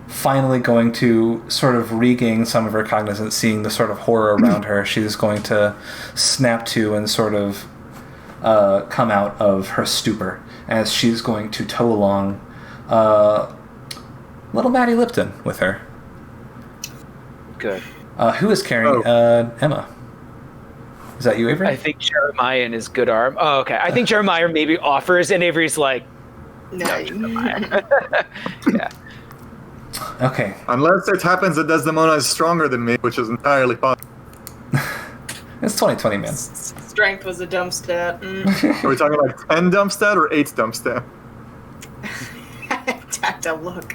finally going to sort of regain some of her cognizance, seeing the sort of horror around her. She's going to snap to and sort of come out of her stupor as she's going to tow along little Maddie Lipton with her.
Good.
Who is carrying Emma? Is that you, Avery?
I think Jeremiah in his good arm. Oh, okay. I think Jeremiah maybe offers, and Avery's like, no, Jeremiah. Yeah.
Okay.
Unless it happens that Desdemona is stronger than me, which is entirely possible.
It's 2020, man.
Strength was a dumb stat.
Are we talking like 10 dump stat or 8 dump stat?
I'd have to look.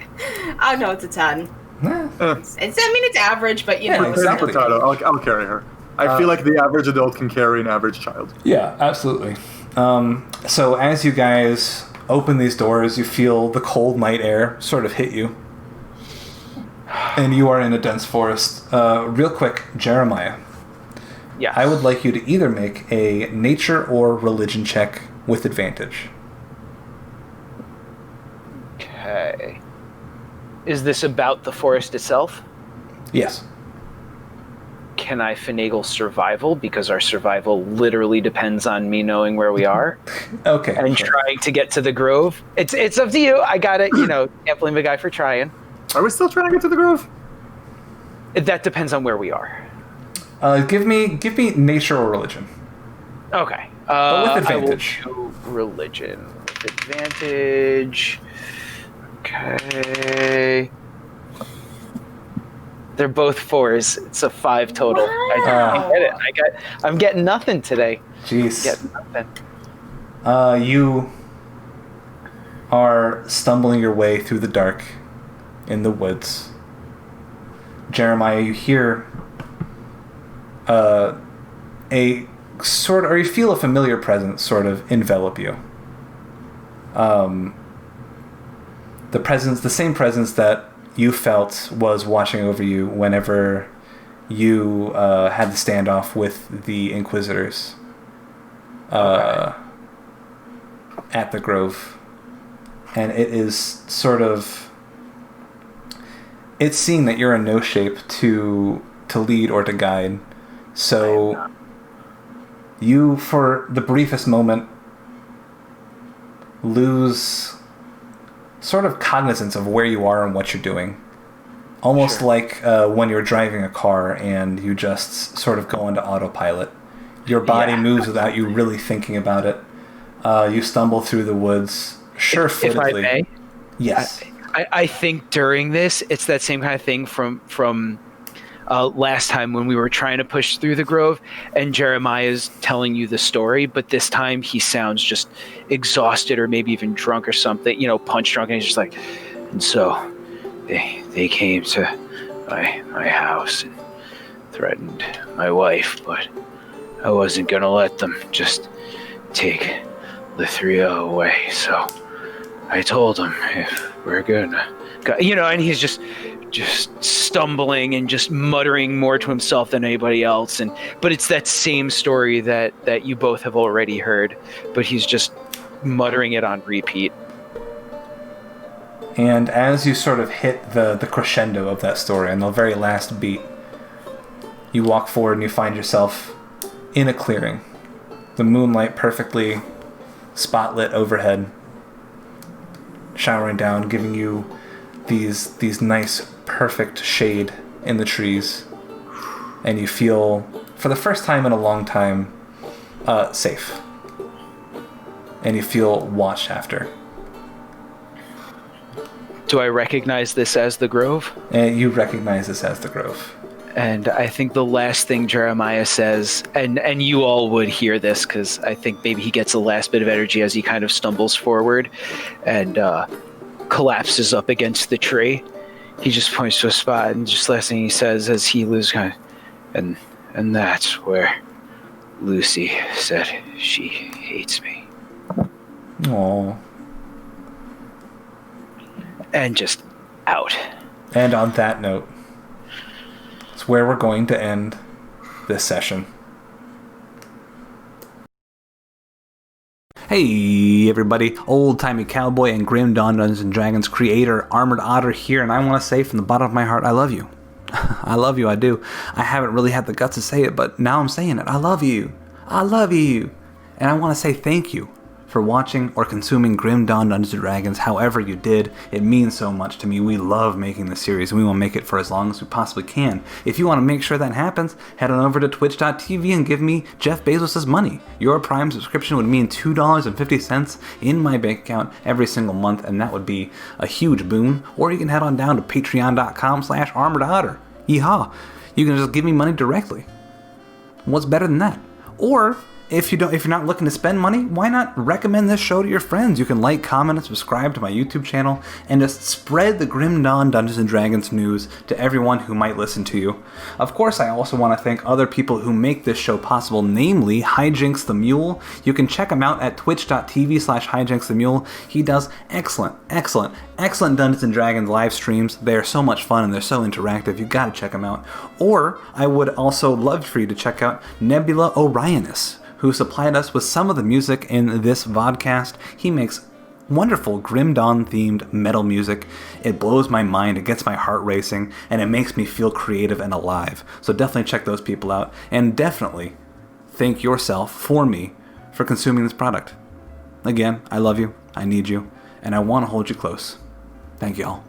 Oh, no, it's a 10.
Yeah.
It's average, but you know.
Exactly.
I'll carry her. I feel like the average adult can carry an average child.
Yeah, absolutely. So as you guys open these doors, you feel the cold night air sort of hit you. And you are in a dense forest. Real quick, Jeremiah.
Yeah.
I would like you to either make a nature or religion check with advantage.
Okay. Is this about the forest itself?
Yes.
Can I finagle survival? Because our survival literally depends on me knowing where we are.
Okay.
And trying to get to the grove. It's up to you. I got it. Can't blame a guy for trying.
Are we still trying to get to the grove?
That depends on where we are.
Give me nature or religion.
Okay.
But with advantage.
I will do religion with advantage. Okay. They're both 4s. It's a 5 total.
Wow.
I get it. I'm getting nothing today.
Jeez.
Getting nothing.
You are stumbling your way through the dark in the woods. Jeremiah, you hear you feel a familiar presence sort of envelop you. The same presence that you felt was watching over you whenever you had the standoff with the Inquisitors at the Grove. And it is sort of... It's seeing that you're in no shape to lead or to guide. So you, for the briefest moment, lose sort of cognizance of where you are and what you're doing. Almost
Sure.
like when you're driving a car and you just sort of go into autopilot. Your body
Yeah.
moves without you really thinking about it. You stumble through the woods, sure-footedly.
If I may,
Yes.
I think during this, it's that same kind of thing from last time when we were trying to push through the grove, and Jeremiah's telling you the story, but this time he sounds just exhausted or maybe even drunk or something, punch drunk, and he's just like, and so they came to my house and threatened my wife, but I wasn't gonna let them just take Aetherial away, so I told him if we're gonna go, and he's just stumbling and just muttering more to himself than anybody else, but it's that same story that you both have already heard, but he's just muttering it on repeat.
And as you sort of hit the crescendo of that story and the very last beat, you walk forward and you find yourself in a clearing. The moonlight perfectly spotlit overhead, showering down, giving you these nice, perfect shade in the trees. And you feel, for the first time in a long time, safe. And you feel watched after.
Do I recognize this as the Grove?
And you recognize this as the Grove.
And I think the last thing Jeremiah says, and you all would hear this because I think maybe he gets the last bit of energy as he kind of stumbles forward and collapses up against the tree. He just points to a spot, and just last thing he says as he loses kind of, and that's where Lucy said she hates me.
Aww.
And just out.
And on that note, it's where we're going to end this session. Hey everybody, old-timey cowboy and Grim Dawn Dungeons & Dragons creator Armored Otter here, and I want to say from the bottom of my heart, I love you. I love you, I do. I haven't really had the guts to say it, but now I'm saying it. I love you. I love you. And I want to say thank you for watching or consuming Grim Dawn Dungeons & Dragons however you did. It means so much to me. We love making this series, and we will make it for as long as we possibly can. If you want to make sure that happens, head on over to twitch.tv and give me Jeff Bezos' money. Your Prime subscription would mean $2.50 in my bank account every single month, and that would be a huge boon. Or you can head on down to patreon.com/armoredotter. Yeehaw. You can just give me money directly. What's better than that? Or if you're not looking to spend money, why not recommend this show to your friends? You can like, comment, and subscribe to my YouTube channel and just spread the Grim Dawn Dungeons & Dragons news to everyone who might listen to you. Of course, I also want to thank other people who make this show possible, namely Hijinks the Mule. You can check him out at twitch.tv/Hijinks the Mule. He does excellent Dungeons & Dragons live streams. They are so much fun and they're so interactive. You gotta check them out. Or I would also love for you to check out Nebula Orionis, who supplied us with some of the music in this vodcast. He makes wonderful Grim Dawn themed metal music. It blows my mind, it gets my heart racing, and it makes me feel creative and alive. So definitely check those people out, and definitely thank yourself for me for consuming this product. Again, I love you, I need you, and I want to hold you close. Thank you all.